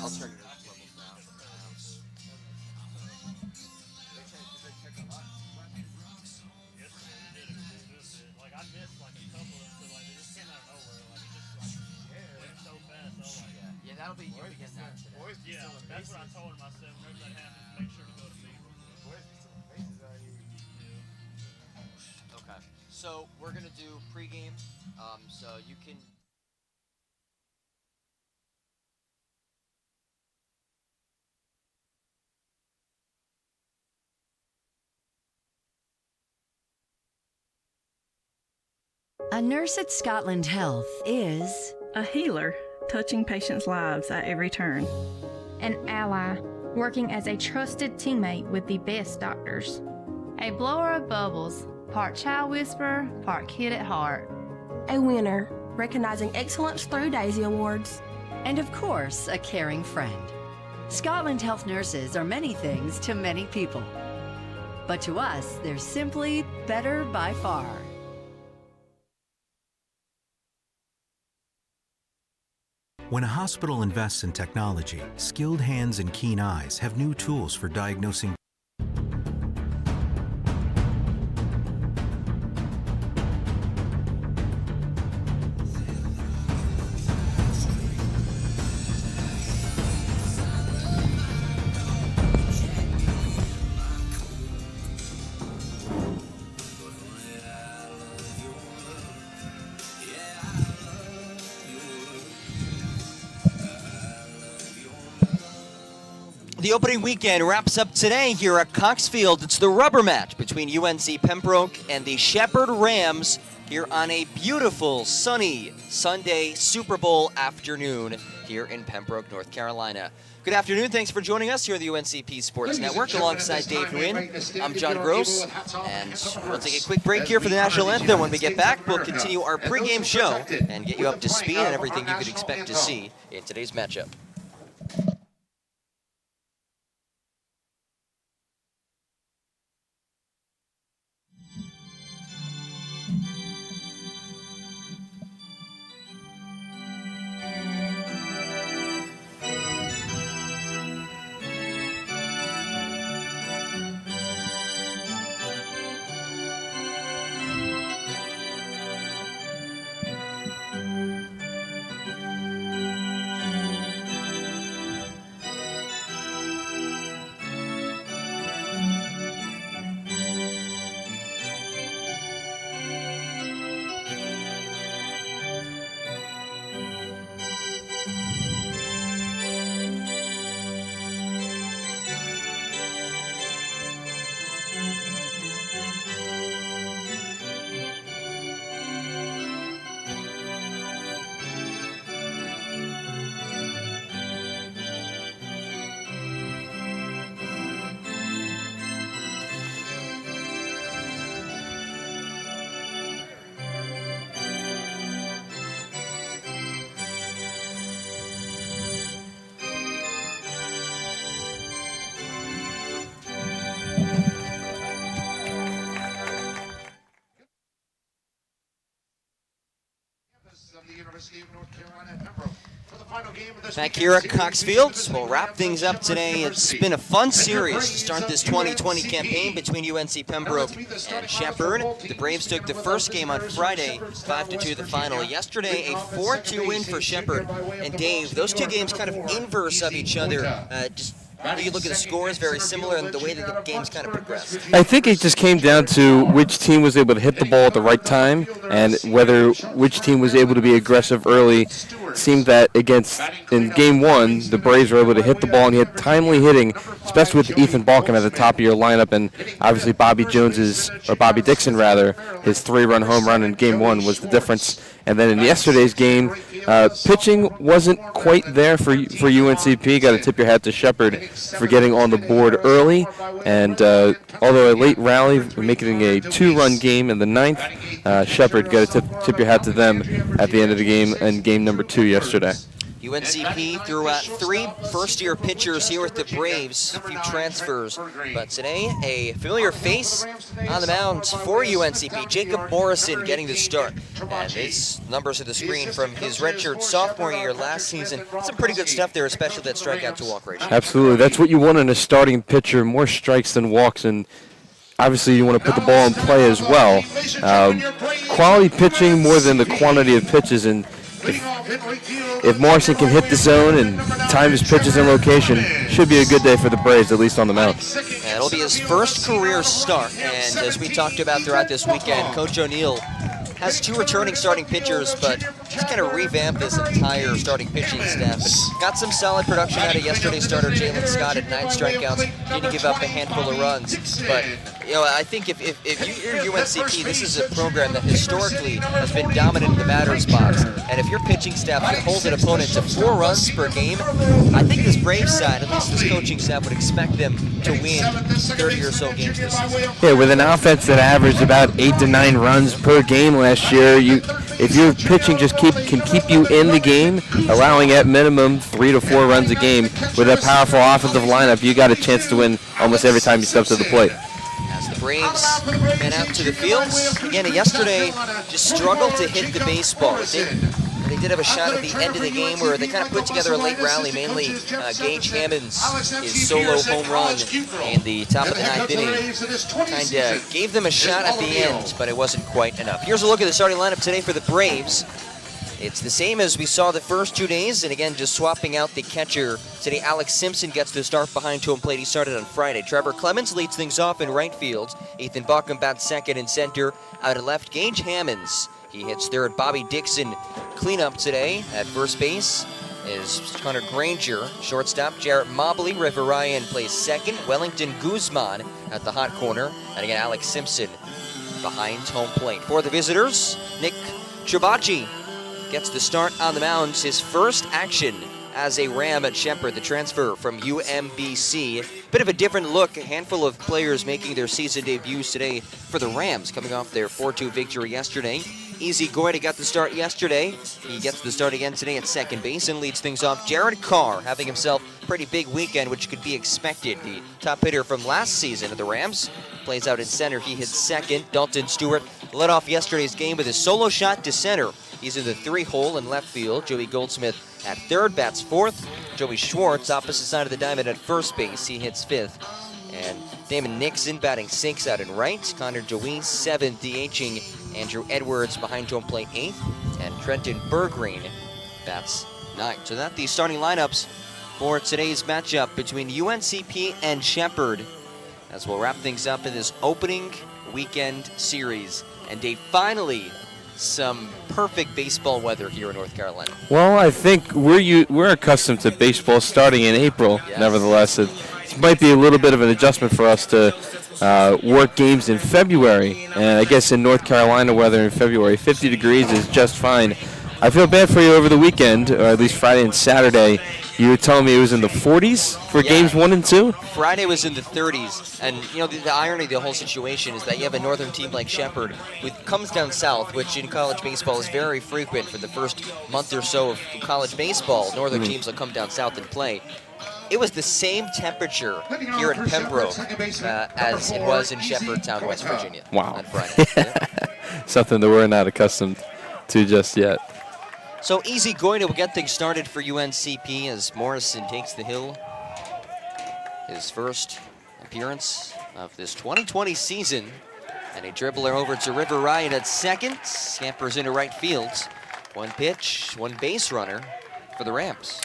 I'll turn your levels down. Like I missed like a couple of them, so like they just came out of nowhere. Like it just like went so fast. So like Yeah, that'll be you'll be getting that today. yeah, that's what I told him. I said whenever that happens, make sure to go to me. Okay. So we're gonna do pregame. So you can. A nurse at Scotland Health is a healer, touching patients' lives at every turn. An ally, working as a trusted teammate with the best doctors. A blower of bubbles, part child whisperer, part kid at heart. A winner, recognizing excellence through Daisy Awards. and of course, a caring friend. Scotland Health nurses are many things to many people. But to us, they're simply better by far. When a hospital invests in technology, skilled hands and keen eyes have new tools for diagnosing. The opening weekend wraps up today here at Cox Field. It's the rubber match between UNC Pembroke and the Shepherd Rams here on a beautiful, sunny Sunday Super Bowl afternoon here in Pembroke, North Carolina. Good afternoon. Thanks for joining us here on the UNCP Sports Network alongside Dave Nguyen. I'm John Gross, and we'll take a quick break here for the national anthem. When we get back, we'll continue our pregame show and get you up to speed on everything you could expect to see in today's matchup. Back here at Cox Field, we'll wrap things up today. It's been a fun series to start this 2020 campaign between UNC Pembroke and Shepherd. The Braves took the first game on Friday, 5-2 the final. Yesterday, a 4-2 win for Shepherd. And Dave, those two games kind of inverse of each other. You look at the scores, very similar in the way that the games kind of progressed. I think it just came down to which team was able to hit the ball at the right time and which team was able to be aggressive early. It seemed that in game one, the Braves were able to hit the ball and hit timely hitting, especially with Ethan Balkin at the top of your lineup, and obviously Bobby Dixon, his 3-run home run in game one was the difference. And then in yesterday's game, pitching wasn't quite there for UNCP. Got to tip your hat to Shepherd for getting on the board early. And although a late rally, making a 2-run game in the 9th, Shepherd got to tip your hat to them at the end of the game in game number 2 yesterday. UNCP threw out 3 first-year pitchers here with the Braves, a few transfers. But today, a familiar face on the mound for UNCP, Jacob Morrison getting the start. And his numbers on the screen from his redshirt sophomore year last season. Some pretty good stuff there, especially that strikeout to walk ratio. Absolutely. That's what you want in a starting pitcher, more strikes than walks, and obviously you want to put the ball in play as well. Quality pitching more than the quantity of pitches, and if Morrison can hit the zone and time his pitches in location, should be a good day for the Braves, at least on the mound. And it'll be his first career start, and as we talked about throughout this weekend, Coach O'Neill has 2 returning starting pitchers, but he's kind of revamped this entire starting pitching staff. And got some solid production out of yesterday's starter, Jalen Scott, at 9 strikeouts. Didn't give up a handful of runs. But, you know, I think if you're UNCP, this is a program that historically has been dominant in the batter's box. And if your pitching staff can hold an opponent to 4 runs per game, I think this Braves side, at least this coaching staff, would expect them to win 30 or so games this season. Yeah, with an offense that averaged about 8 to 9 runs per game last year, if your pitching just can keep you in the game, allowing at minimum 3 to 4 runs a game with a powerful offensive lineup, you got a chance to win almost every time you step to the plate. As the Braves head out to the fields, again, yesterday just struggled to hit the baseball. They did have a shot at the end of the game where they kind of put together a late rally, mainly Gage Hammond's his solo home run in the top of the 9th inning. Kind of gave them a shot at the end, but it wasn't quite enough. Here's a look at the starting lineup today for the Braves. It's the same as we saw the first 2 days, and again, just swapping out the catcher. Today, Alex Simpson gets the start behind home plate. He started on Friday. Trevor Clemens leads things off in right field. Ethan Buckham bats second and center. Out at left, Gage Hammonds. He hits third. Bobby Dixon cleanup today. At first base is Hunter Granger. Shortstop, Jarrett Mobley. River Ryan plays second. Wellington Guzman at the hot corner. And again, Alex Simpson behind home plate. For the visitors, Nick Chibachi gets the start on the mound. His first action as a Ram at Shepherd, the transfer from UMBC. Bit of a different look. A handful of players making their season debuts today for the Rams, coming off their 4-2 victory yesterday. Easy Goyda got the start yesterday. He gets the start again today at second base and leads things off. Jared Carr having himself a pretty big weekend, which could be expected. The top hitter from last season of the Rams plays out in center. He hits second. Dalton Stewart led off yesterday's game with a solo shot to center. He's in the 3-hole in left field. Joey Goldsmith at third, bats fourth. Joey Schwartz, opposite side of the diamond at first base. He hits fifth. And Damon Nixon batting 6th out in right. Connor Dewey 7th, DHing Andrew Edwards behind home plate 8th. And Trenton Bergreen bats 9th. So that's the starting lineups for today's matchup between UNCP and Shepherd, as we'll wrap things up in this opening weekend series. And Dave, finally, some perfect baseball weather here in North Carolina. Well, I think we're accustomed to baseball starting in April. Yes. Nevertheless, it might be a little bit of an adjustment for us to work games in February. And I guess in North Carolina weather in February, 50 degrees is just fine. I feel bad for you over the weekend, or at least Friday and Saturday. You were telling me it was in the 40s for games 1 and 2? Friday was in the 30s, and you know the irony of the whole situation is that you have a northern team like Shepherd, who comes down south, which in college baseball is very frequent for the first month or so of college baseball. Northern teams will come down south and play. It was the same temperature here in Pembroke as it was in Shepherdtown, West Virginia. Wow. On Friday. Something that we're not accustomed to just yet. So Easy Goyda will get things started for UNCP as Morrison takes the hill. His first appearance of this 2020 season. And a dribbler over to River Ryan at second. Scampers into right field. 1 pitch, 1 base runner for the Rams.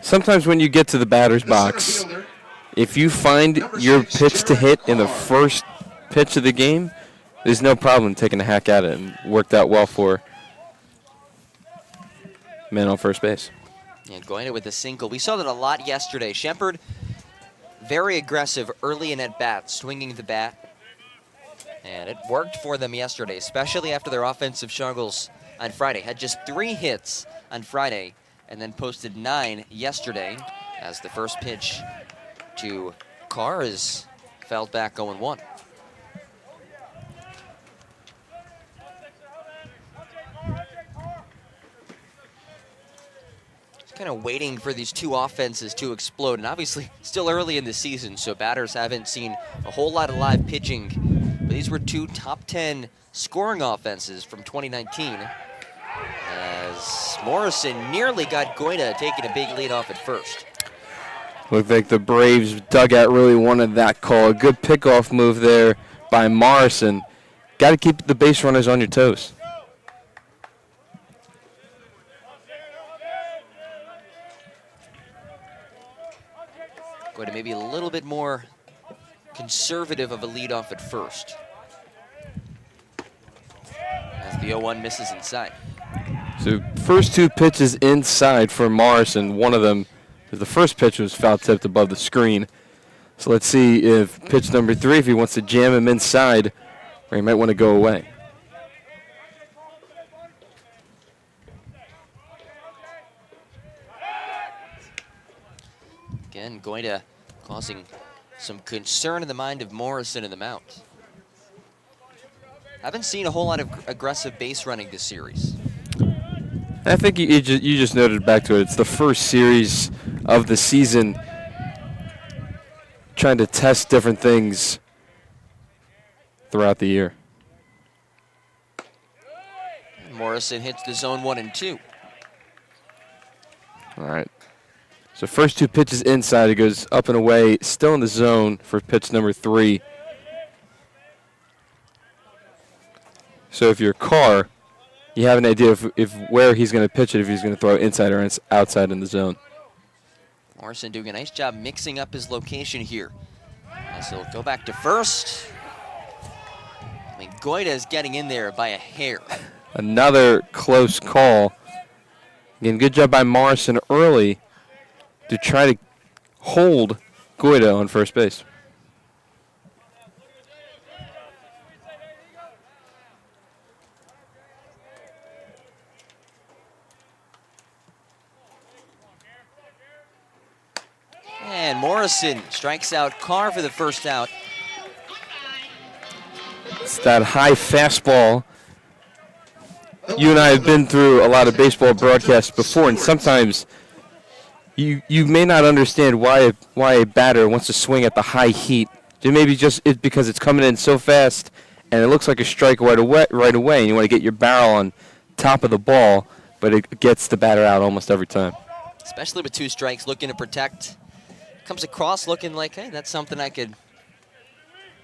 Sometimes when you get to the batter's box, if you find your pitch to hit in the first pitch of the game, there's no problem taking a hack at it, and worked out well for man on first base. Yeah, going with a single. We saw that a lot yesterday. Shepherd, very aggressive early in at-bats, swinging the bat. And it worked for them yesterday, especially after their offensive struggles on Friday. Had just 3 hits on Friday and then posted 9 yesterday as the first pitch to Carr is fouled back 0-1. kind of waiting for these two offenses to explode, and obviously still early in the season, so batters haven't seen a whole lot of live pitching. But these were two top 10 scoring offenses from 2019. As Morrison nearly got Goida taking a big lead off at first. Looked like the Braves dugout really wanted that call. A good pickoff move there by Morrison. Got to keep the base runners on your toes. Goida maybe a little bit more conservative of a leadoff at first. As the 0-1 misses inside. So first two pitches inside for Morrison. One of them, the first pitch was foul tipped above the screen. So let's see if pitch number 3, if he wants to jam him inside, or he might want to go away. Again, Goida causing some concern in the mind of Morrison in the mount. Haven't seen a whole lot of aggressive base running this series. I think you just noted back to it. It's the first series of the season, trying to test different things throughout the year. Morrison hits the zone 1 and 2. All right. So first two pitches inside, it goes up and away, still in the zone for pitch number 3. So if you're Carr, you have an idea of if where he's going to pitch it, if he's going to throw it inside or outside in the zone. Morrison doing a nice job mixing up his location here. As he'll go back to first. I mean, Goida is getting in there by a hair. Another close call. Again, good job by Morrison early to try to hold Goida on first base. And Morrison strikes out Carr for the first out. It's that high fastball. You and I have been through a lot of baseball broadcasts before, and sometimes you may not understand why a batter wants to swing at the high heat. It maybe just it's because it's coming in so fast, and it looks like a strike right away, and you want to get your barrel on top of the ball, but it gets the batter out almost every time. Especially with 2 strikes, looking to protect. Comes across looking like, hey, that's something I could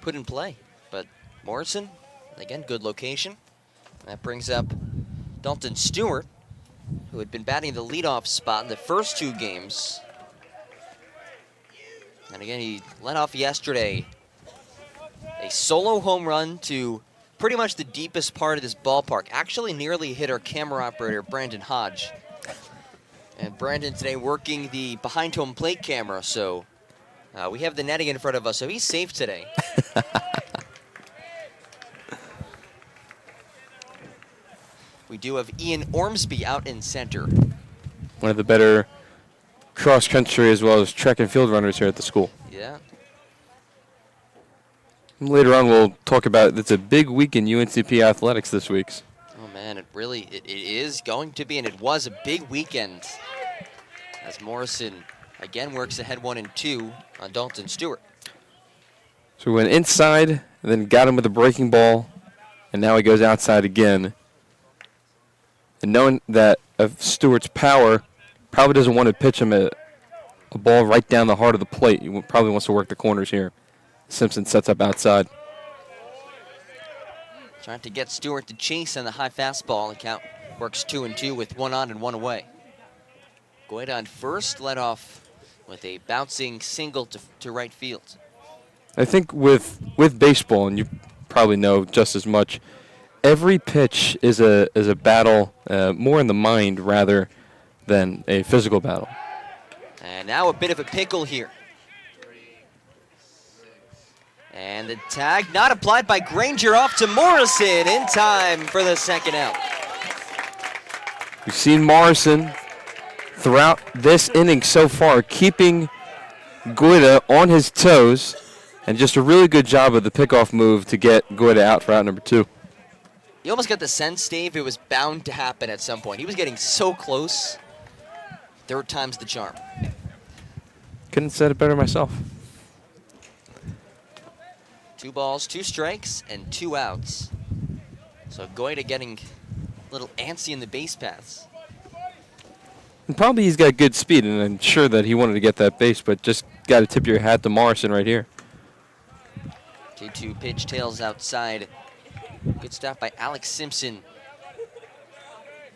put in play. But Morrison, again, good location. That brings up Dalton Stewart, who had been batting the leadoff spot in the first 2 games. And again, he led off yesterday. A solo home run to pretty much the deepest part of this ballpark. Actually nearly hit our camera operator, Brandon Hodge. And Brandon today working the behind home plate camera, so we have the netting in front of us, so he's safe today. We do have Ian Ormsby out in center. One of the better cross country as well as track and field runners here at the school. Yeah. Later on, we'll talk about it's a big week in UNCP athletics this week. Oh man, it is going to be, and it was a big weekend. As Morrison again works ahead 1 and 2 on Dalton Stewart. So we went inside, and then got him with a breaking ball, and now he goes outside again. And knowing that of Stewart's power, probably doesn't want to pitch him a ball right down the heart of the plate. He probably wants to work the corners here. Simpson sets up outside. Trying to get Stewart to chase on the high fastball. The count works 2 and 2 with 1 on and 1 away. Goida on first, led off with a bouncing single to right field. I think with baseball, and you probably know just as much, every pitch is a battle, more in the mind rather than a physical battle. And now a bit of a pickle here. And the tag not applied by Granger, off to Morrison in time for the second out. We've seen Morrison throughout this inning so far, keeping Goida on his toes, and just a really good job of the pickoff move to get Goida out for out number 2. You almost got the sense, Dave, it was bound to happen at some point. He was getting so close third time's the charm. Couldn't have said it better myself. 2 balls, 2 strikes, and 2 outs. So Goida getting a little antsy in the base paths. And probably he's got good speed, and I'm sure that he wanted to get that base, but just got to tip your hat to Morrison right here. 2-2 pitch, tails outside. Good stuff by Alex Simpson.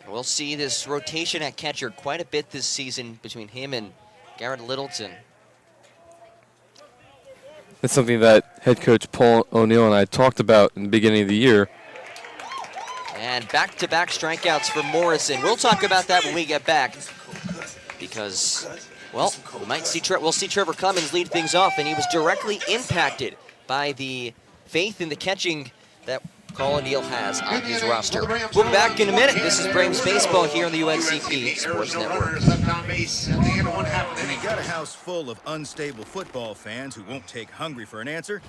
We'll see this rotation at catcher quite a bit this season between him and Garrett Littleton. That's something that head coach Paul O'Neill and I talked about in the beginning of the year. And back-to-back strikeouts for Morrison. We'll talk about that when we get back, because, well, we'll see Trevor Clemens lead things off, and he was directly impacted by the faith in the catching that Paul O'Neill has on his roster. We'll be back in a minute. This is Braves Baseball here on the UNCP Sports Network. When you got a house full of unstable football fans who won't take hungry for an answer,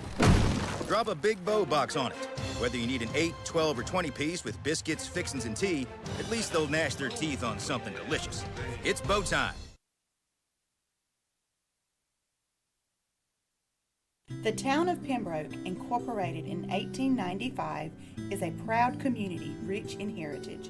drop a Big Bow box on it. Whether you need an 8, 12, or 20 piece with biscuits, fixins, and tea, at least they'll gnash their teeth on something delicious. It's bow time. The town of Pembroke, incorporated in 1895, is a proud community rich in heritage.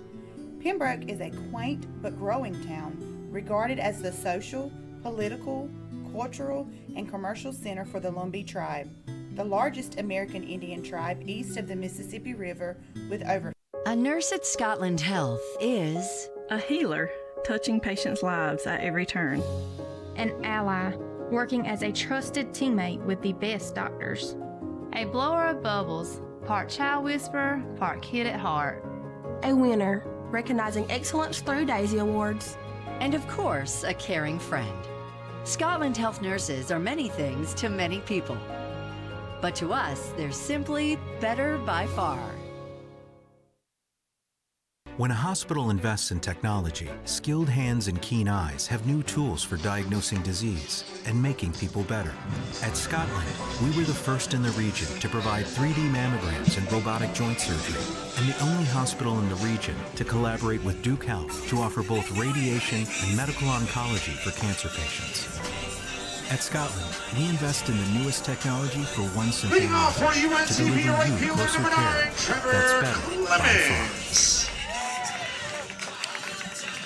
Pembroke is a quaint but growing town, regarded as the social, political, cultural, and commercial center for the Lumbee tribe, the largest American Indian tribe east of the Mississippi River, with over. A nurse at Scotland Health is a healer, touching patients' lives at every turn. An ally, working as a trusted teammate with the best doctors. A blower of bubbles, part child whisperer, part kid at heart. A winner, recognizing excellence through Daisy Awards. And of course, a caring friend. Scotland Health nurses are many things to many people. But to us, they're simply better by far. When a hospital invests in technology, skilled hands and keen eyes have new tools for diagnosing disease and making people better. At Scotland, we were the first in the region to provide 3D mammograms and robotic joint surgery, and the only hospital in the region to collaborate with Duke Health to offer both radiation and medical oncology for cancer patients. At Scotland, we invest in the newest technology for one simple reason: to deliver you closer care that's better by far.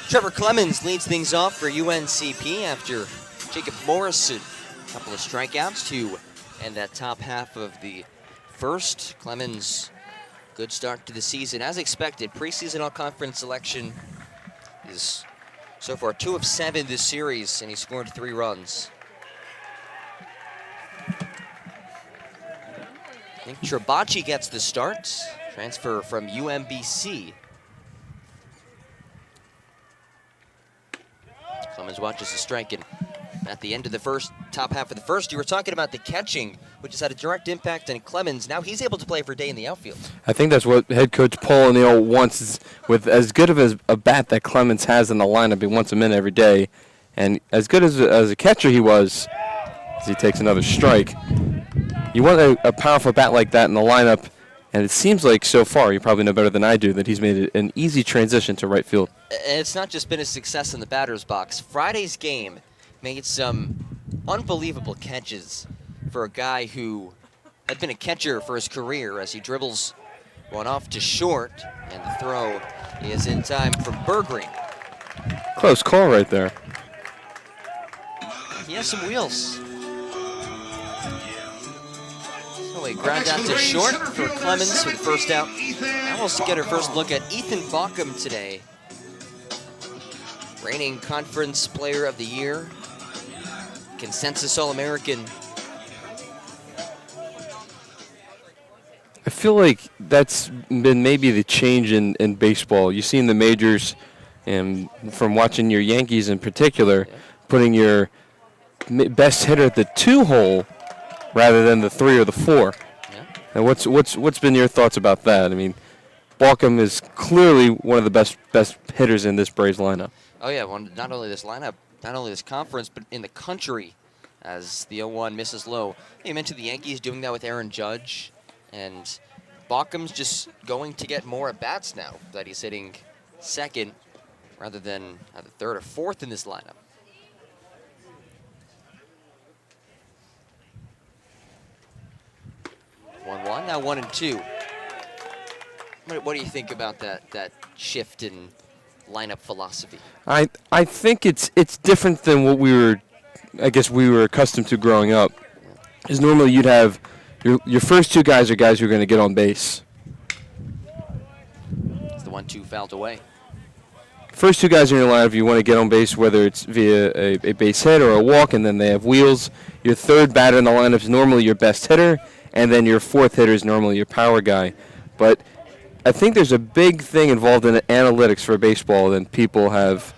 Trevor Clemens leads things off for UNCP after Jacob Morrison. A couple of strikeouts to end that top half of the first. Clemens, good start to the season. As expected, preseason all-conference selection is so far 2 of 7 this series, and he scored 3 runs. I think Trabachi gets the start. Transfer from UMBC. Clemens watches the strike, and at the end of the top half of the first, you were talking about the catching, which has had a direct impact on Clemens. Now he's able to play for day in the outfield. I think that's what head coach Paul O'Neill wants, is with as good of a bat that Clemens has in the lineup. He wants him in every day, and as good as a catcher he was, as he takes another strike. You want a powerful bat like that in the lineup, and it seems like so far, you probably know better than I do, that he's made it an easy transition to right field. It's not just been a success in the batter's box. Friday's game made some unbelievable catches for a guy who had been a catcher for his career, as he dribbles one off to short, and the throw is in time for Bergreen. Close call right there. He has some wheels. So a ground out to short for Clemens for the first out. Almost to get our first look at Ethan Baucom today. Reigning Conference Player of the Year. Consensus All-American. I feel like that's been maybe the change in baseball. You see in the majors, and from watching your Yankees in particular, putting your best hitter at the 2 hole rather than the 3 or the 4. Yeah. And what's been your thoughts about that? I mean, Baucom is clearly one of the best hitters in this Braves lineup. Oh yeah, not only this lineup, not only this conference, but in the country, as the 0-1 misses low. You mentioned the Yankees doing that with Aaron Judge, and Baucom's just going to get more at-bats now that he's hitting second. rather than either third or fourth in this lineup. One, now 1-2. What do you think about that shift in lineup philosophy? I think it's different than what we were accustomed to growing up. Because normally you'd have your first two guys are guys who are going to get on base. It's the 1-2 fouled away. First two guys in your lineup, you want to get on base, whether it's via a base hit or a walk, and then they have wheels. Your third batter in the lineup is normally your best hitter, and then your fourth hitter is normally your power guy. But I think there's a big thing involved in analytics for baseball than people have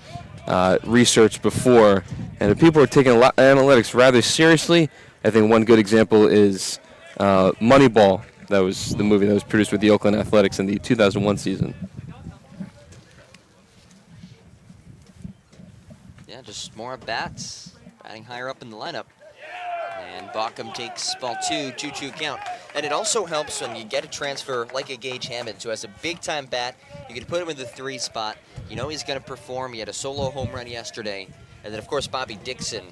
researched before, and if people are taking analytics rather seriously, I think one good example is Moneyball. That was the movie that was produced with the Oakland Athletics in the 2001 season. Yeah, just more bats, batting higher up in the lineup. And Baucom takes ball 2-2 count. And it also helps when you get a transfer like a Gage Hammonds, who has a big-time bat. You can put him in the 3 spot. You know he's going to perform. He had a solo home run yesterday. And then, of course, Bobby Dixon,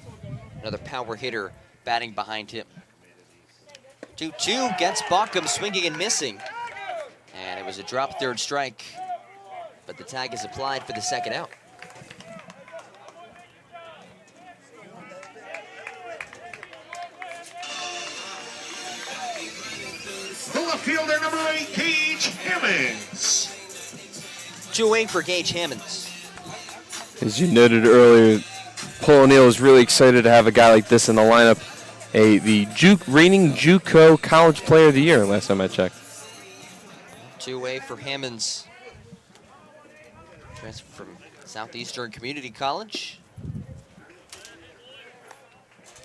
another power hitter, batting behind him. 2-2 gets Baucom swinging and missing. And it was a drop third strike. But the tag is applied for the second out. The left fielder, number 8, Gage Hammonds. 2 away for Gage Hammonds. As you noted earlier, Paul O'Neill is really excited to have a guy like this in the lineup. The reigning JUCO College Player of the Year, last time I checked. 2 away for Hammonds. Transfer from Southeastern Community College.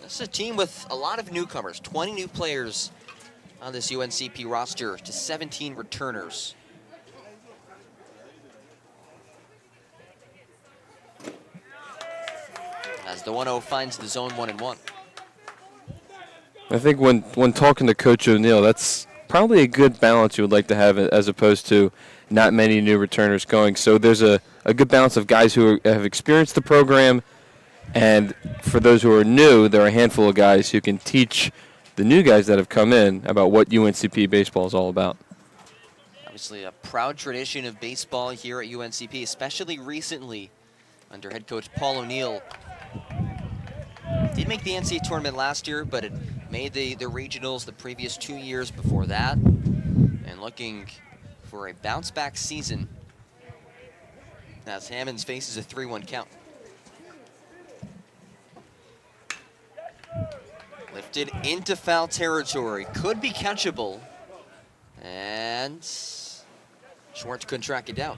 This is a team with a lot of newcomers, 20 new players on this UNCP roster to 17 returners. As the 1-0 finds the zone 1-1. I think when talking to Coach O'Neill, that's probably a good balance you would like to have as opposed to not many new returners going. So there's a good balance of guys who have experienced the program, and for those who are new, there are a handful of guys who can teach the new guys that have come in about what UNCP baseball is all about. Obviously a proud tradition of baseball here at UNCP, especially recently under head coach Paul O'Neill. Did make the NCAA tournament last year, but it made the regionals the previous 2 years before that. And looking for a bounce-back season as Hammonds faces a 3-1 count. Lifted into foul territory. Could be catchable. And Schwartz couldn't track it down.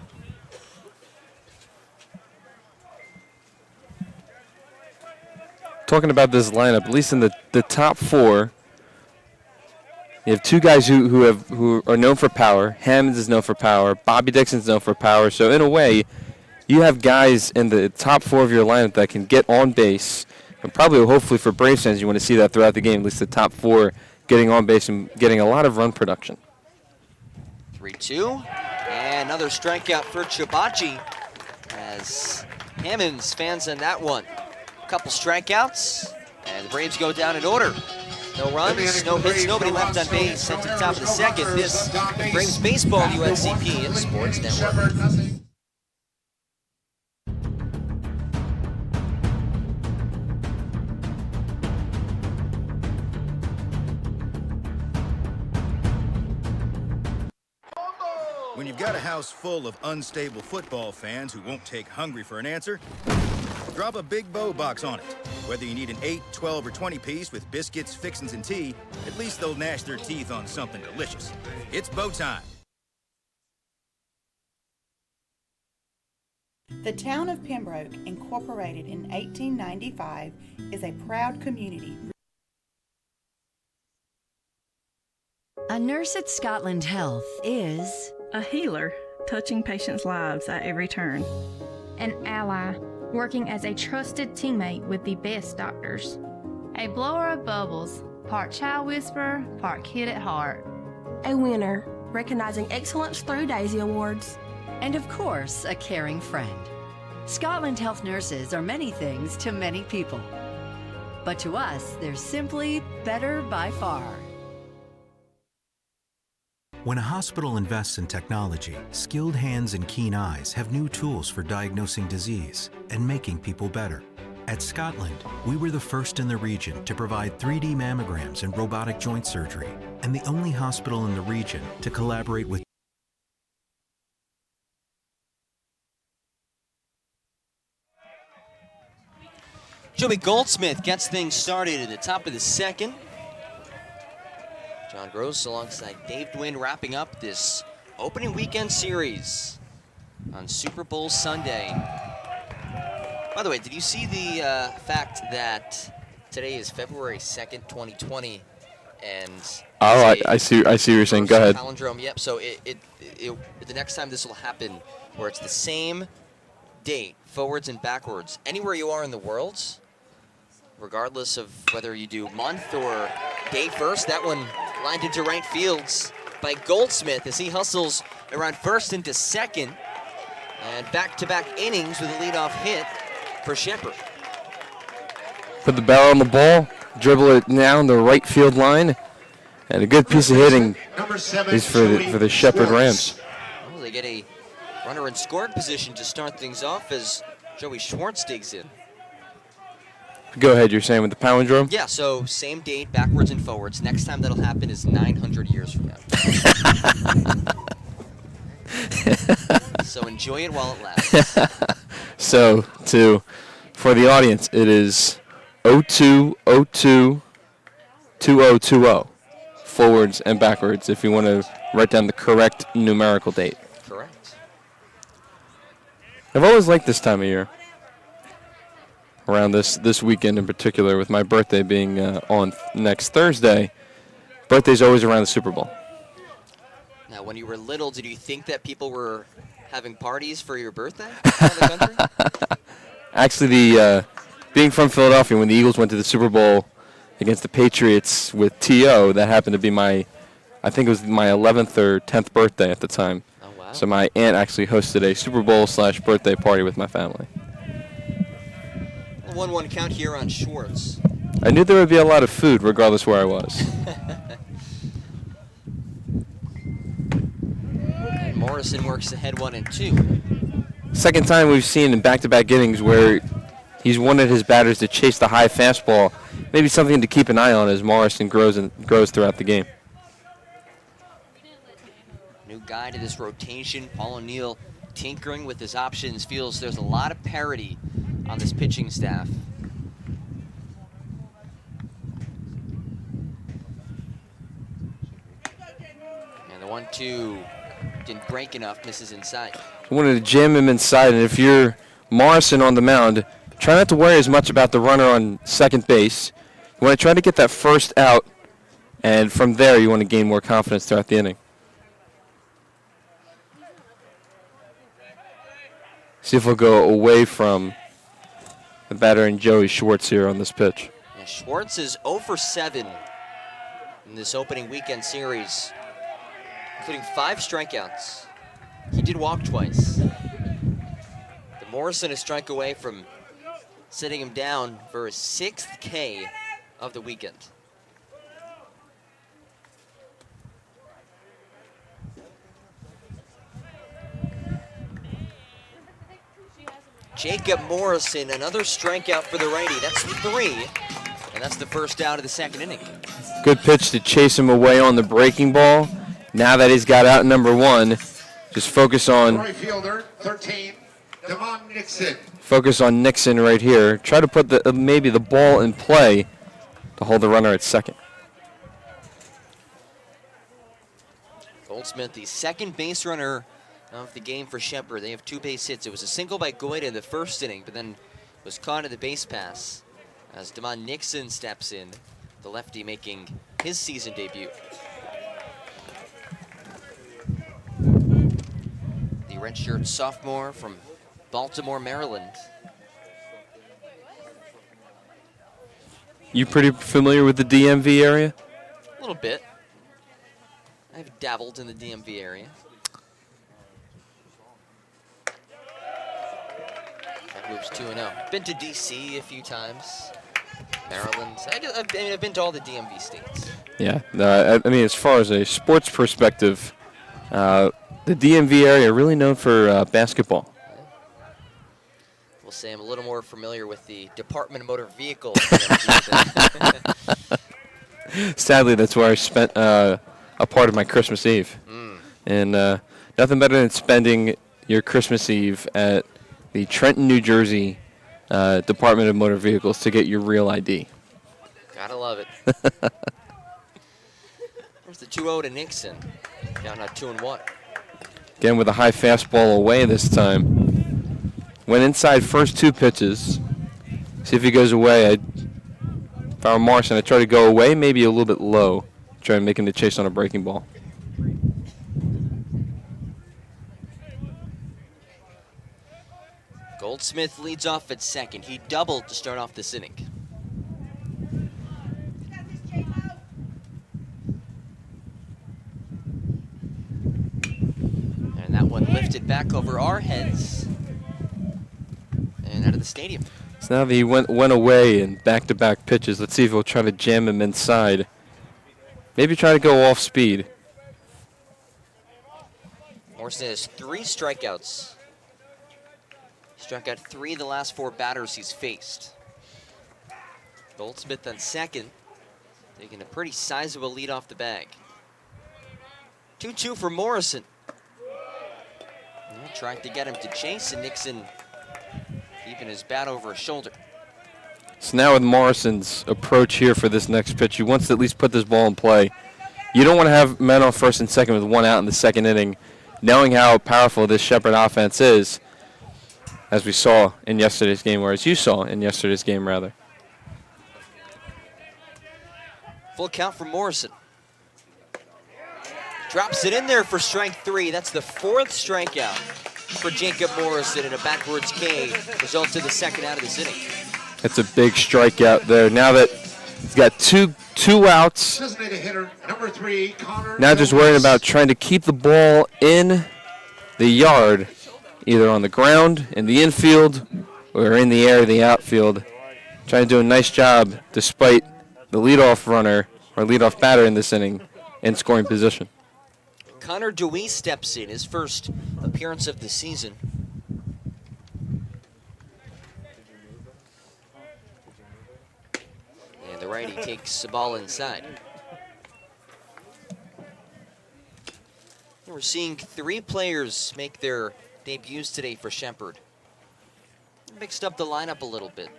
Talking about this lineup, at least in the top 4, you have 2 guys who are known for power. Hammonds is known for power. Bobby Dixon's known for power. So in a way, you have guys in the top 4 of your lineup that can get on base. And probably, hopefully, for Braves fans, you want to see that throughout the game, at least the top 4 getting on base and getting a lot of run production. 3-2, and another strikeout for Chibachi as Hammonds fans on that one. A couple strikeouts, and the Braves go down in order. No runs, no hits, nobody left on base. Sent to the top of the second. This is Braves Baseball, UNCP and Sports Network. When you've got a house full of unstable football fans who won't take hungry for an answer, drop a Big Bow box on it. Whether you need an 8, 12, or 20 piece with biscuits, fixins, and tea, at least they'll gnash their teeth on something delicious. It's bow time. The town of Pembroke, incorporated in 1895, is a proud community. A nurse at Scotland Health is a healer, touching patients' lives at every turn. An ally, working as a trusted teammate with the best doctors. A blower of bubbles, part child whisperer, part kid at heart. A winner, recognizing excellence through Daisy Awards. And of course, a caring friend. Scotland Health nurses are many things to many people. But to us, they're simply better by far. When a hospital invests in technology, skilled hands and keen eyes have new tools for diagnosing disease and making people better. At Scotland, we were the first in the region to provide 3D mammograms and robotic joint surgery, and the only hospital in the region to collaborate with Joey Goldsmith gets things started at the top of the second. John Gross alongside Dave Dwin wrapping up this opening weekend series on Super Bowl Sunday. By the way, did you see the fact that today is February 2nd, 2020, and I see what you're saying. Go ahead. Palindrome. Yep. So the next time this will happen, where it's the same date, forwards and backwards, anywhere you are in the world, regardless of whether you do month or day first, that one lined into right fields by Goldsmith as he hustles around first into second, and back-to-back innings with a leadoff hit for Shepard. Put the barrel on the ball, dribble it down the right field line, and a good piece of hitting is for the Shepard Rams. Well, they get a runner in scoring position to start things off as Joey Schwartz digs in. Go ahead, you're saying with the palindrome? Yeah, so same date, backwards and forwards. Next time that'll happen is 900 years from now. So enjoy it while it lasts. So, for the audience, it is 0202 2020, forwards and backwards, if you want to write down the correct numerical date. Correct. I've always liked this time of year. Around this weekend in particular, with my birthday being on next Thursday. Birthday's always around the Super Bowl. Now, when you were little, did you think that people were having parties for your birthday around the country? Actually, being from Philadelphia, when the Eagles went to the Super Bowl against the Patriots with T.O., that happened to be I think it was my 11th or 10th birthday at the time. Oh, wow. So my aunt actually hosted a Super Bowl / birthday party with my family. 1-1 count here on Schwartz. I knew there would be a lot of food regardless where I was. And Morrison works ahead 1-2. Second time we've seen in back-to-back innings where he's wanted his batters to chase the high fastball. Maybe something to keep an eye on as Morrison grows throughout the game. New guy to this rotation, Paul O'Neill, tinkering with his options, feels there's a lot of parity on this pitching staff. And the 1-2 didn't break enough, misses inside. I wanted to jam him inside, and if you're Morrison on the mound, try not to worry as much about the runner on second base. You want to try to get that first out, and from there you want to gain more confidence throughout the inning. See if we'll go away from the batter and Joey Schwartz here on this pitch. Yeah, Schwartz is 0 for 7 in this opening weekend series, including 5 strikeouts. He did walk twice. The Morrison a strike away from sitting him down for his 6th K of the weekend. Jacob Morrison, another strikeout for the righty. That's 3, and that's the first out of the second inning. Good pitch to chase him away on the breaking ball. Now that he's got out number 1, just focus on Right fielder, 13, Devon Nixon. Focus on Nixon right here. Try to put maybe the ball in play to hold the runner at second. Goldsmith, the second base runner of the game for Shepard. They have 2 base hits. It was a single by Goida in the first inning, but then was caught at the base pass as Devon Nixon steps in, the lefty making his season debut. The redshirt sophomore from Baltimore, Maryland. You pretty familiar with the DMV area? A little bit. I've dabbled in the DMV area. moves 2-0. Been to D.C. a few times. Maryland. I've been to all the DMV states. Yeah, I mean, as far as a sports perspective, the DMV area really known for basketball. We'll say I'm a little more familiar with the Department of Motor Vehicles. Sadly, that's where I spent a part of my Christmas Eve. And nothing better than spending your Christmas Eve at the Trenton, New Jersey Department of Motor Vehicles to get your real ID. Gotta love it. There's the 2-0 to Nixon. Down at 2-1. Again with a high fastball away this time. Went inside first 2 pitches. See if he goes away. If I were Morrison, I'd try to go away, maybe a little bit low. Try and make him to chase on a breaking ball. Goldsmith leads off at second. He doubled to start off this inning. And that one lifted back over our heads and out of the stadium. So now that he went away in back-to-back pitches, let's see if he'll try to jam him inside. Maybe try to go off speed. Morrison has 3 strikeouts. Struck out 3 of the last 4 batters he's faced. Goldsmith on second, taking a pretty sizable lead off the bag. 2-2 for Morrison. Trying to get him to chase, and Nixon keeping his bat over his shoulder. So now with Morrison's approach here for this next pitch, he wants to at least put this ball in play. You don't want to have men on first and second with 1 out in the second inning, knowing how powerful this Shepherd offense is, as we saw in yesterday's game, or as you saw in yesterday's game, rather. Full count for Morrison. Drops it in there for strike 3. That's the 4th strikeout for Jacob Morrison, and a backwards K results in the second out of this inning. It's a big strikeout there. Now that he's got two outs, Hitter, number 3, Connor now just worrying about trying to keep the ball in the yard, either on the ground, in the infield, or in the air, the outfield. Trying to do a nice job, despite the leadoff runner, or leadoff batter in this inning, in scoring position. Connor Dewey steps in, his first appearance of the season. And the righty takes the ball inside. And we're seeing 3 players make their debuts today for Shepherd. Mixed up the lineup a little bit.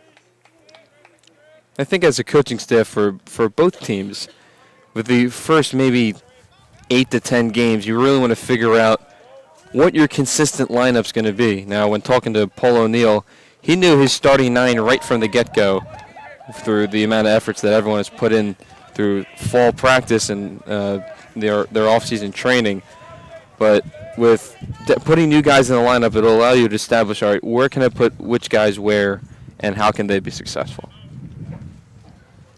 I think as a coaching staff for both teams, with the first maybe 8 to 10 games, you really want to figure out what your consistent lineup's going to be. Now, when talking to Paul O'Neill, he knew his starting 9 right from the get-go through the amount of efforts that everyone has put in through fall practice and their off-season training. But with putting new guys in the lineup, it'll allow you to establish, all right, where can I put which guys where, and how can they be successful?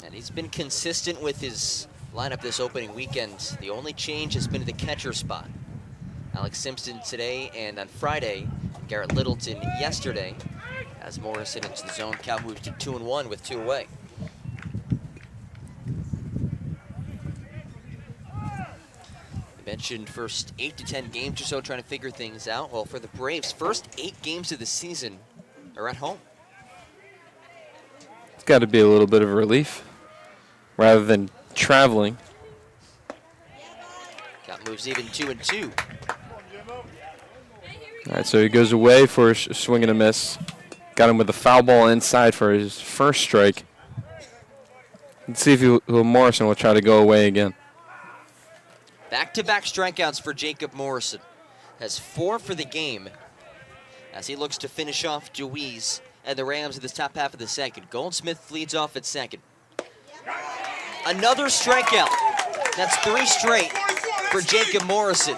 And he's been consistent with his lineup this opening weekend. The only change has been at the catcher spot. Alex Simpson today, and on Friday, Garrett Littleton yesterday. As Morrison into the zone, count moves to 2-1 with 2 away. I mentioned first 8 to 10 games or so trying to figure things out. Well, for the Braves, first 8 games of the season are at home. It's got to be a little bit of a relief rather than traveling. Count moves even 2-2. All right, so he goes away for a swing and a miss. Got him with a foul ball inside for his first strike. Let's see if Morrison will try to go away again. Back-to-back strikeouts for Jacob Morrison. Has 4 for the game as he looks to finish off Dewey's and the Rams in this top half of the second. Goldsmith leads off at second. Another strikeout. That's 3 straight for Jacob Morrison.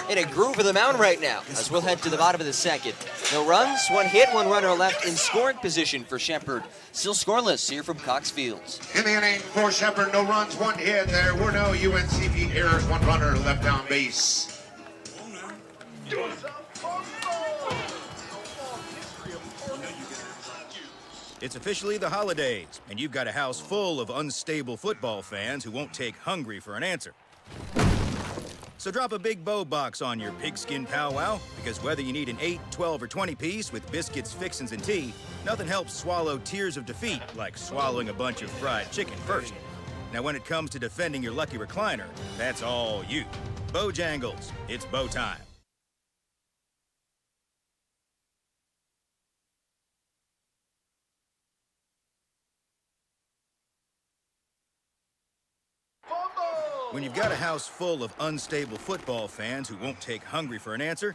In a groove of the mound right now as we'll head to the bottom of the second. No runs, 1 hit, 1 runner left in scoring position for Shepherd. Still scoreless here from Cox Fields. In the inning for Shepherd, no runs, 1 hit. There were no UNCP errors, 1 runner left on base. It's officially the holidays, and you've got a house full of unstable football fans who won't take hungry for an answer. So drop a big bow box on your pigskin powwow, because whether you need an 8, 12, or 20 piece with biscuits, fixins, and tea, nothing helps swallow tears of defeat like swallowing a bunch of fried chicken first. Now, when it comes to defending your lucky recliner, that's all you. Bojangles, it's bow time. When you've got a house full of unstable football fans who won't take hungry for an answer,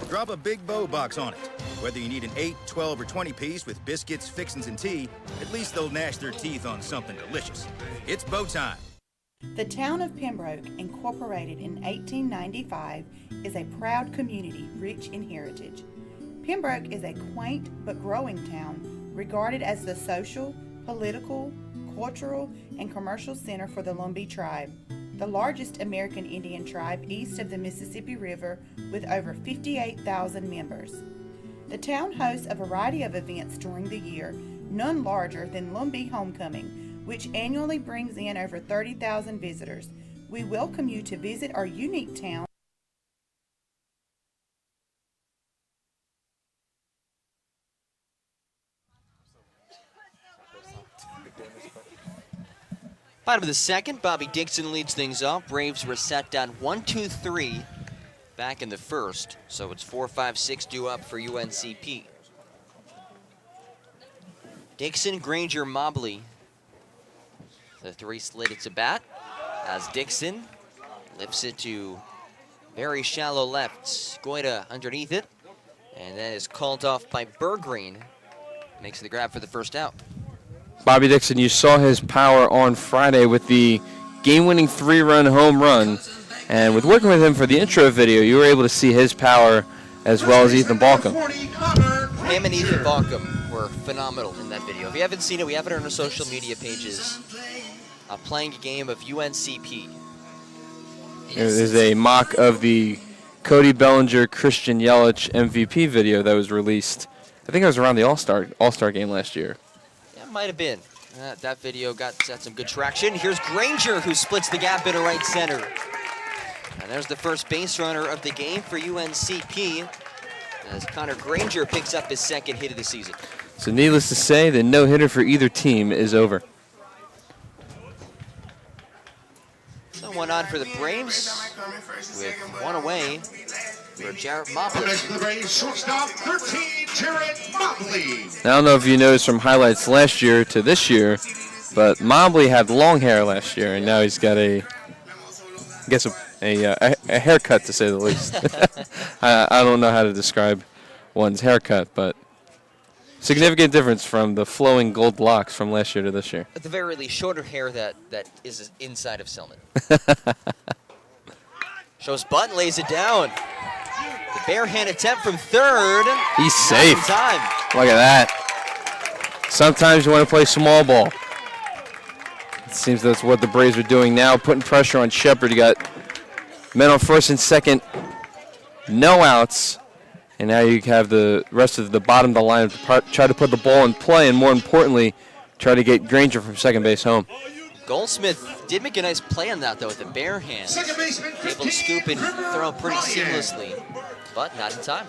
drop a big bow box on it. Whether you need an 8, 12, or 20 piece with biscuits, fixins, and tea, at least they'll gnash their teeth on something delicious. It's bow time. The town of Pembroke, incorporated in 1895, is a proud community rich in heritage. Pembroke is a quaint but growing town regarded as the social, political, cultural, and commercial center for the Lumbee tribe, the largest American Indian tribe east of the Mississippi River with over 58,000 members. The town hosts a variety of events during the year, none larger than Lumbee Homecoming, which annually brings in over 30,000 visitors. We welcome you to visit our unique town. Bottom of the second, Bobby Dixon leads things off. Braves were set down 1-2-3 back in the first, so it's 4-5-6 due up for UNCP. Dixon, Granger, Mobley. The three slated to bat as Dixon lifts it to very shallow left. Goida underneath it, and that is called off by Bergreen. Makes the grab for the first out. Bobby Dixon, you saw his power on Friday with the game-winning 3-run home run. And with working with him for the intro video, you were able to see his power as well as Ethan Balcom. Him and Ethan Balcom were phenomenal in that video. If you haven't seen it, we have it on our social media pages. Playing a game of UNCP. There's a mock of the Cody Bellinger, Christian Yelich MVP video that was released. I think it was around the All-Star game last year. Might have been. That video got some good traction. Here's Granger, who splits the gap into right center. And there's the first base runner of the game for UNCP, as Connor Granger picks up his second hit of the season. So needless to say, the no-hitter for either team is over. So one on for the Braves, with one away for Jarrett Mobley. Shortstop 13, Jarrett Mobley. I don't know if you noticed from highlights last year to this year, but Mobley had long hair last year, and now he's got a haircut, to say the least. I don't know how to describe one's haircut, but significant difference from the flowing gold locks from last year to this year. At the very least, shorter hair that is inside of Selman. Shows butt, lays it down. The bare hand attempt from third. He's safe. Time. Look at that. Sometimes you want to play small ball. It seems that's what the Braves are doing now, putting pressure on Shepard. You got men on first and second, no outs. And now you have the rest of the bottom of the lineup to try to put the ball in play, and more importantly, try to get Granger from second base home. Goldsmith did make a nice play on that, though, with the bare hand. Able to scoop and throw pretty seamlessly, but not in time.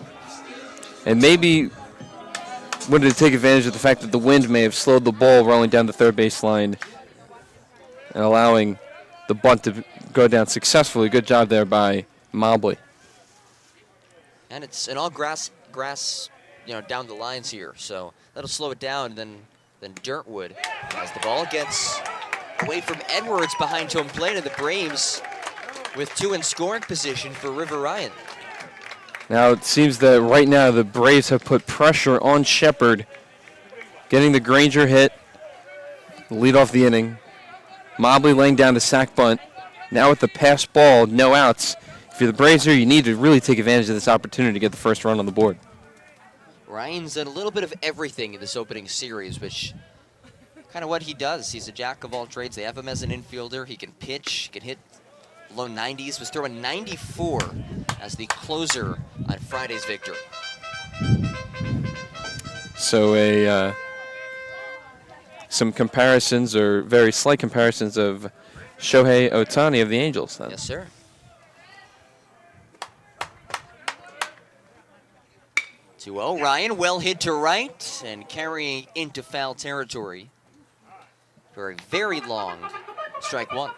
And maybe wanted to take advantage of the fact that the wind may have slowed the ball rolling down the third base line and allowing the bunt to go down successfully. Good job there by Mobley. And it's an all grass, down the lines here, so that'll slow it down. Then Dirtwood, as the ball gets away from Edwards behind home plate, and the Braves with two in scoring position for River Ryan. Now it seems that right now the Braves have put pressure on Shepard, getting the Granger hit, lead off the inning. Mobley laying down the sack bunt. Now with the pass ball, no outs. If you're the Braves here, you need to really take advantage of this opportunity to get the first run on the board. Ryan's done a little bit of everything in this opening series, which kind of what he does. He's a jack of all trades. They have him as an infielder. He can pitch, he can hit low 90s, was throwing 94 as the closer on Friday's victory. So a some comparisons, or very slight comparisons, of Shohei Ohtani of the Angels. Then. Yes, sir. 2-0. Ryan, well hit to right and carrying into foul territory for a very long strike one.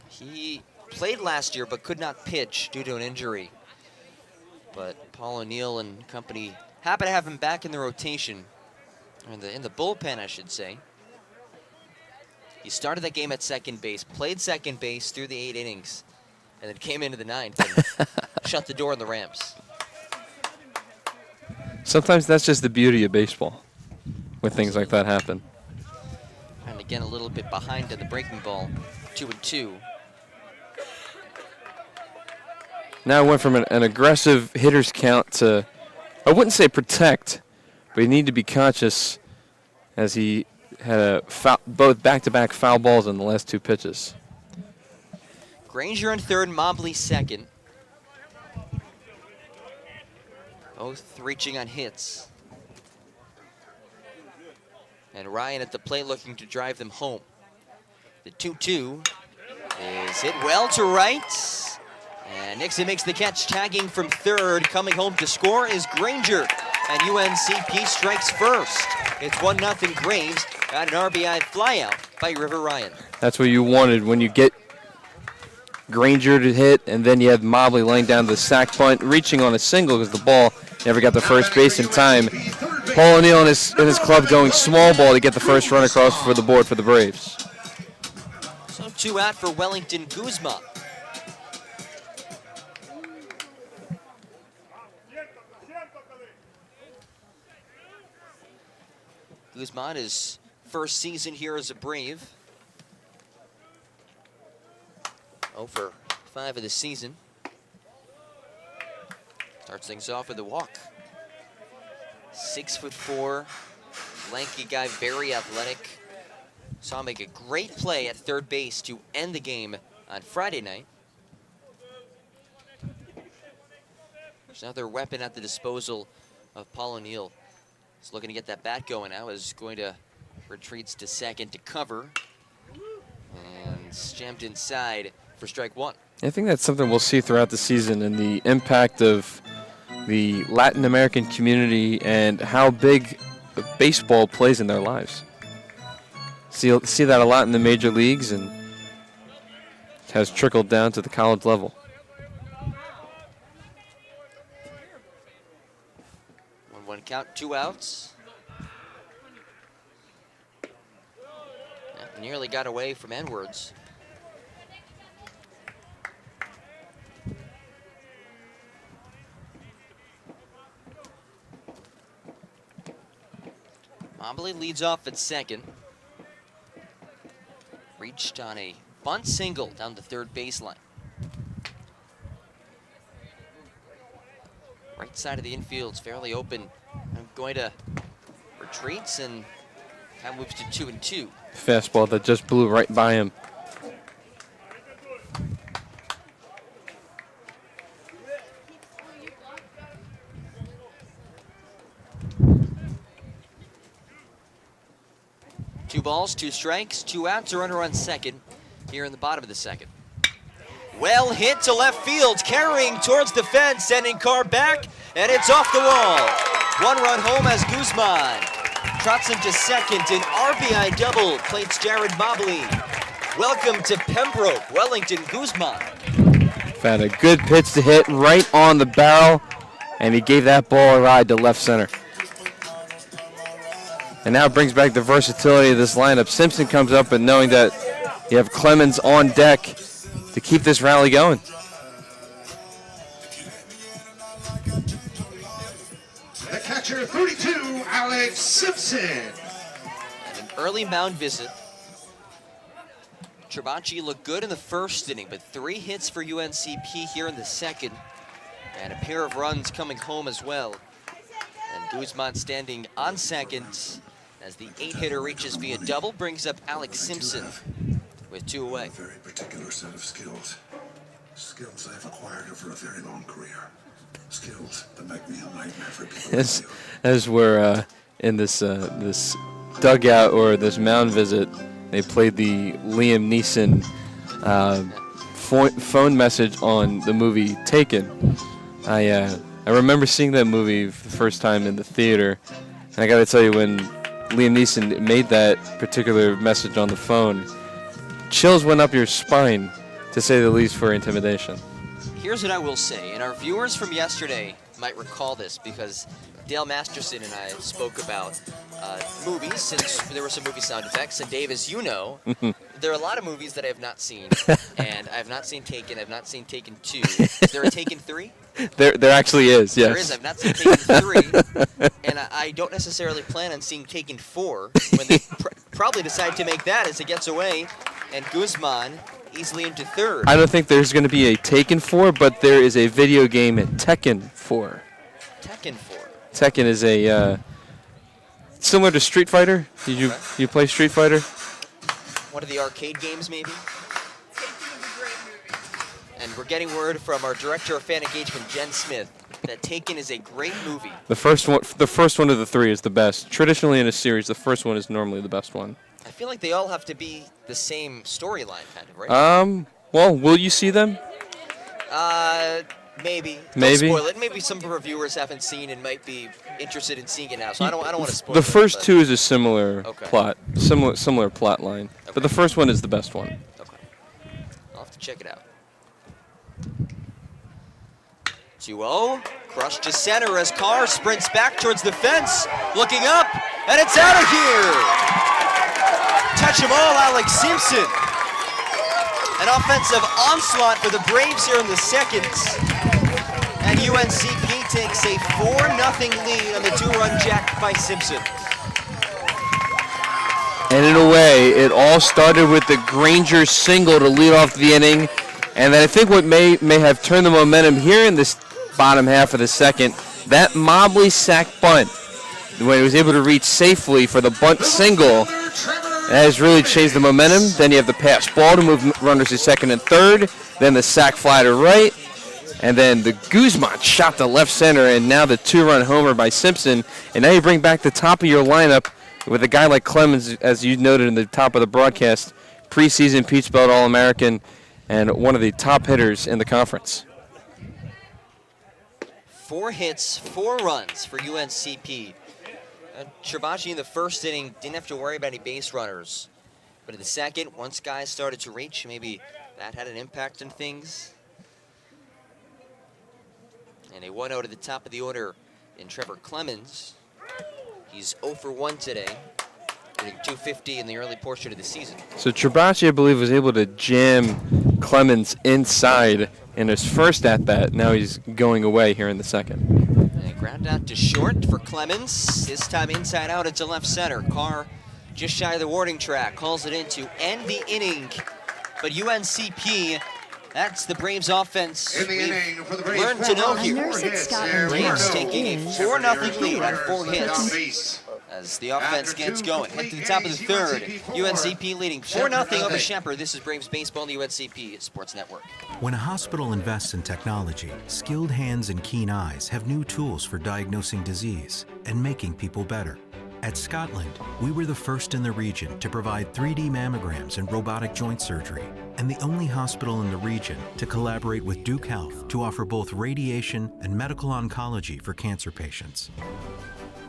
He played last year but could not pitch due to an injury. But Paul O'Neill and company happy to have him back in the rotation, or in the bullpen, I should say. He started that game at second base, played second base through the 8 innings, and then came into the 9th and shut the door on the Rams. Sometimes that's just the beauty of baseball, when things like that happen. And again, a little bit behind in the breaking ball, 2-2. Now it went from an aggressive hitter's count to, I wouldn't say protect, but you need to be conscious, as he had both back-to-back foul balls in the last 2 pitches. Granger in third, Mobley second. Both reaching on hits. And Ryan at the plate looking to drive them home. The 2-2 is hit well to right. And Nixon makes the catch, tagging from third. Coming home to score is Granger. And UNCP strikes first. It's 1-0 Braves. Got an RBI flyout by River Ryan. That's what you wanted when you get Granger to hit, and then you have Mobley laying down the sac bunt, reaching on a single because the ball never got to first base in time. Paul O'Neill and his club going small ball to get the first run across for the board for the Braves. So 2 out for Wellington Guzman. Guzman, his first season here as a Brave. 0 for 5 of the season. Starts things off with a walk. 6'4", lanky guy, very athletic. Saw him make a great play at third base to end the game on Friday night. There's another weapon at the disposal of Paul O'Neill. He's looking to get that bat going now. Is going to retreats to second to cover. And jammed inside for strike one. I think that's something we'll see throughout the season, and the impact of the Latin American community and how big baseball plays in their lives. See that a lot in the major leagues, and has trickled down to the college level. 1-1 count, 2 outs. Yeah, nearly got away from Edwards. Mobley leads off at second. Reached on a bunt single down the third baseline. Right side of the infield's fairly open. I'm going to retreats and now moves to 2-2. Fastball that just blew right by him. Two balls, 2 strikes, 2 outs, a runner on second here in the bottom of the second. Well hit to left field, carrying towards the fence, sending Carr back, and it's off the wall. 1 run home as Guzman trots him to second. An RBI double plates Jared Mobley. Welcome to Pembroke, Wellington Guzman. Found a good pitch to hit right on the barrel, and he gave that ball a ride to left center. And now it brings back the versatility of this lineup. Simpson comes up, and knowing that you have Clemens on deck to keep this rally going. The catcher, 32, Alex Simpson. And an early mound visit. Trabachi looked good in the first inning, but 3 hits for UNCP here in the second. And a pair of runs coming home as well. And Guzman standing on second as the 8-hitter reaches via double, brings up Alex Simpson with 2 away. A very particular set of skills. Skills I've acquired over a very long career. As we're in this dugout or this mound visit, they played the Liam Neeson phone message on the movie Taken. I remember seeing that movie the first time in the theater, and I got to tell you, when Liam Neeson made that particular message on the phone, chills went up your spine, to say the least, for intimidation. Here's what I will say, and our viewers from yesterday might recall this because Dale Masterson and I spoke about movies, since there were some movie sound effects, and Dave, as you know, there are a lot of movies that I have not seen, and I have not seen Taken, I have not seen Taken 2. Is there a Taken 3? There actually is, yes. There is. I've not seen Taken 3, and I don't necessarily plan on seeing Taken 4 when they probably decide to make that as it gets away, and Guzman easily into third. I don't think there's going to be a Taken 4, but there is a video game Tekken 4. Tekken 4. Tekken is a similar to Street Fighter. Did you play Street Fighter? One of the arcade games, maybe? And we're getting word from our director of fan engagement, Jen Smith, that Taken is a great movie. The first one of the three is the best. Traditionally in a series, the first one is normally the best one. I feel like they all have to be the same storyline, kind of, right? Well, will you see them? Maybe. Maybe. Don't spoil it. Maybe some reviewers haven't seen and might be interested in seeing it now, so I don't want to spoil The it. first two is a similar Okay. plot, similar plot line, but the first one is the best one. Okay. I'll have to check it out. 2-0. Crush to center as Carr sprints back towards the fence. Looking up, and it's out of here! Touch of all, Alex Simpson. An offensive onslaught for the Braves here in the second. And UNCP takes a 4-0 lead on the two-run jack by Simpson. And in a way, it all started with the Granger single to lead off the inning. And then I think what may have turned the momentum here in this bottom half of the second, that Mobley sack bunt, when he was able to reach safely for the bunt single, that has really changed the momentum. Then you have the pass ball to move runners to second and third. Then the sack fly to right. And then the Guzman shot to left center, and now the two-run homer by Simpson. And now you bring back the top of your lineup with a guy like Clemens, as you noted in the top of the broadcast, preseason Peach Belt All-American and one of the top hitters in the conference. 4 hits, 4 runs for UNCP. Chirbachi in the first inning didn't have to worry about any base runners. But in the second, once guys started to reach, maybe that had an impact on things. And a 1-0 to the top of the order in Trevor Clemens. He's 0 for 1 today, hitting .250 in the early portion of the season. So Chirbachi, I believe, was able to jam Clemens inside in his first at-bat. Now he's going away here in the second. And ground out to short for Clemens. This time inside out into left center. Carr just shy of the warning track. Calls it in to end the inning. But UNCP, that's the Braves offense we've learned to know here. Braves taking a 4-0 lead on 4 hits as the offense gets going. Head to the top of the third. UNCP leading 4-0 over Shepherd. This is Braves Baseball on the UNCP Sports Network. When a hospital invests in technology, skilled hands and keen eyes have new tools for diagnosing disease and making people better. At Scotland, we were the first in the region to provide 3D mammograms and robotic joint surgery, and the only hospital in the region to collaborate with Duke Health to offer both radiation and medical oncology for cancer patients.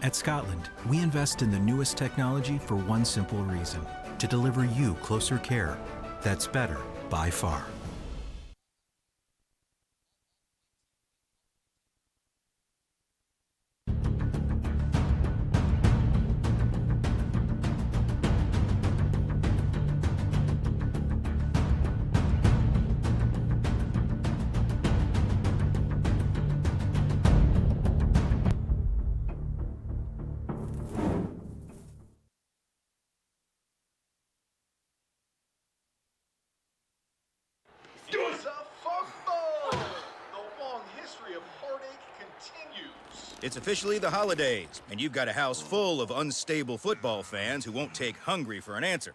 At Scotland, we invest in the newest technology for one simple reason: to deliver you closer care that's better by far. It's officially the holidays, and you've got a house full of unstable football fans who won't take hungry for an answer.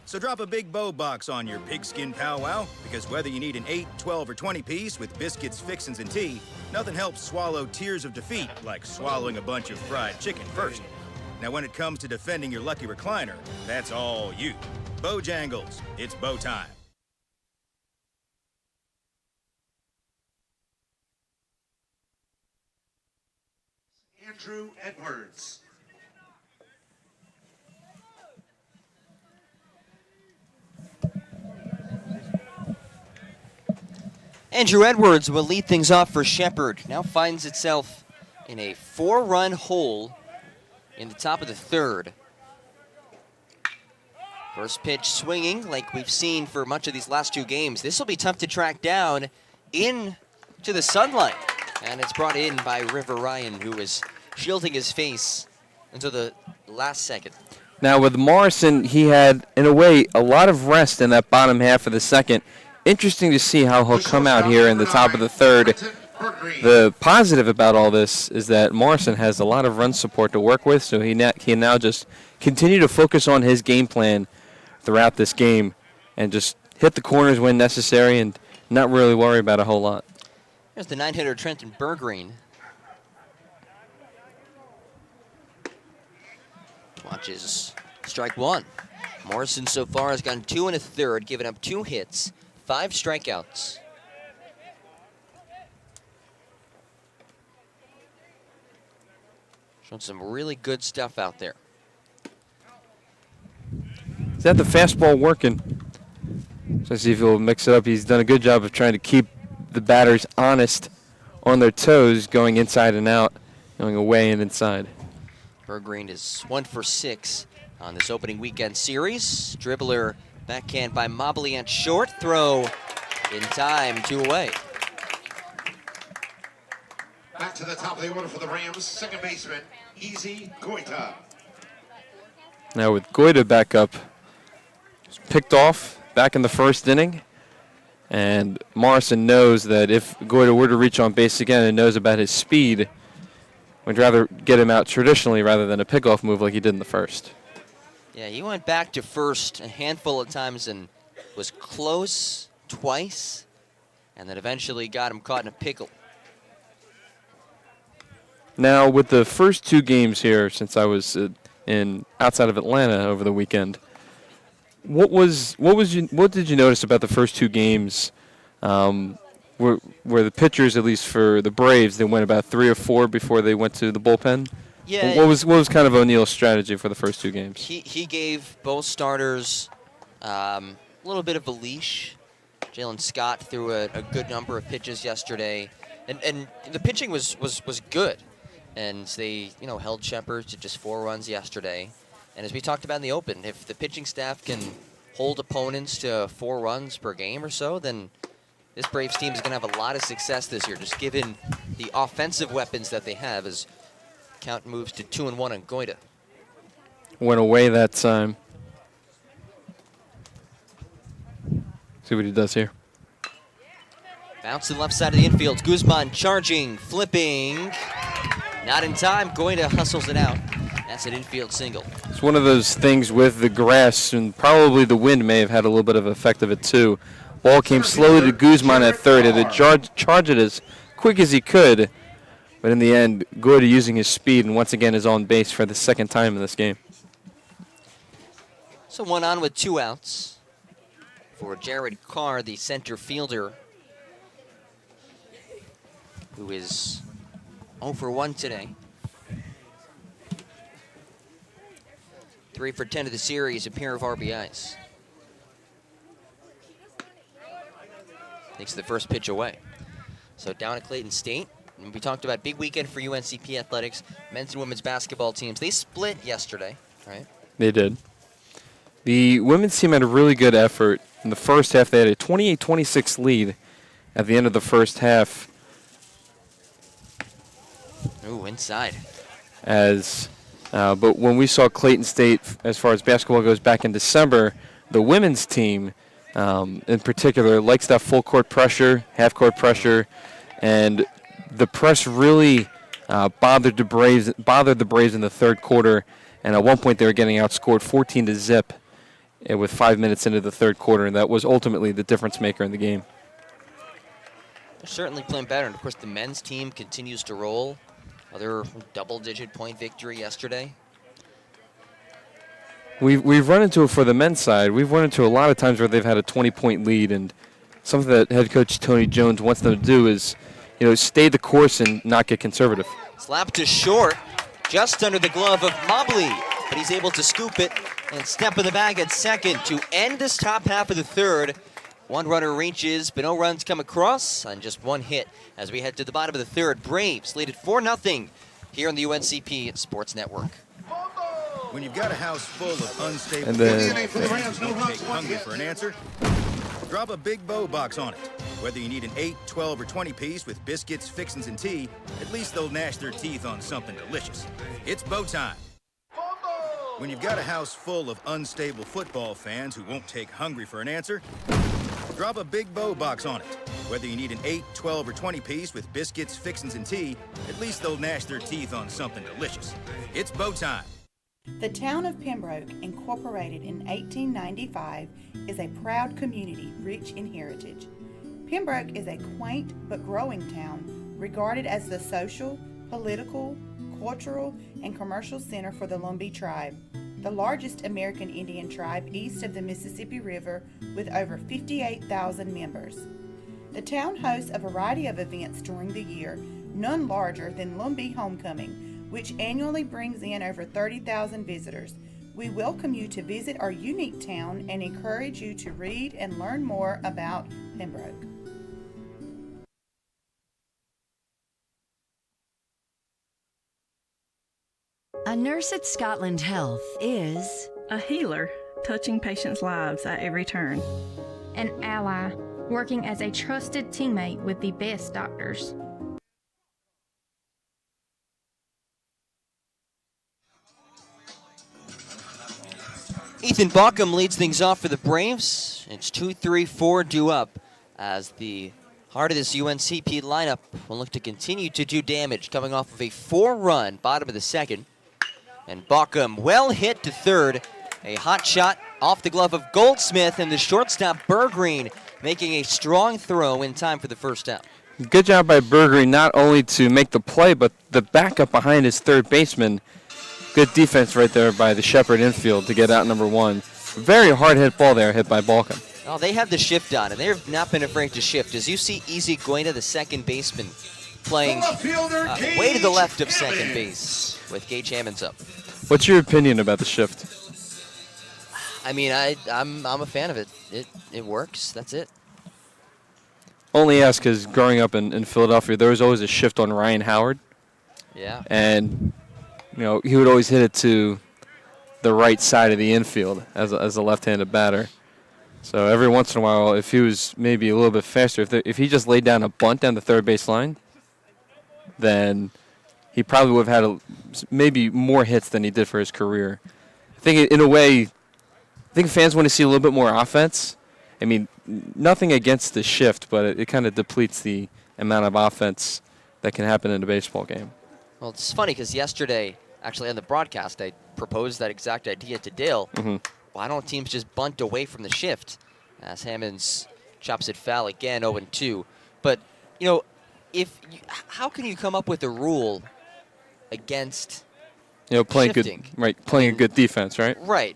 So drop a big bow box on your pigskin powwow, because whether you need an 8, 12, or 20 piece with biscuits, fixins, and tea, nothing helps swallow tears of defeat like swallowing a bunch of fried chicken first. Now when it comes to defending your lucky recliner, that's all you. Bojangles, it's bow time. Andrew Edwards. Andrew Edwards will lead things off for Shepherd. Now finds itself in a 4-run hole in the top of the third. First pitch swinging like we've seen for much of these last two games. This will be tough to track down into the sunlight. And it's brought in by River Ryan, who is shielding his face until the last second. Now with Morrison, he had, in a way, a lot of rest in that bottom half of the second. Interesting to see how he'll come out here in the top of the third. The positive about all this is that Morrison has a lot of run support to work with, so he can now just continue to focus on his game plan throughout this game and just hit the corners when necessary and not really worry about a whole lot. There's the 9-hitter Trenton Bergreen. Watches strike one. Morrison so far has gone 2 1/3, given up 2 hits, 5 strikeouts. Showing some really good stuff out there. Is that the fastball working? So see if he'll mix it up. He's done a good job of trying to keep the batters honest on their toes, going inside and out, going away and inside. Bergreen is 1 for 6 on this opening weekend series. Dribbler backhand by Mobley at short. Throw in time, 2 away. Back to the top of the order for the Rams, second baseman, Easy Goita. Now with Goita back up, picked off back in the first inning. And Morrison knows that if Goita were to reach on base again and knows about his speed, would rather get him out traditionally rather than a pickoff move like he did in the first. Yeah, he went back to first a handful of times and was close twice, and then eventually got him caught in a pickle. Now, with the first 2 games here, since I was outside of Atlanta over the weekend, what did you notice about the first 2 games? Where the pitchers, at least for the Braves, they went about 3 or 4 before they went to the bullpen. Yeah. What was kind of O'Neill's strategy for the first 2 games? He gave both starters a little bit of a leash. Jalen Scott threw a good number of pitches yesterday, and the pitching was good, and they held Shepherd to just 4 runs yesterday. And as we talked about in the open, if the pitching staff can hold opponents to 4 runs per game or so, then this Braves team is going to have a lot of success this year, just given the offensive weapons that they have as count moves to 2-1 on Goita. Went away that time. See what he does here. Bounce to the left side of the infield. Guzman charging, flipping. Not in time. Goita hustles it out. That's an infield single. It's one of those things with the grass, and probably the wind may have had a little bit of effect of it too. Ball came slowly to Guzman at third, and to charge it as quick as he could. But in the end, Goita using his speed and once again is on base for the second time in this game. So 1 on with 2 outs for Jared Carr, the center fielder, who is 0 for 1 today. 3 for 10 of the series, a pair of RBIs. Takes the first pitch away. So down at Clayton State, and we talked about big weekend for UNCP athletics, men's and women's basketball teams. They split yesterday, right? They did. The women's team had a really good effort. In the first half, they had a 28-26 lead at the end of the first half. Ooh, inside. But when we saw Clayton State, as far as basketball goes, back in December, the women's team in particular likes that full court pressure, half court pressure, and the press really bothered the Braves in the third quarter. And at one point, they were getting outscored 14-0 with 5 minutes into the third quarter, and that was ultimately the difference maker in the game. They're certainly playing better, and of course the men's team continues to roll. Another double-digit point victory yesterday. We've run into it for the men's side. We've run into a lot of times where they've had a 20-point lead, and something that head coach Tony Jones wants them to do is, stay the course and not get conservative. Slap to short, just under the glove of Mobley, but he's able to scoop it and step in the bag at second to end this top half of the third. One runner reaches, but no runs come across on just one hit as we head to the bottom of the third. Braves lead at 4-0 here on the UNCP Sports Network. When you've got a house full of unstable And then- football fans who won't take hungry for an answer, drop a big bow box on it. Whether you need an 8, 12, or 20 piece with biscuits, fixins, and tea, at least they'll gnash their teeth on something delicious. It's bow time. When you've got a house full of unstable football fans who won't take hungry for an answer, drop a big bow box on it. Whether you need an 8, 12, or 20 piece with biscuits, fixins, and tea, at least they'll gnash their teeth on something delicious. It's bow time. The town of Pembroke, incorporated in 1895, is a proud community rich in heritage. Pembroke is a quaint but growing town regarded as the social, political, cultural, and commercial center for the Lumbee tribe, the largest American Indian tribe east of the Mississippi River with over 58,000 members. The town hosts a variety of events during the year, none larger than Lumbee Homecoming, which annually brings in over 30,000 visitors. We welcome you to visit our unique town and encourage you to read and learn more about Pembroke. A nurse at Scotland Health is a healer, touching patients' lives at every turn. An ally, working as a trusted teammate with the best doctors. Ethan Baucom leads things off for the Braves. It's 2-3-4 due up as the heart of this UNCP lineup will look to continue to do damage, coming off of a 4-run bottom of the second. And Baucom well hit to third. A hot shot off the glove of Goldsmith, and the shortstop Bergreen making a strong throw in time for the first out. Good job by Bergreen, not only to make the play, but the backup behind his third baseman. Good defense right there by the Shepherd infield to get out number one. Very hard hit ball there, hit by Baucom. Oh, they have the shift on, and they've not been afraid to shift. As you see Easy Guena, the second baseman, playing way to the left of second base with Gage Hammonds up. What's your opinion about the shift? I mean, I'm a fan of it. It works. That's it. Only ask because growing up in Philadelphia, there was always a shift on Ryan Howard. Yeah. And, he would always hit it to the right side of the infield as a left-handed batter. So every once in a while, if he was maybe a little bit faster, if he just laid down a bunt down the third base line, then he probably would have had maybe more hits than he did for his career. I think in a way, I think fans want to see a little bit more offense. I mean, nothing against the shift, but it kind of depletes the amount of offense that can happen in a baseball game. Well, it's funny because yesterday, actually on the broadcast, I proposed that exact idea to Dale. Mm-hmm. Why don't teams just bunt away from the shift? As Hammonds chops it foul again, 0-2. But, how can you come up with a rule against playing shifting? Playing a good defense, right? Right.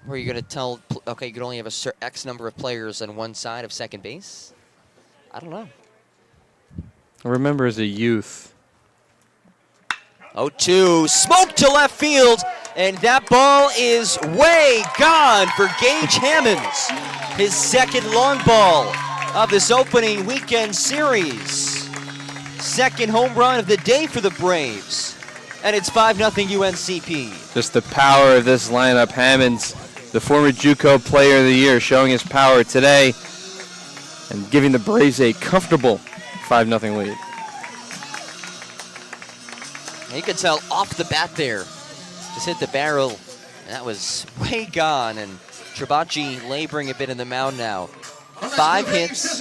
Where you're going to tell, okay, you can only have a X number of players on one side of second base? I don't know. I remember as a youth. 0-2, smoke to left field, and that ball is way gone for Gage Hammonds. His second long ball of this opening weekend series. Second home run of the day for the Braves. And it's 5-0 UNCP. Just the power of this lineup. Hammonds, the former JUCO Player of the Year, showing his power today and giving the Braves a comfortable 5-0 lead. And you could tell off the bat there, just hit the barrel, and that was way gone. And Tribacci laboring a bit in the mound now. 5 hits,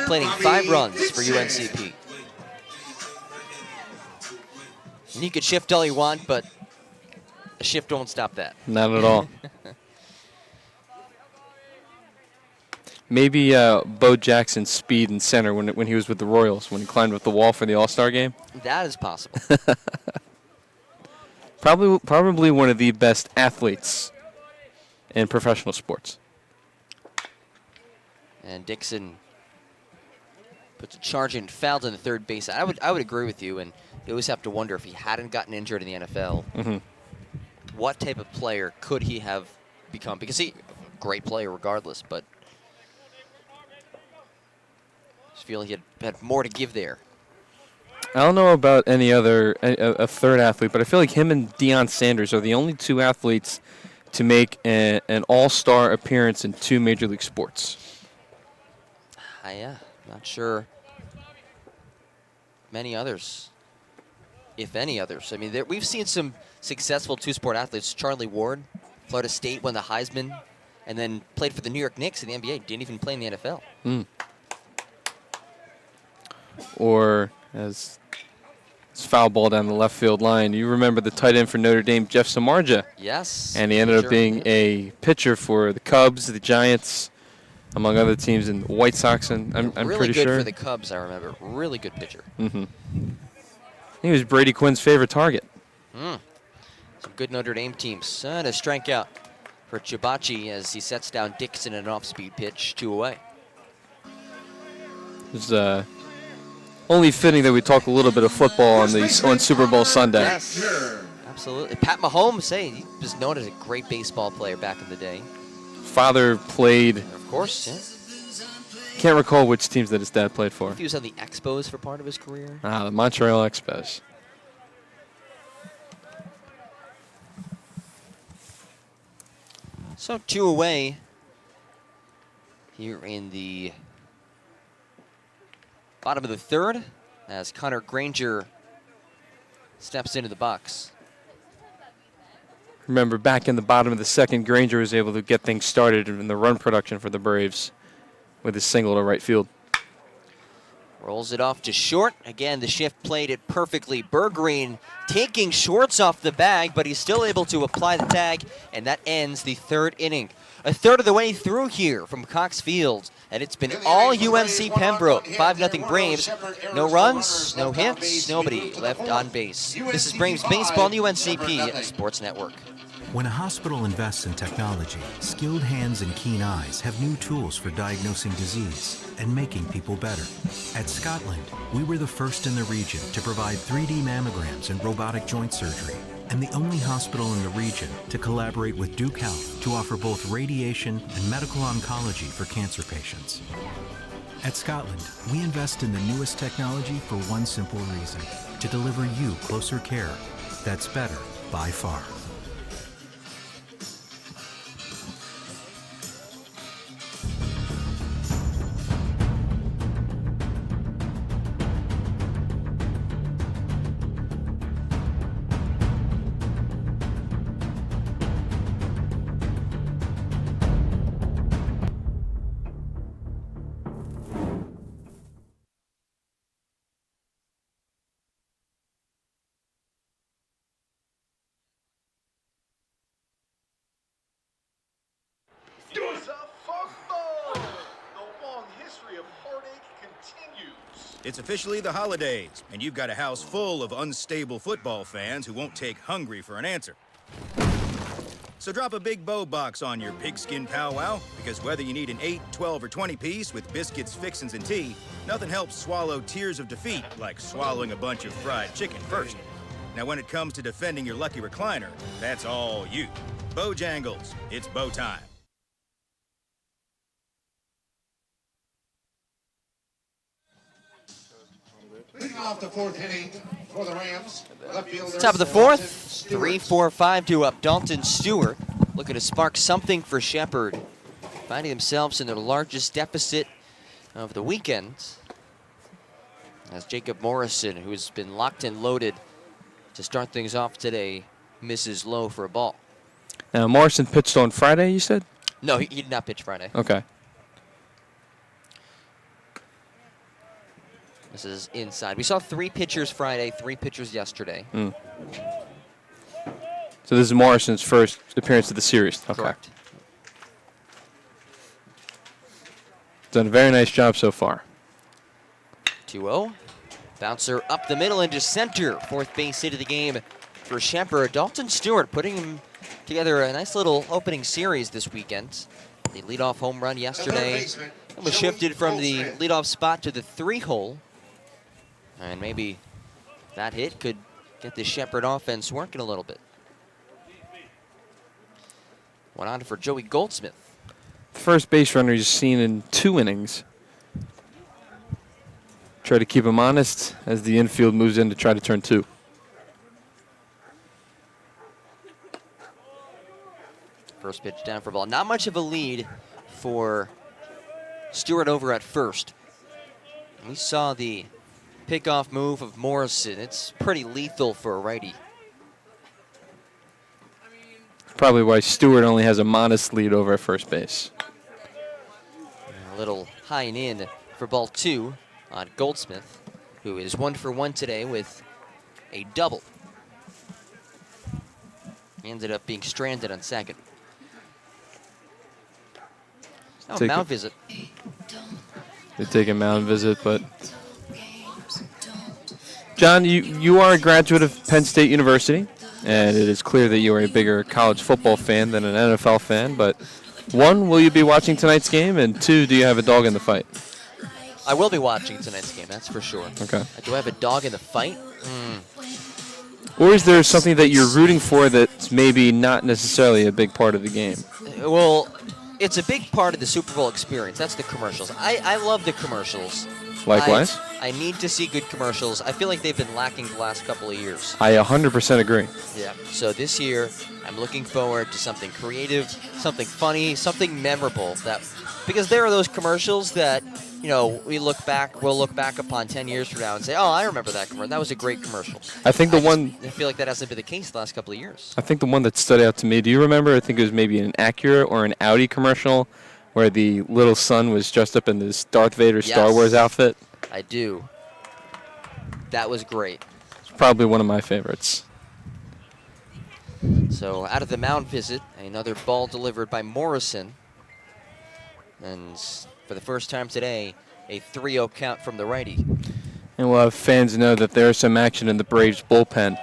planting 5 runs for UNCP. And you could shift all you want, but a shift won't stop that. Not at all. Maybe Bo Jackson's speed in center when he was with the Royals, when he climbed up the wall for the All-Star game. That is possible. Probably one of the best athletes in professional sports. And Dixon puts a charge in, fouled on the third base. I would agree with you, and you always have to wonder if he hadn't gotten injured in the NFL, what type of player could he have become? Because he, great player regardless, but I just feel he had more to give there. I don't know about any other a third athlete, but I feel like him and Deion Sanders are the only two athletes to make an all-star appearance in two Major League sports. Yeah, not sure many others, if any others. I mean, we've seen some successful two-sport athletes. Charlie Ward, Florida State, won the Heisman, and then played for the New York Knicks in the NBA. Didn't even play in the NFL. Or as foul ball down the left field line. You remember the tight end for Notre Dame, Jeff Samardzija. Yes. And he ended up being a pitcher for the Cubs, the Giants, among other teams, and the White Sox. And I'm really pretty good sure for the Cubs. I remember, really good pitcher. He was Brady Quinn's favorite target. Some good Notre Dame teams. And a strikeout for Chibachi as he sets down Dixon in an off-speed pitch, 2 away. It was only fitting that we talk a little bit of football on Super Bowl Sunday. Yes, absolutely. Pat Mahomes, he was known as a great baseball player back in the day. Father played. Of course, yeah. Can't recall which teams that his dad played for. If he was on the Expos for part of his career. The Montreal Expos. So 2 away here in the bottom of the third as Connor Granger steps into the box. Remember, back in the bottom of the second, Granger was able to get things started in the run production for the Braves with his single to right field. Rolls it off to short. Again, the shift played it perfectly. Bergreen taking Shorts off the bag, but he's still able to apply the tag, and that ends the third inning. A third of the way through here from Cox Field, and it's been all UNC Pembroke. 5-0 Braves. No runs, no hits, nobody left on base. This is Braves Baseball on UNCP Sports Network. When a hospital invests in technology, skilled hands and keen eyes have new tools for diagnosing disease and making people better. At Scotland, we were the first in the region to provide 3D mammograms and robotic joint surgery, and the only hospital in the region to collaborate with Duke Health to offer both radiation and medical oncology for cancer patients. At Scotland, we invest in the newest technology for one simple reason: to deliver you closer care that's better by far. It's officially the holidays, and you've got a house full of unstable football fans who won't take hungry for an answer. So drop a big bow box on your pigskin powwow, because whether you need an 8, 12, or 20 piece with biscuits, fixins, and tea, nothing helps swallow tears of defeat like swallowing a bunch of fried chicken first. Now, when it comes to defending your lucky recliner, that's all you. Bojangles, it's bow time. Leading off the fourth inning for the Rams. Top of the fourth, 3-4-5 up Dalton Stewart. Looking to spark something for Shepherd. Finding themselves in their largest deficit of the weekend. As Jacob Morrison, who's been locked and loaded to start things off today, misses low for a ball. Now, Morrison pitched on Friday, you said? No, he did not pitch Friday. Okay. This is inside. We saw 3 pitchers Friday, 3 pitchers yesterday. So this is Morrison's first appearance of the series. Okay. Correct. Done a very nice job so far. 2-0. Bouncer up the middle into center. Fourth base hit of the game for Shepherd. Dalton Stewart putting him together a nice little opening series this weekend. The leadoff home run yesterday was shifted from the leadoff spot to the 3-hole. And maybe that hit could get the Shepherd offense working a little bit. One on for Joey Goldsmith. First base runner he's seen in 2 innings. Try to keep him honest as the infield moves in to try to turn 2. First pitch down for ball. Not much of a lead for Stewart over at first. We saw the pickoff move of Morrison. It's pretty lethal for a righty. Probably why Stewart only has a modest lead over at first base. A little high and in for ball 2 on Goldsmith, who is 1 for 1 today with a double. He ended up being stranded on second. Now a mound visit. They take a mound visit, but John, you are a graduate of Penn State University, and it is clear that you are a bigger college football fan than an NFL fan, but 1, will you be watching tonight's game, and 2, do you have a dog in the fight? I will be watching tonight's game, that's for sure. Okay. Do I have a dog in the fight? Or is there something that you're rooting for that's maybe not necessarily a big part of the game? Well, it's a big part of the Super Bowl experience. That's the commercials. I love the commercials. Likewise. I need to see good commercials. I feel like they've been lacking the last couple of years. I 100% agree. Yeah. So this year, I'm looking forward to something creative, something funny, something memorable. Because there are those commercials that, we'll look back upon 10 years from now and say, oh, I remember that commercial. That was a great commercial. I think I feel like that hasn't been the case the last couple of years. I think the one that stood out to me, do you remember, I think it was maybe an Acura or an Audi commercial where the little son was dressed up in this Darth Vader Star Wars outfit? I do. That was great. It's probably one of my favorites. So out of the mound visit, another ball delivered by Morrison. And for the first time today, a 3-0 count from the righty. And we'll have fans know that there's some action in the Braves bullpen.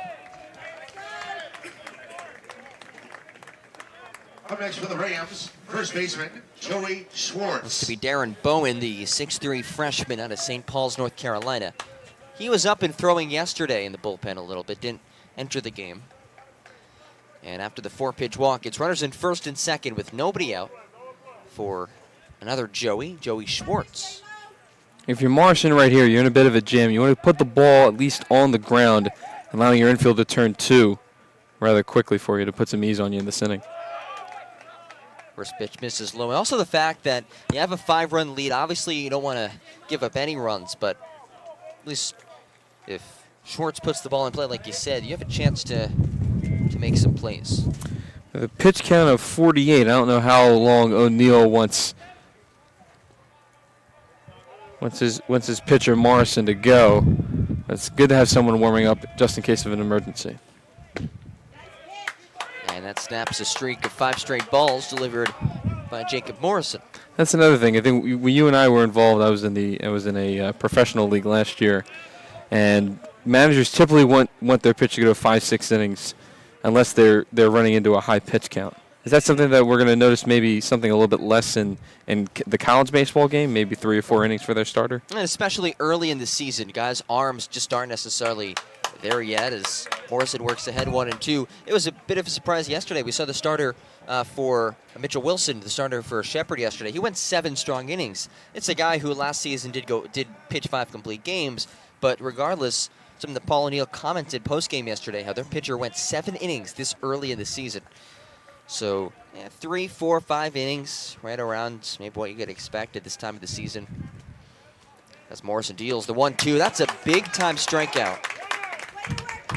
Up next for the Rams, first baseman, Joey Schwartz. Looks to be Darren Bowen, the 6'3 freshman out of St. Paul's, North Carolina. He was up and throwing yesterday in the bullpen a little bit, didn't enter the game. And after the 4-pitch walk, it's runners in first and second with nobody out for another Joey Schwartz. If you're Morrison right here, you're in a bit of a jam. You want to put the ball at least on the ground, allowing your infield to turn 2 rather quickly for you to put some ease on you in this inning. First pitch misses low. And also the fact that you have a 5-run lead. Obviously, you don't want to give up any runs, but at least if Schwartz puts the ball in play, like you said, you have a chance to make some plays. The pitch count of 48. I don't know how long O'Neill wants his pitcher Morrison to go. It's good to have someone warming up just in case of an emergency. And that snaps a streak of 5 straight balls delivered by Jacob Morrison. That's another thing. I think when you and I were involved, I was in a professional league last year, and managers typically want their pitch to go to 5-6 innings, unless they're running into a high pitch count. Is that something that we're going to notice? Maybe something a little bit less in the college baseball game, maybe 3 or 4 innings for their starter, and especially early in the season, guys' arms just aren't necessarily there yet as Morrison works ahead 1 and 2. It was a bit of a surprise yesterday. We saw the starter for Mitchell Wilson, the starter for Shepherd yesterday. He went 7 strong innings. It's a guy who last season did pitch 5 complete games, but regardless, something that Paul O'Neill commented post-game yesterday, how their pitcher went 7 innings this early in the season. So 3, 4, 5 innings, right around maybe what you could expect at this time of the season. As Morrison deals the 1-2, that's a big-time strikeout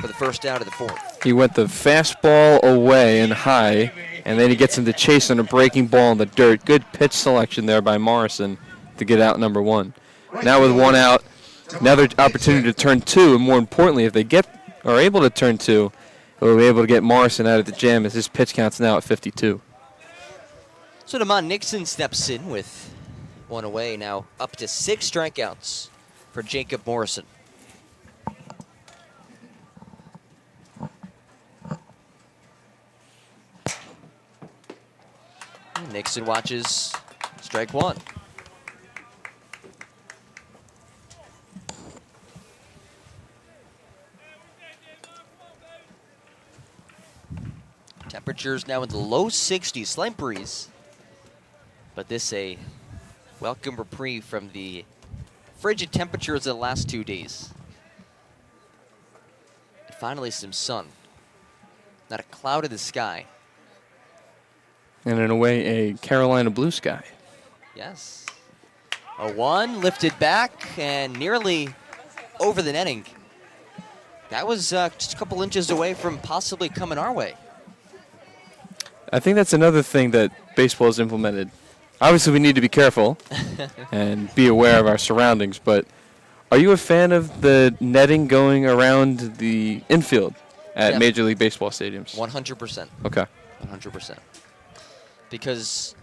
for the first out of the 4th. He went the fastball away and high, and then he gets him to chase on a breaking ball in the dirt. Good pitch selection there by Morrison to get out number 1. Now with 1 out, another opportunity to turn 2, and more importantly, if they are able to turn 2, they'll be able to get Morrison out of the jam as his pitch count's now at 52. So DeMond Nixon steps in with one away now, up to 6 strikeouts for Jacob Morrison. Nixon watches strike 1. Temperatures now in the low 60s, slight breeze. But this a welcome reprieve from the frigid temperatures of the last 2 days. And finally some sun. Not a cloud in the sky. And in a way, a Carolina blue sky. Yes. A 1 lifted back and nearly over the netting. That was just a couple inches away from possibly coming our way. I think that's another thing that baseball has implemented. Obviously, we need to be careful and be aware of our surroundings, but are you a fan of the netting going around the infield at Major League Baseball stadiums? 100%. Okay. 100%. Because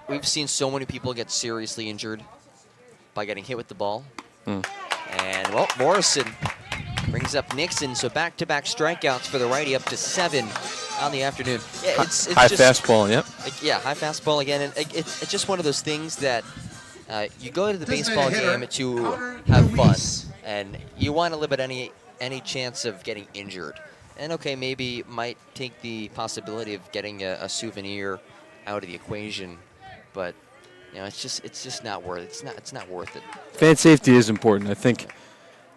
we've seen so many people get seriously injured by getting hit with the ball. And, well, Morrison brings up Nixon, so back-to-back strikeouts for the righty, up to 7 on the afternoon. Yeah, it's high just, fastball, yep. Yeah, high fastball again. And it's just one of those things that you go to the baseball game to have fun, and you want to limit any chance of getting injured. And okay, maybe might take the possibility of getting a souvenir out of the equation, but you know, it's just not worth it. It's not worth it. Fan safety is important. I think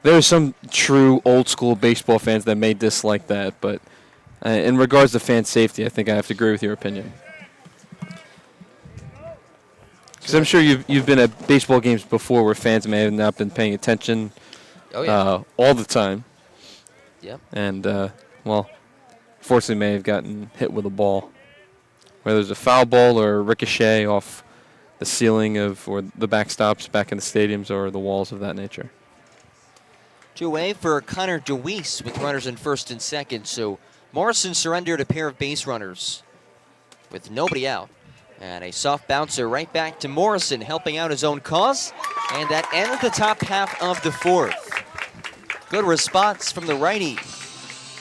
there are some true old school baseball fans that may dislike that, but in regards to fan safety, I think I have to agree with your opinion. Because I'm sure you've been at baseball games before where fans may have not been paying attention all the time. Yep. And, well, fortunately may have gotten hit with a ball. Whether it's a foul ball or a ricochet off the ceiling or the backstops back in the stadiums or the walls of that nature. 2 away for Connor DeWeese with runners in first and second. So Morrison surrendered a pair of base runners with nobody out. And a soft bouncer right back to Morrison, helping out his own cause. And that ends the top half of the 4th. Good response from the righty.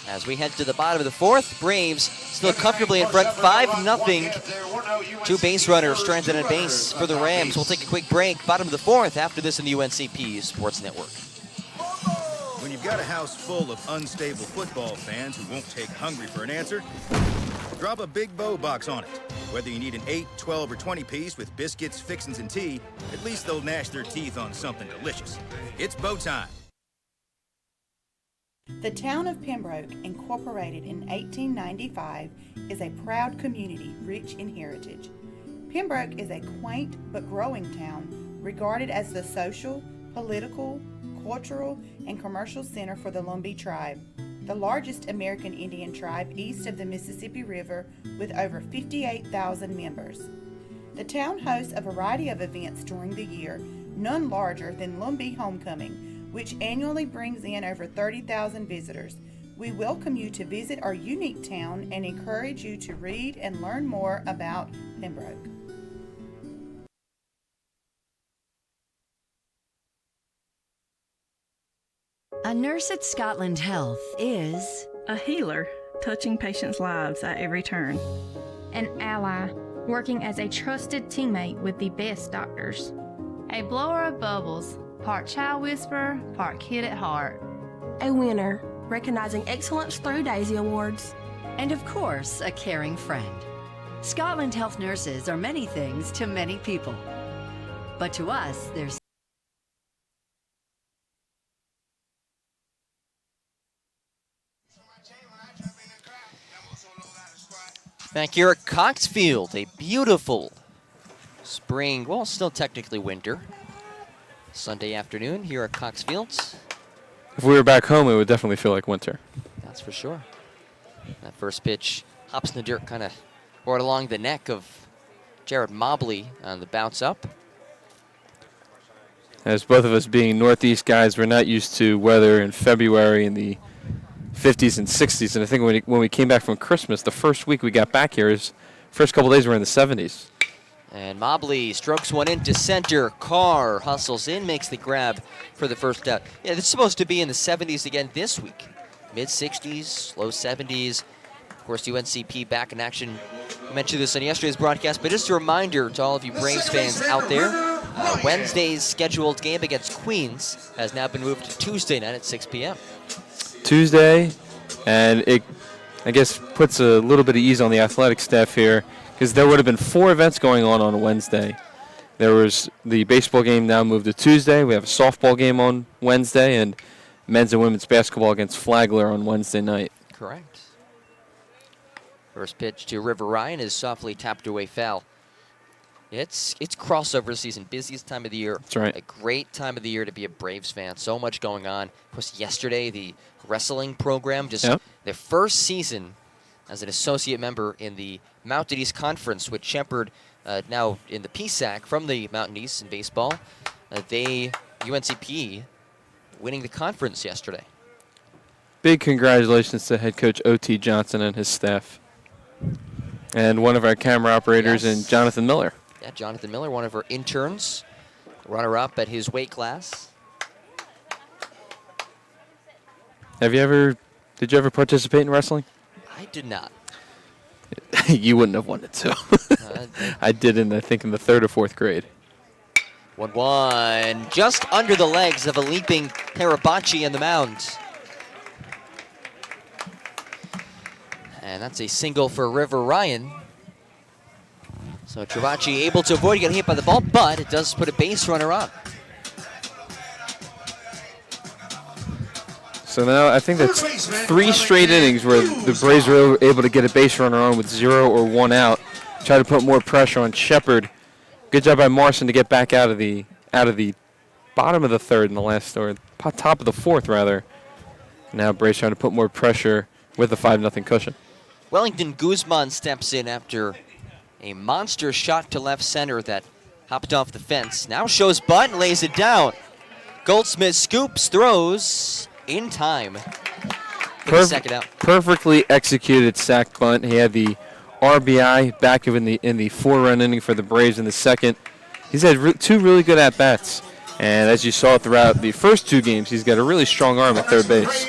As we head to the bottom of the 4th, Braves still comfortably in front, 5-0. 2 base runners stranded at base for the Rams. We'll take a quick break. Bottom of the 4th after this in the UNCP Sports Network. When you've got a house full of unstable football fans who won't take hungry for an answer, drop a Big Bow box on it. Whether you need an 8, 12, or 20 piece with biscuits, fixins, and tea, at least they'll gnash their teeth on something delicious. It's bow time. The town of Pembroke, incorporated in 1895, is a proud community rich in heritage. Pembroke is a quaint but growing town regarded as the social, political, cultural, and commercial center for the Lumbee tribe, the largest American Indian tribe east of the Mississippi River with over 58,000 members. The town hosts a variety of events during the year, none larger than Lumbee Homecoming, which annually brings in over 30,000 visitors. We welcome you to visit our unique town and encourage you to read and learn more about Pembroke. A nurse at Scotland Health is a healer, touching patients' lives at every turn. An ally, working as a trusted teammate with the best doctors. A blower of bubbles, part child whisperer, part kid at heart. A winner, recognizing excellence through Daisy Awards. And of course, a caring friend. Scotland Health nurses are many things to many people. But to us, there's Back here at Cox Field, a beautiful spring, well, still technically winter, Sunday afternoon here at Cox Fields. If we were back home, it would definitely feel like winter. That's for sure. That first pitch hops in the dirt, kind of right along the neck of Jared Mobley on the bounce up. As both of us being Northeast guys, we're not used to weather in February in the 50s and 60s, and I think when we came back from Christmas, the first week we got back here, first couple days were in the 70s. And Mobley strokes one into center. Carr hustles in, makes the grab for the first down. Yeah, it's supposed to be in the 70s again this week. Mid-60s, low 70s. Of course, UNCP back in action. I mentioned this on yesterday's broadcast, but just a reminder to all of you Braves fans out there, Wednesday's scheduled game against Queens has now been moved to Tuesday night at 6 p.m. Tuesday, and it, I guess, puts a little bit of ease on the athletic staff here, because there would have been 4 events going on Wednesday. There was the baseball game now moved to Tuesday. We have a softball game on Wednesday, and men's and women's basketball against Flagler on Wednesday night. Correct. First pitch to River Ryan is softly tapped away foul. It's crossover season, busiest time of the year. That's right. A great time of the year to be a Braves fan. So much going on. Of course, yesterday the wrestling program, just their first season as an associate member in the Mountain East Conference, with Shepherd now in the PSAC from the Mountain East in baseball. UNCP winning the conference yesterday. Big congratulations to head coach O.T. Johnson and his staff. And one of our camera operators, and Jonathan Miller. Yeah, Jonathan Miller, one of our interns, runner-up at his weight class. Did you ever participate in wrestling? I did not. You wouldn't have wanted to. I did, I think, in the 3rd or 4th grade. 1-1, just under the legs of a leaping Harabachi in the mound. And that's a single for River Ryan. So Travacci able to avoid getting hit by the ball, but it does put a base runner up. So now I think that's 3 straight innings where the Braves were able to get a base runner on with 0 or 1 out. Try to put more pressure on Shepherd. Good job by Marson to get back out of the bottom of the 3rd in the last, or top of the 4th rather. Now Braves trying to put more pressure with the 5-0 cushion. Wellington Guzman steps in after a monster shot to left center that hopped off the fence. Now shows butt and lays it down. Goldsmith scoops, throws in time for the second out. Perfectly executed sack bunt. He had the RBI back in the 4-run inning for the Braves in the 2nd. He's had 2 really good at-bats. And as you saw throughout the first 2 games, he's got a really strong arm at third base.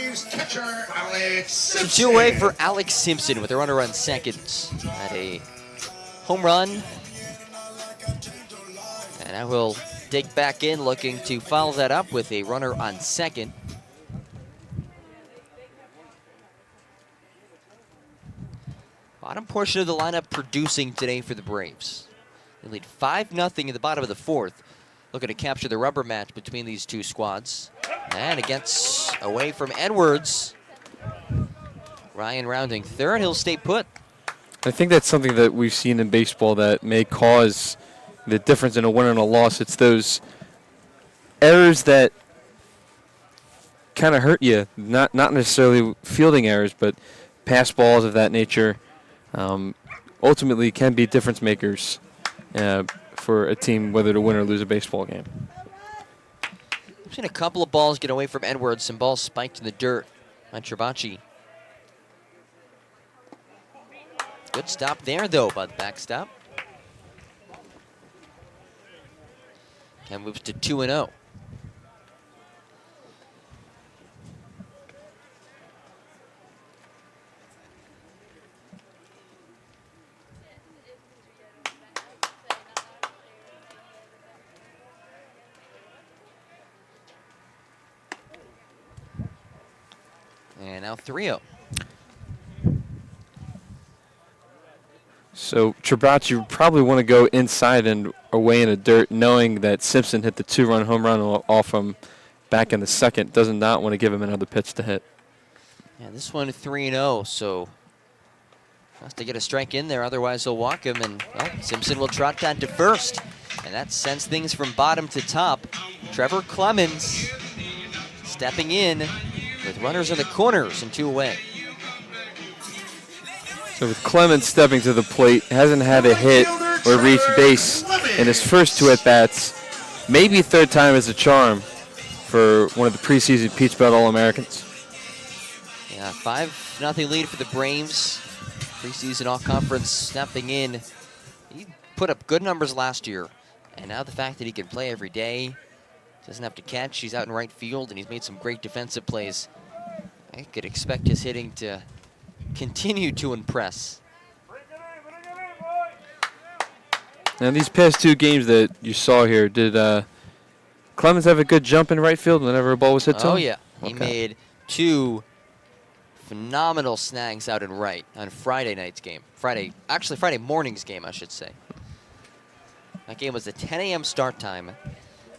So 2 away for Alex Simpson with a runner on second. At a home run. And now we'll dig back in, looking to follow that up with a runner on second. Bottom portion of the lineup producing today for the Braves. They lead 5-0 in the bottom of the 4th. Looking to capture the rubber match between these 2 squads. And it gets away from Edwards. Ryan rounding third. He'll stay put. I think that's something that we've seen in baseball that may cause the difference in a win and a loss. It's those errors that kind of hurt you. Not necessarily fielding errors, but pass balls of that nature. Ultimately can be difference makers for a team, whether to win or lose a baseball game. I've seen a couple of balls get away from Edwards. Some balls spiked in the dirt by Travacci. Good stop there, though, by the backstop. And moves to 2-0. And now 3-0. So Travacci probably want to go inside and away in the dirt, knowing that Simpson hit the 2-run home run off him back in the 2nd. Does not want to give him another pitch to hit. Yeah, this one 3-0, so has to get a strike in there, otherwise he'll walk him, and Simpson will trot that to first. And that sends things from bottom to top. Trevor Clemens stepping in with runners in the corners and 2 away. So with Clemens stepping to the plate, hasn't had a hit or reached base in his first 2 at-bats. Maybe 3rd time is a charm for one of the preseason Peach Belt All-Americans. Yeah, 5-0 lead for the Braves. Preseason All-Conference stepping in. He put up good numbers last year, and now the fact that he can play every day, doesn't have to catch, he's out in right field, and he's made some great defensive plays. I could expect his hitting to continue to impress. Now, these past 2 games that you saw here, did Clemens have a good jump in right field whenever a ball was hit to him? Oh, yeah. He made 2 phenomenal snags out in right on Friday night's game. Friday morning's game, I should say. That game was a 10 a.m. start time,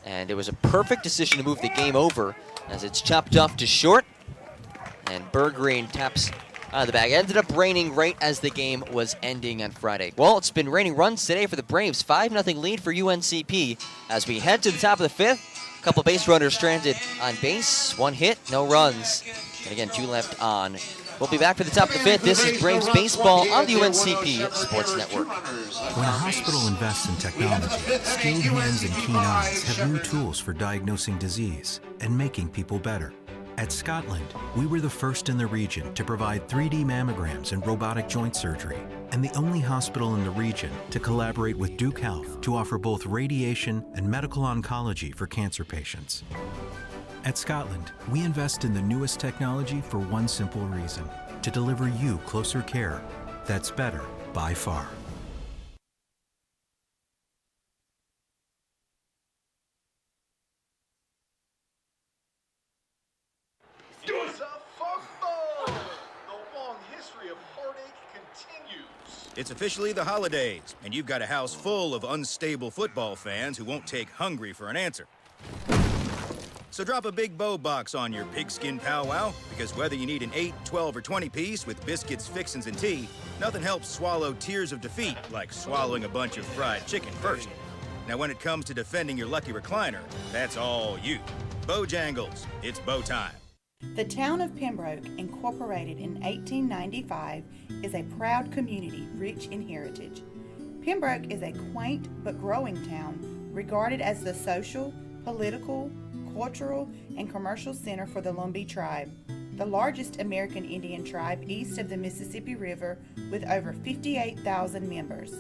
and it was a perfect decision to move the game over as it's chopped off to short, and Bergreen taps out of the bag. It ended up raining right as the game was ending on Friday. Well, it's been raining runs today for the Braves. 5-0 lead for UNCP as we head to the top of the 5th. A couple base runners stranded on base. 1 hit, no runs. And again, 2 left on. We'll be back for the top of the 5th. This is Braves Baseball on the UNCP Sports Network. When a hospital invests in technology, skilled hands and keen eyes have new tools for diagnosing disease and making people better. At Scotland, we were the first in the region to provide 3D mammograms and robotic joint surgery, and the only hospital in the region to collaborate with Duke Health to offer both radiation and medical oncology for cancer patients. At Scotland, we invest in the newest technology for one simple reason: to deliver you closer care that's better by far. It's officially the holidays, and you've got a house full of unstable football fans who won't take hungry for an answer. So drop a big bow box on your pigskin powwow, because whether you need an 8, 12, or 20 piece with biscuits, fixins, and tea, nothing helps swallow tears of defeat like swallowing a bunch of fried chicken first. Now when it comes to defending your lucky recliner, that's all you. Bojangles, it's bow time. The town of Pembroke, incorporated in 1895, is a proud community rich in heritage. Pembroke is a quaint but growing town, regarded as the social, political, cultural, and commercial center for the Lumbee tribe, the largest American Indian tribe east of the Mississippi River with over 58,000 members.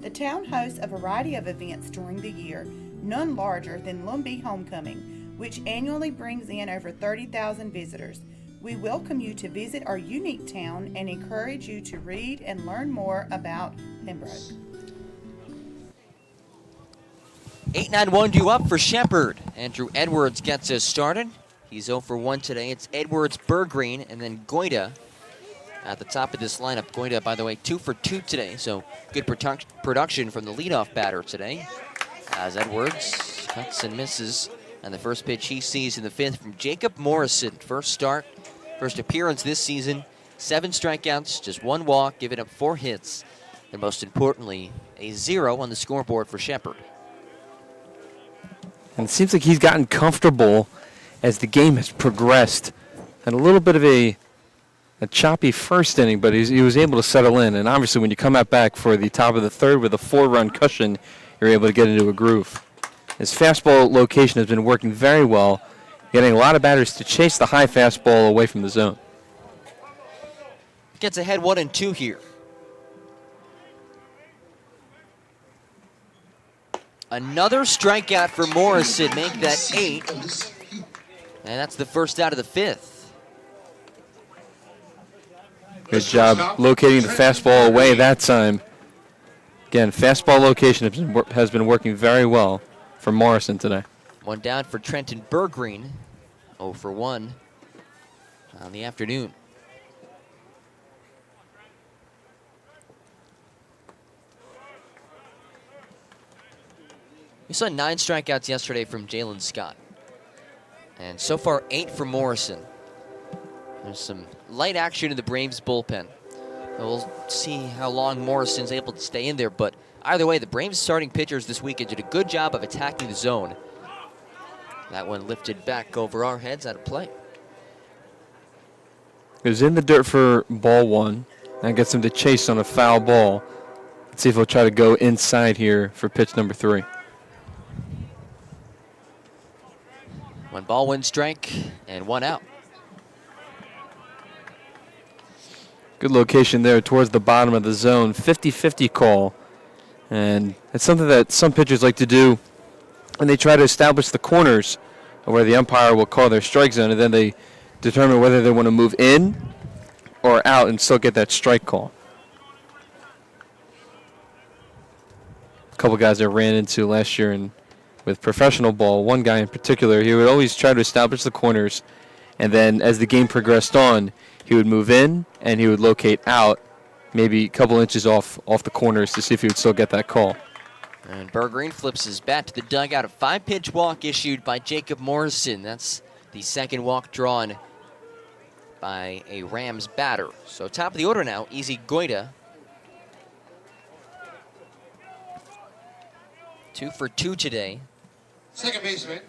The town hosts a variety of events during the year, none larger than Lumbee Homecoming, which annually brings in over 30,000 visitors. We welcome you to visit our unique town and encourage you to read and learn more about Pembroke. 8-9-1 due up for Shepherd. Andrew Edwards gets us started. He's 0 for 1 today. It's Edwards, Bergreen, and then Goida at the top of this lineup. Goida, by the way, 2 for 2 today, so good production from the leadoff batter today. As Edwards cuts and misses. And the first pitch he sees in the 5th from Jacob Morrison. First appearance this season. 7 strikeouts, just 1 walk, giving up 4 hits. And most importantly, a 0 on the scoreboard for Shepherd. And it seems like he's gotten comfortable as the game has progressed. And a little bit of a choppy first inning, but he was able to settle in. And obviously when you come out back for the top of the 3rd with a 4-run cushion, you're able to get into a groove. His fastball location has been working very well, getting a lot of batters to chase the high fastball away from the zone. Gets ahead 1-2 here. Another strikeout for Morrison, make that 8. And that's the first out of the 5th. Good job locating the fastball away that time. Again, fastball location has been working very well for Morrison today. 1 down for Trenton Bergreen. 0 for 1 on the afternoon. We saw 9 strikeouts yesterday from Jalen Scott. And so far, 8 for Morrison. There's some light action in the Braves bullpen. We'll see how long Morrison's able to stay in there, but either way, the Braves starting pitchers this weekend did a good job of attacking the zone. That one lifted back over our heads out of play. It was in the dirt for ball 1. That gets him to chase on a foul ball. Let's see if he'll try to go inside here for pitch number 3. 1 ball, 1 strike, and 1 out. Good location there towards the bottom of the zone. 50-50 call. And it's something that some pitchers like to do, and they try to establish the corners where the umpire will call their strike zone, and then they determine whether they want to move in or out and still get that strike call. A couple guys I ran into last year with professional ball, one guy in particular, he would always try to establish the corners, and then as the game progressed on, he would move in and he would locate out, maybe a couple inches off the corners to see if he would still get that call. And Bergreen flips his bat to the dugout. A 5-pitch walk issued by Jacob Morrison. That's the second walk drawn by a Rams batter. So top of the order now, Easy Goida. 2 for 2 today. Second baseman,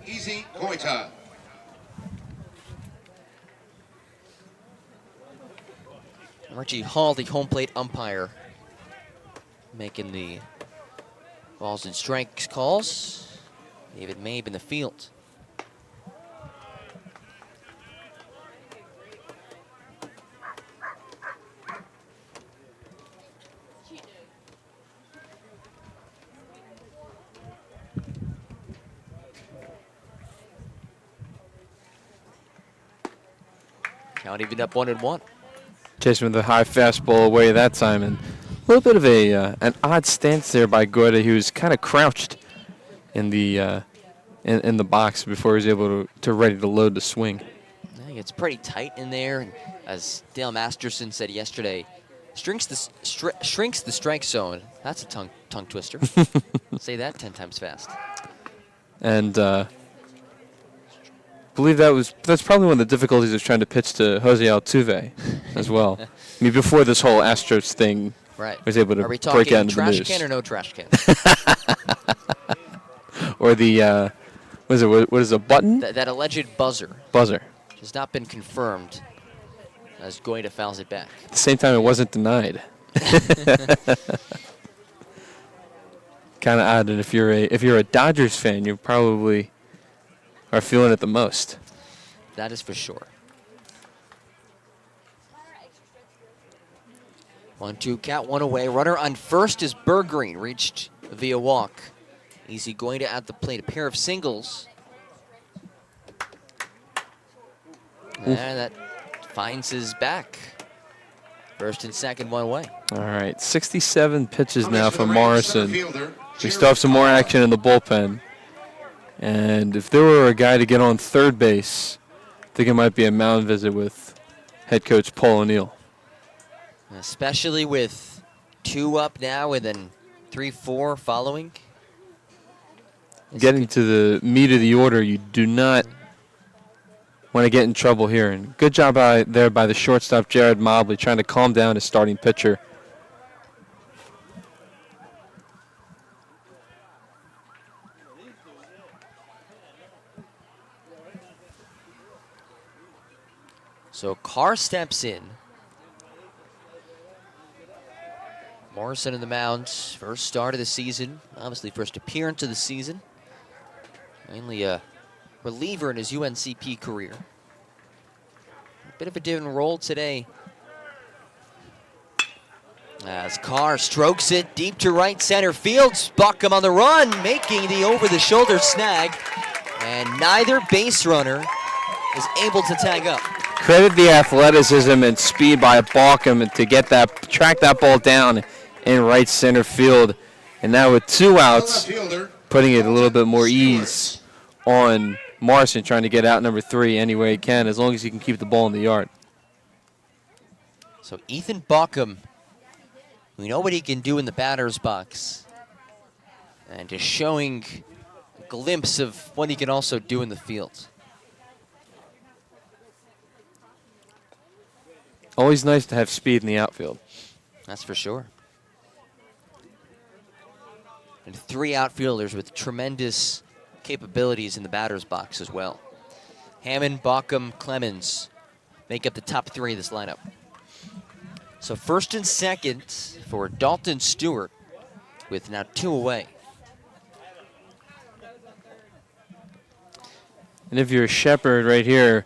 Easy Goita. Archie Hall, the home plate umpire, making the balls and strikes calls. David Mabe in the field. Count even up 1-1. Chasing with the high fastball away that time, and a little bit of an odd stance there by Goida. He was kind of crouched in the box before he was able to ready to load the swing. I think it's pretty tight in there, and as Dale Masterson said yesterday, shrinks the strike zone. That's a tongue twister. Say that 10 times fast. And I believe that's probably one of the difficulties of trying to pitch to Jose Altuve as well. I mean, before this whole Astros thing, right, was able to Are we break out talking into the trash news. can or no trash can? Or the what is a button? That alleged buzzer. Buzzer. Has not been confirmed as Goida fouls it back. At the same time, it wasn't denied. Kind of odd, and if you're a Dodgers fan, you probably are feeling it the most. That is for sure. 1-2 count, 1 away. Runner on first is Bergreen, reached via walk. Easy Goida at the plate, a pair of singles. And that finds his back. First and second, 1 away. All right, 67 pitches now from Morrison. We still have some more action in the bullpen. And if there were a guy to get on third base, I think it might be a mound visit with head coach Paul O'Neill. Especially with 2 up now and then 3-4 following. Getting to the meat of the order, you do not want to get in trouble here. And good job there by the shortstop, Jared Mobley, trying to calm down his starting pitcher. So Carr steps in. Morrison in the mound, first start of the season, obviously first appearance of the season. Mainly a reliever in his UNCP career. A bit of a different role today. As Carr strokes it deep to right center field. Buckham on the run, making the over-the-shoulder snag. And neither base runner is able to tag up. Credit the athleticism and speed by Buckham to track that ball down in right center field. And now with 2 outs, putting it a little bit more ease on Morrison, trying to get out number 3 any way he can, as long as he can keep the ball in the yard. So Ethan Buckham, we know what he can do in the batter's box. And just showing a glimpse of what he can also do in the field. Always nice to have speed in the outfield. That's for sure. And 3 outfielders with tremendous capabilities in the batter's box as well. Hammond, Buckham, Clemens make up the top 3 of this lineup. So first and second for Dalton Stewart with now 2 away. And if you're a Shepherd right here,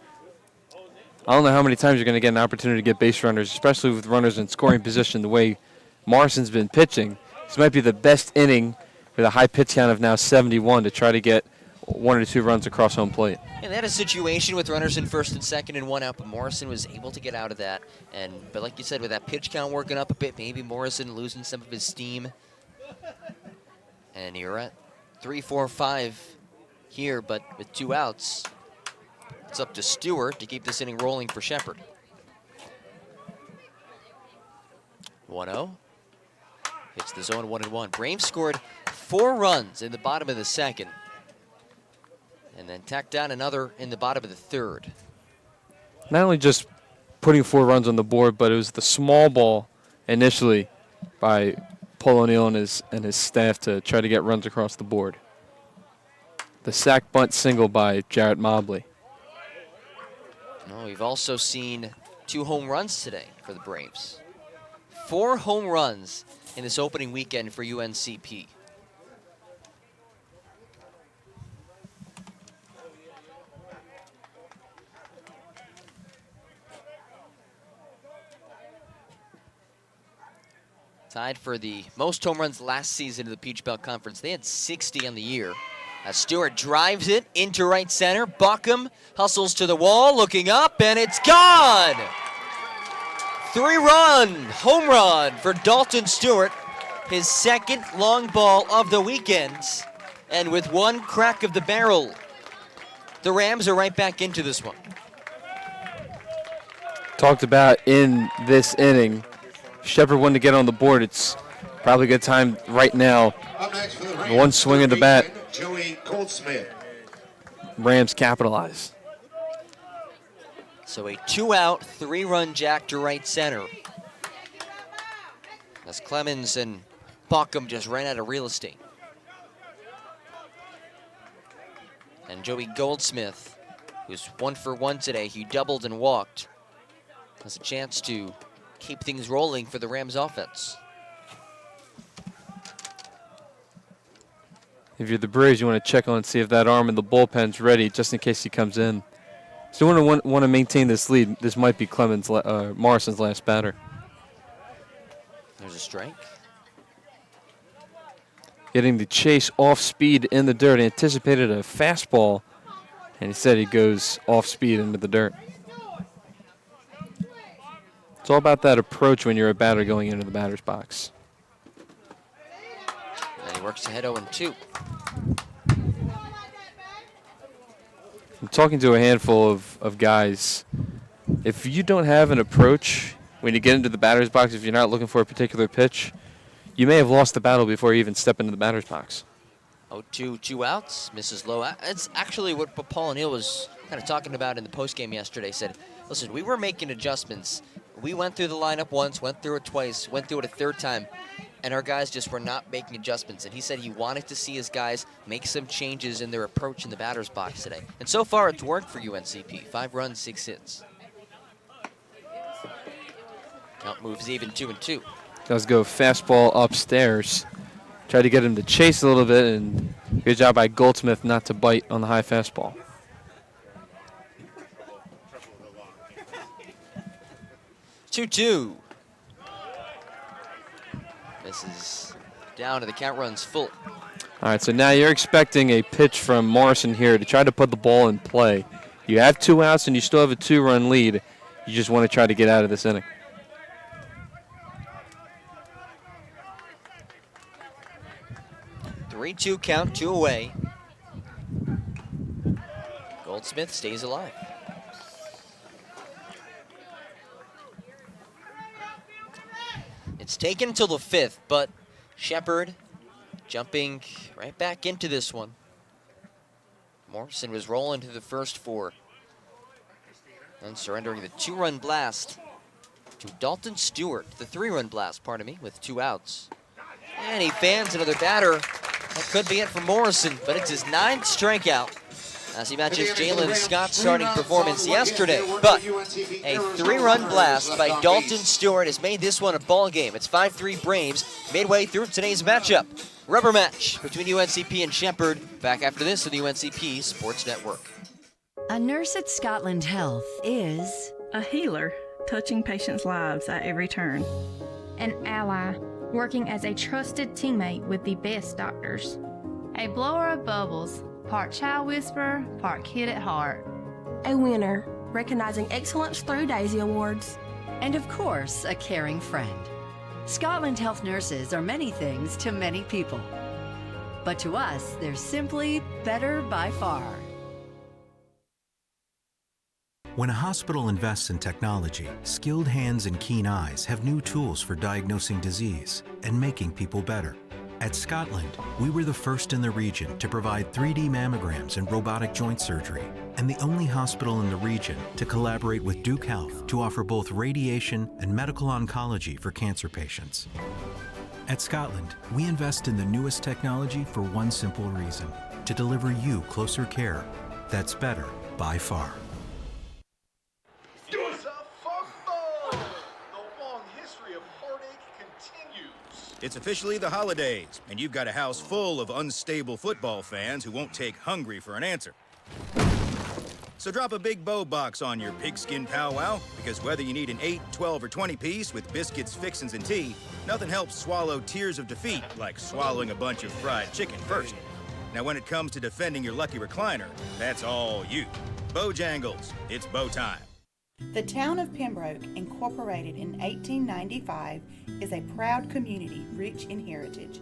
I don't know how many times you're going to get an opportunity to get base runners, especially with runners in scoring position the way Morrison's been pitching. This might be the best inning with a high pitch count of now 71 to try to get 1 or 2 runs across home plate. And they had a situation with runners in first and second and 1 out, but Morrison was able to get out of that. But like you said, with that pitch count working up a bit, maybe Morrison losing some of his steam. And you're at 3, 4, 5 here, but with 2 outs, it's up to Stewart to keep this inning rolling for Shepherd. 1-0. Hits the zone 1-1. Braves scored 4 runs in the bottom of the second, and then tacked down another in the bottom of the third. Not only just putting 4 runs on the board, but it was the small ball initially by Paul O'Neill and his staff to try to get runs across the board. The sack bunt single by Jarrett Mobley. No, we've also seen 2 home runs today for the Braves. 4 home runs in this opening weekend for UNCP. Tied for the most home runs last season in the Peach Belt Conference. They had 60 on the year. As Stewart drives it into right center. Buckham hustles to the wall, looking up, and it's gone! 3-run home run for Dalton Stewart. His second long ball of the weekend. And with 1 crack of the barrel, the Rams are right back into this one. Talked about in this inning, Shepherd wanted to get on the board. It's probably a good time right now. One swing of the bat. Joey Goldsmith. Rams capitalize. So a 2-out, 3-run jack to right center. As Clemens and Buckham just ran out of real estate. And Joey Goldsmith, who's 1 for 1 today, he doubled and walked, has a chance to keep things rolling for the Rams offense. If you're the Braves, you want to check on and see if that arm in the bullpen's ready, just in case he comes in. So you want to maintain this lead. This might be Morrison's last batter. There's a strike. Getting the chase off speed in the dirt. Anticipated a fastball, and instead he goes off speed into the dirt. It's all about that approach when you're a batter going into the batter's box. And he works ahead 0-2. I'm talking to a handful of guys. If you don't have an approach when you get into the batter's box, if you're not looking for a particular pitch, you may have lost the battle before you even step into the batter's box. 0-2, 2 outs, misses low. It's actually what Paul O'Neill was kind of talking about in the postgame yesterday. Said, listen, we were making adjustments. We went through the lineup once, went through it twice, went through it a 3rd time, and our guys just were not making adjustments. And he said he wanted to see his guys make some changes in their approach in the batter's box today. And so far, it's worked for UNCP. 5 runs, 6 hits. Count moves even 2-2. Does go fastball upstairs. Tried to get him to chase a little bit, and good job by Goldsmith not to bite on the high fastball. 2-2. This is down, and the count runs full. All right, so now you're expecting a pitch from Morrison here to try to put the ball in play. You have 2 outs, and you still have a 2-run lead. You just want to try to get out of this inning. Three-two count, 2 away. Goldsmith stays alive. It's taken until the 5th, but Shepherd jumping right back into this one. Morrison was rolling to the first 4. And surrendering the 2-run blast to Dalton Stewart, the 3-run blast, pardon me, with 2 outs. And he fans another batter. That could be it for Morrison, but it's his 9th strikeout as he matches Jalen Scott's starting performance yesterday. But a 3-run blast by Dalton Stewart has made this one a ball game. It's 5-3 Braves midway through today's matchup. Rubber match between UNCP and Shepherd. Back after this on the UNCP Sports Network. A nurse at Scotland Health is a healer, touching patients' lives at every turn. An ally, working as a trusted teammate with the best doctors. A blower of bubbles, part child whisperer, part kid at heart. A winner, recognizing excellence through Daisy Awards. And of course, a caring friend. Scotland Health nurses are many things to many people. But to us, they're simply better by far. When a hospital invests in technology, skilled hands and keen eyes have new tools for diagnosing disease and making people better. At Scotland, we were the first in the region to provide 3D mammograms and robotic joint surgery, and the only hospital in the region to collaborate with Duke Health to offer both radiation and medical oncology for cancer patients. At Scotland, we invest in the newest technology for one simple reason: to deliver you closer care that's better by far. It's officially the holidays, and you've got a house full of unstable football fans who won't take hungry for an answer. So drop a big bow box on your pigskin powwow, because whether you need an 8, 12, or 20 piece with biscuits, fixins, and tea, nothing helps swallow tears of defeat like swallowing a bunch of fried chicken first. Now, when it comes to defending your lucky recliner, that's all you. Bojangles, it's bow time. The town of Pembroke, incorporated in 1895, is a proud community rich in heritage.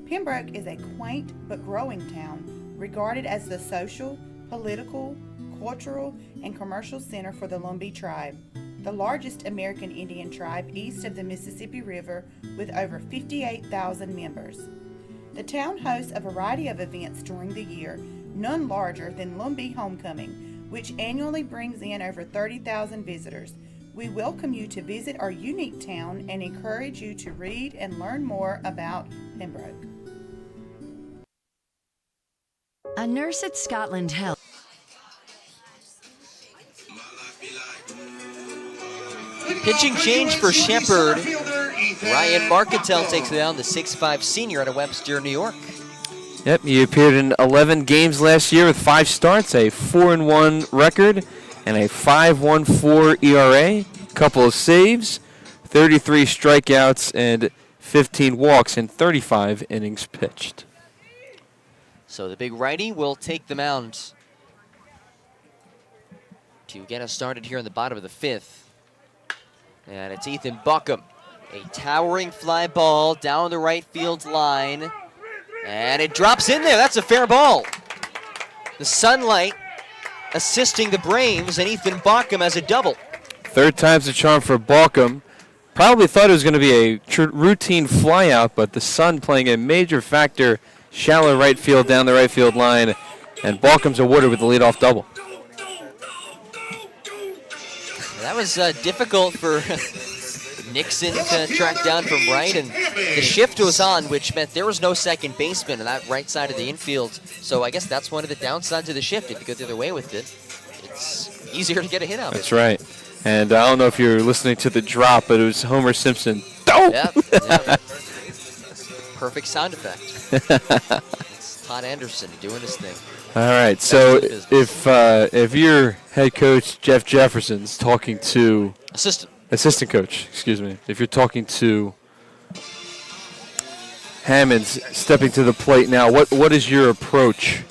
Pembroke is a quaint but growing town, regarded as the social, political, cultural, and commercial center for the Lumbee tribe, the largest American Indian tribe east of the Mississippi River with over 58,000 members. The town hosts a variety of events during the year, none larger than Lumbee Homecoming, which annually brings in over 30,000 visitors. We welcome you to visit our unique town and encourage you to read and learn more about Pembroke. A nurse at Scotland Health. Pitching change for Shepherd. Ryan Marcantel takes down the 6'5 senior out of Webster, New York. Yep, he appeared in 11 games last year with 5 starts, a 4-1 record, and a 5.14 ERA. Couple of saves, 33 strikeouts, and 15 walks in 35 innings pitched. So the big righty will take the mound to get us started here in the bottom of the 5th. And it's Ethan Buckham. A towering fly ball down the right field line. And it drops in there. That's a fair ball. The sunlight assisting the Braves, and Ethan Buckham has a double. Third time's the charm for Balcom. Probably thought it was going to be a routine flyout, but the sun playing a major factor. Shallow right field down the right field line, and Balcom's awarded with the leadoff double. That was difficult for Nixon to track down from right, and the shift was on, which meant there was no second baseman on that right side of the infield. So I guess that's one of the downsides of the shift. If you go the other way with it, it's easier to get a hit out of it. That's right. And I don't know if you're listening to the drop, but it was Homer Simpson. Yep. Perfect sound effect. It's Todd Anderson doing his thing. All right, so if your head coach, Jeff Jefferson's talking to... Assistant coach, excuse me. If you're talking to Hammonds stepping to the plate now, what is your approach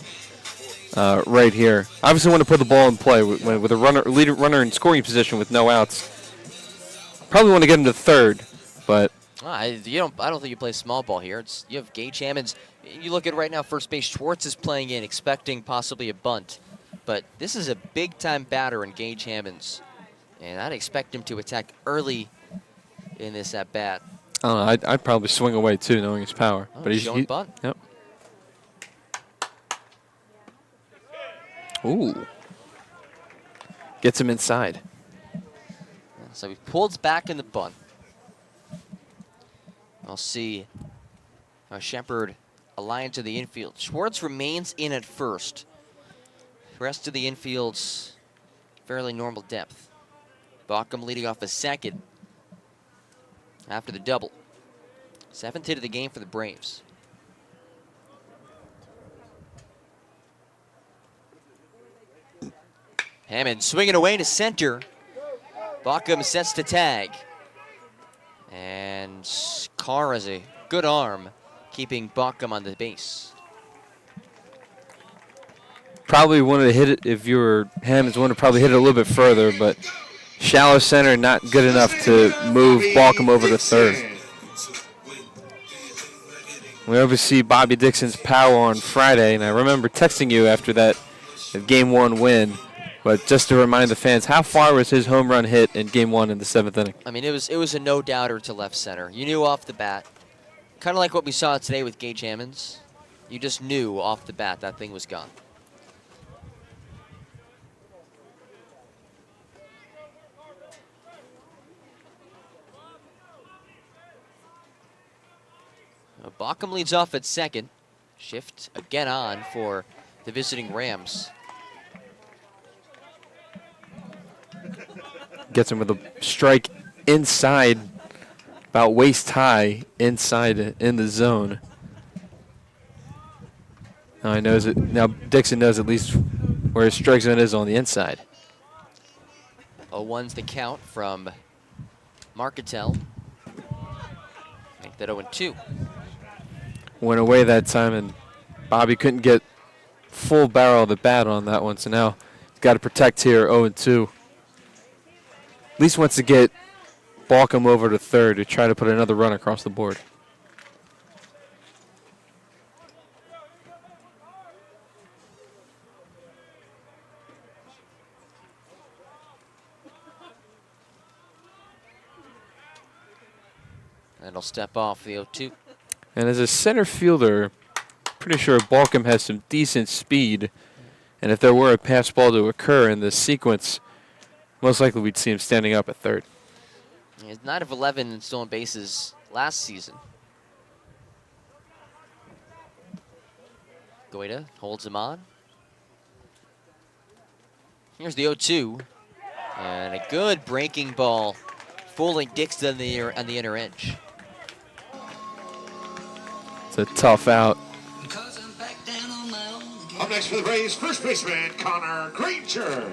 right here? Obviously want to put the ball in play with a runner in scoring position with no outs. Probably want to get him to third, but... I don't think you play small ball here. You have Gage Hammonds. You look at right now, first base, Schwartz is playing in, expecting possibly a bunt. But this is a big-time batter in Gage Hammonds. And I'd expect him to attack early in this at-bat. I don't know. I'd probably swing away, too, knowing his power. Oh, but he's showing bunt. Yep. Ooh. Gets him inside. So he pulls back in the bunt. I'll see how Shepherd aligned to the infield. Schwartz remains in at first. The rest of the infield's fairly normal depth. Bauckham leading off a second after the double. 7th hit of the game for the Braves. Hammond swinging away to center. Bauckham sets to tag. And Carr has a good arm, keeping Bauckham on the base. Probably wanted to hit it, if you were Hammonds, wanted to probably hit it a little bit further, but shallow center, not good enough to move Bauckham over to third. We always see Bobby Dixon's power on Friday, and I remember texting you after that Game 1 win. But just to remind the fans, how far was his home run hit in Game 1 in the 7th inning? I mean, it was a no-doubter to left center. You knew off the bat, kind of like what we saw today with Gage Hammonds. You just knew off the bat that thing was gone. Bauckham leads off at second. Shift again on for the visiting Rams. Gets him with a strike inside, about waist high, inside in the zone. Now he knows it. Now Dixon knows at least where his strike zone is on the inside. 0-1's the count from Marketel. Make that 0-2. Went away that time, and Bobby couldn't get full barrel of the bat on that one, so now he's got to protect here, 0-2. At least wants to get Bauckham over to third to try to put another run across the board. And it'll step off the 0-2. And as a center fielder, pretty sure Bauckham has some decent speed. And if there were a pass ball to occur in this sequence, most likely we'd see him standing up at third. He's 9 of 11 in stolen bases last season. Goita holds him on. Here's the 0-2. And a good breaking ball, fooling Dixon on the inner edge. It's a tough out. Up next for the Braves, first baseman Connor Granger.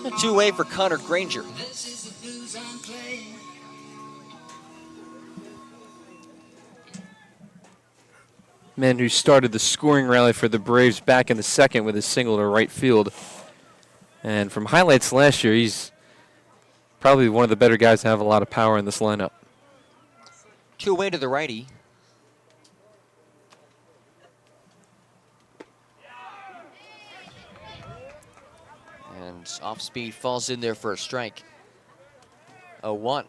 A two-way for Connor Granger. Man who started the scoring rally for the Braves back in the second with a single to right field. And from highlights last year, he's probably one of the better guys to have a lot of power in this lineup. Two-way to the righty. And off speed falls in there for a strike. 0-1.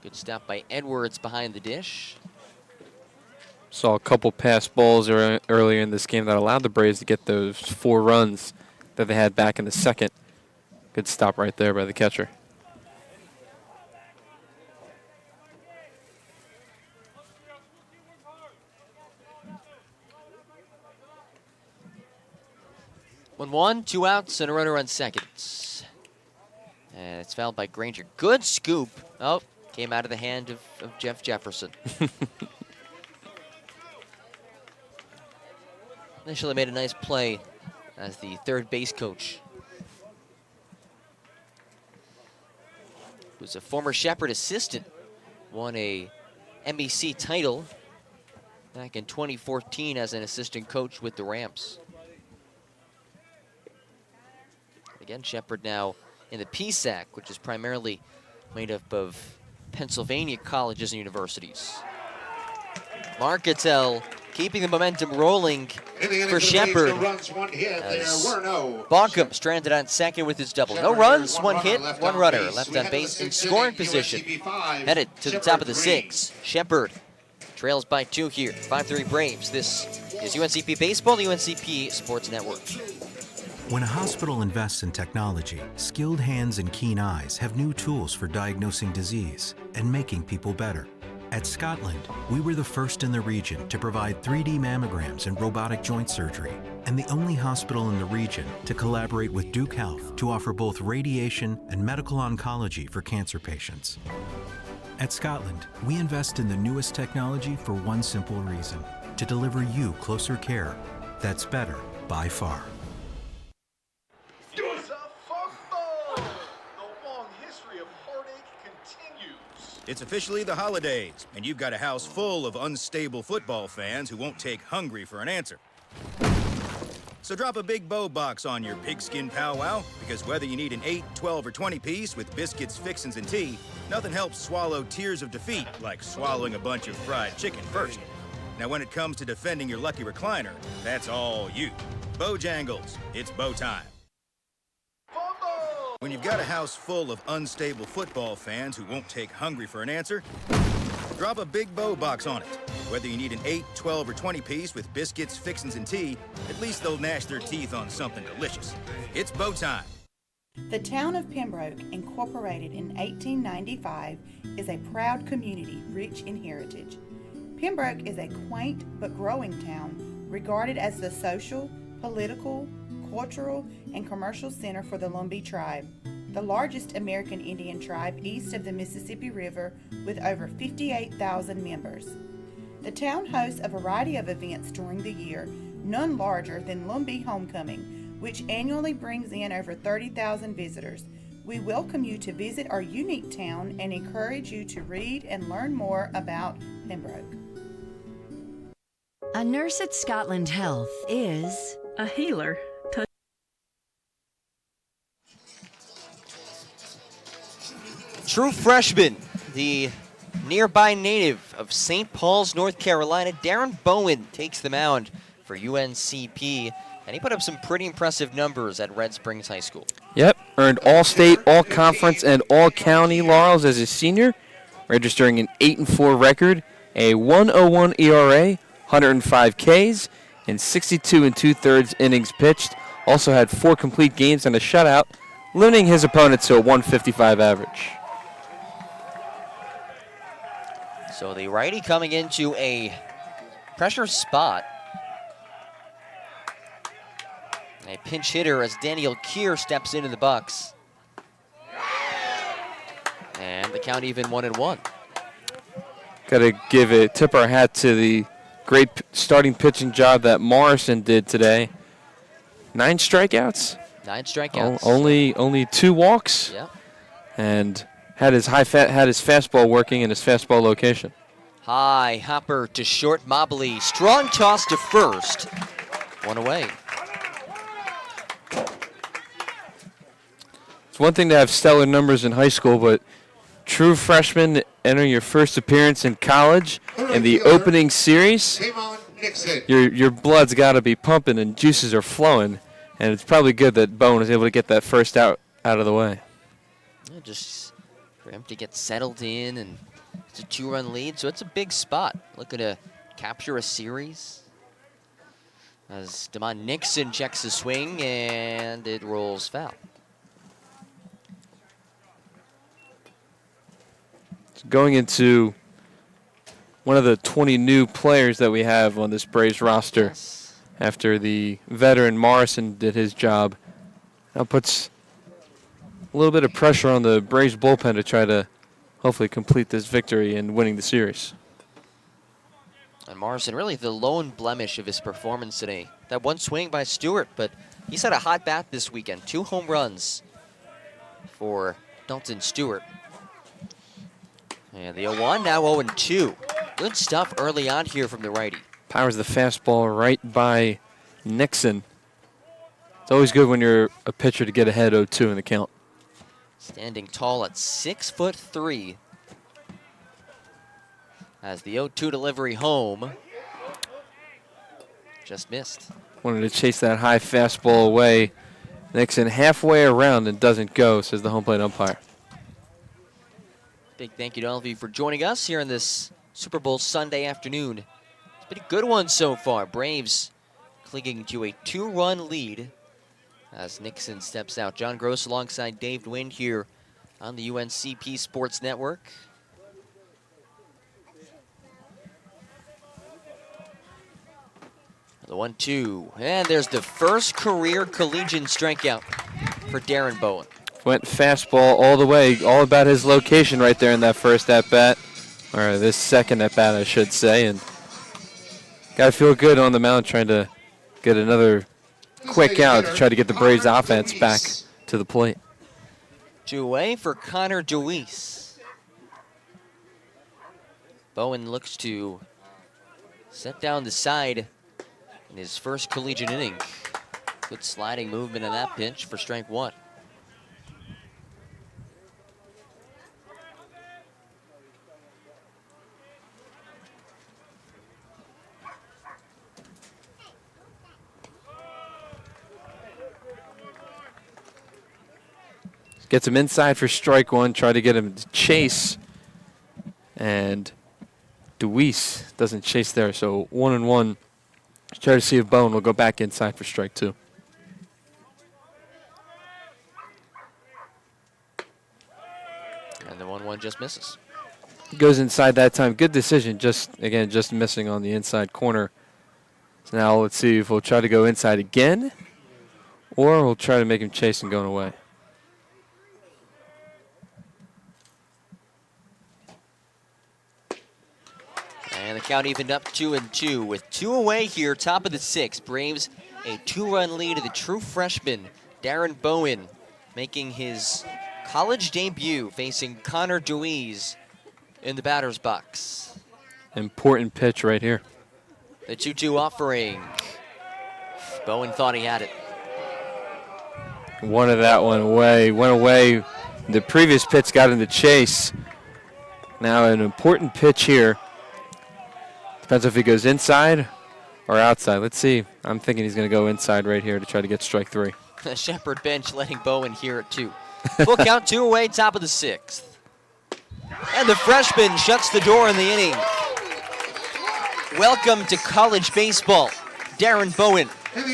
Good stop by Edwards behind the dish. Saw a couple pass balls earlier in this game that allowed the Braves to get those 4 runs that they had back in the second. Good stop right there by the catcher. One, 2 outs, and a runner on second. And it's fouled by Granger. Good scoop. Oh, came out of the hand of Jeff Jefferson. Initially made a nice play as the third base coach. Was a former Shepherd assistant. Won a NBC title back in 2014 as an assistant coach with the Rams. Again, Shepherd now in the PSAC, which is primarily made up of Pennsylvania colleges and universities. Marketel keeping the momentum rolling for Shepherd. Bauckham stranded on second with his double. No runs, 1 hit, 1 runner. Left on base in scoring position. Headed to the top of the 6th. Shepherd trails by 2 here. 5-3 Braves. This is UNCP Baseball, the UNCP Sports Network. When a hospital invests in technology, skilled hands and keen eyes have new tools for diagnosing disease and making people better. At Scotland, we were the first in the region to provide 3D mammograms and robotic joint surgery, and the only hospital in the region to collaborate with Duke Health to offer both radiation and medical oncology for cancer patients. At Scotland, we invest in the newest technology for one simple reason: to deliver you closer care that's better by far. It's officially the holidays, and you've got a house full of unstable football fans who won't take hungry for an answer. So drop a big bow box on your pigskin powwow, because whether you need an 8, 12, or 20 piece with biscuits, fixins, and tea, nothing helps swallow tears of defeat like swallowing a bunch of fried chicken first. Now when it comes to defending your lucky recliner, that's all you. Bojangles, it's bow time. When you've got a house full of unstable football fans who won't take hungry for an answer, drop a big bow box on it. Whether you need an 8, 12, or 20 piece with biscuits, fixins, and tea, at least they'll gnash their teeth on something delicious. It's bow time. The town of Pembroke, incorporated in 1895, is a proud community rich in heritage. Pembroke is a quaint but growing town, regarded as the social, political, cultural, and commercial center for the Lumbee tribe, the largest American Indian tribe east of the Mississippi River with over 58,000 members. The town hosts a variety of events during the year, none larger than Lumbee Homecoming, which annually brings in over 30,000 visitors. We welcome you to visit our unique town and encourage you to read and learn more about Pembroke. A nurse at Scotland Health is a healer. True freshman, the nearby native of St. Paul's, North Carolina, Darren Bowen takes the mound for UNCP, and he put up some pretty impressive numbers at Red Springs High School. Yep, earned All-State, All-Conference, and All-County laurels as a senior, registering an 8-4 record, a 1.01 ERA, 105 Ks, and 62 2/3 innings pitched. Also had 4 complete games and a shutout, limiting his opponents to a 155 average. So the righty coming into a pressure spot. A pinch hitter as Daniel Keir steps into the Bucks. And the count even 1-1. Got to tip our hat to the great starting pitching job that Morrison did today. 9 strikeouts. 9 strikeouts. Only 2 walks. Yep. And had his fastball working in his fastball location. High hopper to short, Mobley. Strong toss to first. 1 away. It's one thing to have stellar numbers in high school, but true freshman entering your first appearance in college in the opening series, your blood's got to be pumping and juices are flowing, and it's probably good that Bowen was able to get that first out of the way. Yeah, just for him to get settled in, and it's a 2-run lead, so it's a big spot. Looking to capture a series. As DeMond Nixon checks the swing, and it rolls foul. Going into one of the 20 new players that we have on this Braves roster, yes, after the veteran Morrison did his job. That puts a little bit of pressure on the Braves bullpen to try to hopefully complete this victory and winning the series. And Morrison, really the lone blemish of his performance today. That one swing by Stewart, but he's had a hot bat this weekend. 2 home runs for Dalton Stewart. And the 0-1, now 0-2. Good stuff early on here from the righty. Powers the fastball right by Nixon. It's always good when you're a pitcher to get ahead 0-2 in the count. Standing tall at 6'3". As the 0-2 delivery home. Just missed. Wanted to chase that high fastball away. Nixon halfway around and doesn't go, says the home plate umpire. Big thank you to all of you for joining us here on this Super Bowl Sunday afternoon. It's been a good one so far. Braves clinging to a 2-run lead as Nixon steps out. John Gross alongside Dave Nguyen here on the UNCP Sports Network. The 1-2, and there's the first career collegiate strikeout for Darren Bowen. Went fastball all the way, all about his location right there in that first at-bat, or this second at-bat, I should say, and got to feel good on the mound trying to get another quick out to try to get the Braves offense back to the plate. 2 away for Connor DeWeese. Bowen looks to set down the side in his first collegiate inning. Good sliding movement on that pitch for strike 1. Gets him inside for strike 1, try to get him to chase, and DeWeese doesn't chase there, so 1-1. Try to see if Bowen will go back inside for strike 2. And the 1-1 just misses. He goes inside that time. Good decision, just missing on the inside corner. So now let's see if we'll try to go inside again, or we'll try to make him chase and going away. And the count evened up 2-2 with 2 away here, top of the 6th. Braves a 2-run lead of the true freshman, Darren Bowen, making his college debut facing Connor DeWeese in the batter's box. Important pitch right here. The 2-2 offering. Bowen thought he had it. Wanted that one away. Went away. The previous pitch got in the chase. Now an important pitch here. Depends if he goes inside or outside. Let's see. I'm thinking he's going to go inside right here to try to get strike 3. The Shepherd bench letting Bowen hear it too. Full count, 2 away, top of the 6th. And the freshman shuts the door in the inning. Welcome to college baseball. Darren Bowen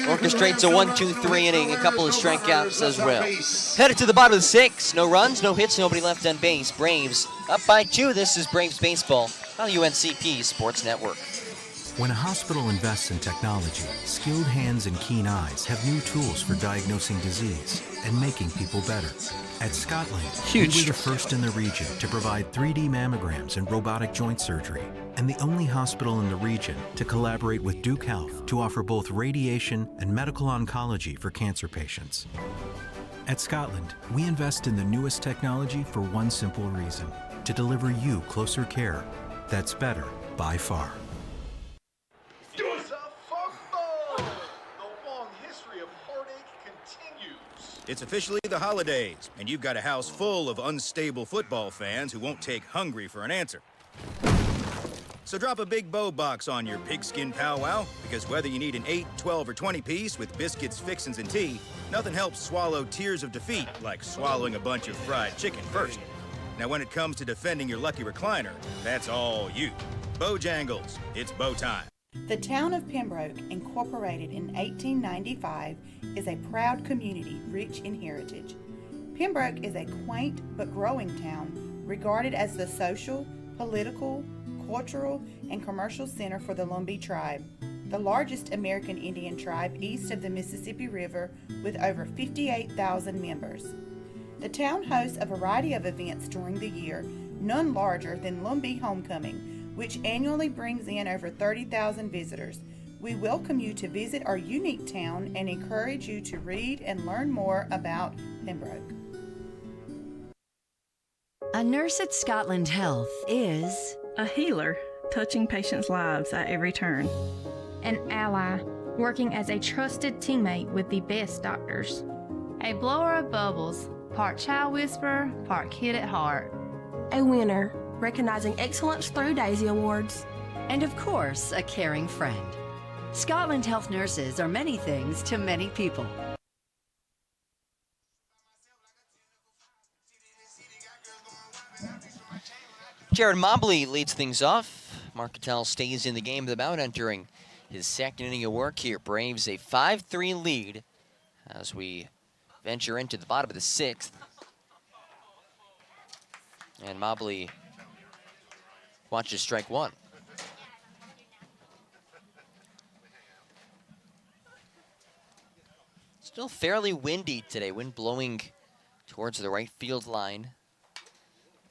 orchestrates a 1-2-3 inning, a couple of strikeouts as well. Headed to the bottom of the 6th. No runs, no hits, nobody left on base. Braves up by 2. This is Braves baseball on UNCP Sports Network. When a hospital invests in technology, skilled hands and keen eyes have new tools for diagnosing disease and making people better. At Scotland, we were the first in the region to provide 3D mammograms and robotic joint surgery, and the only hospital in the region to collaborate with Duke Health to offer both radiation and medical oncology for cancer patients. At Scotland, we invest in the newest technology for one simple reason: to deliver you closer care that's better by far. It's officially the holidays, and you've got a house full of unstable football fans who won't take hungry for an answer. So drop a big bow box on your pigskin powwow, because whether you need an 8, 12, or 20 piece with biscuits, fixins, and tea, nothing helps swallow tears of defeat like swallowing a bunch of fried chicken first. Now when it comes to defending your lucky recliner, that's all you. Bojangles, it's bow time. The town of Pembroke, incorporated in 1895, is a proud community rich in heritage. Pembroke is a quaint but growing town, regarded as the social, political, cultural, and commercial center for the Lumbee tribe, the largest American Indian tribe east of the Mississippi River with over 58,000 members. The town hosts a variety of events during the year, none larger than Lumbee Homecoming, which annually brings in over 30,000 visitors. We welcome you to visit our unique town and encourage you to read and learn more about Pembroke. A nurse at Scotland Health is a healer, touching patients' lives at every turn. An ally, working as a trusted teammate with the best doctors. A blower of bubbles, part child whisperer, part kid at heart. A winner, recognizing excellence through Daisy Awards. And of course, a caring friend. Scotland Health nurses are many things to many people. Jared Mobley leads things off. Mark Cattell stays in the game of the mound entering his second inning of work here. Braves a 5-3 lead as we venture into the bottom of the 6th. And Mobley watches strike 1. Still fairly windy today, wind blowing towards the right field line.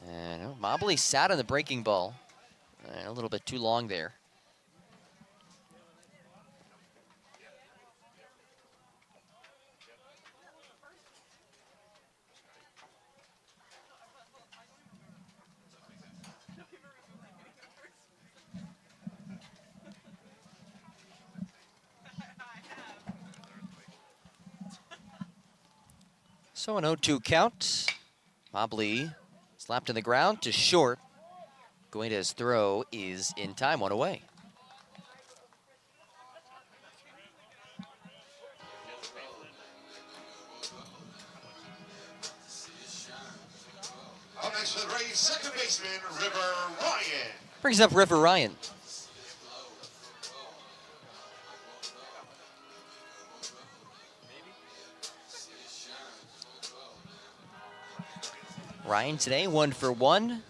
And Mobley sat on the breaking ball. A little bit too long there. So an 0-2 count. Mobley slapped to the ground to short. Gueda's throw is in time, one away. Up next for the Braves, second baseman, River Ryan. Brings up River Ryan. Ryan today 1 for 1.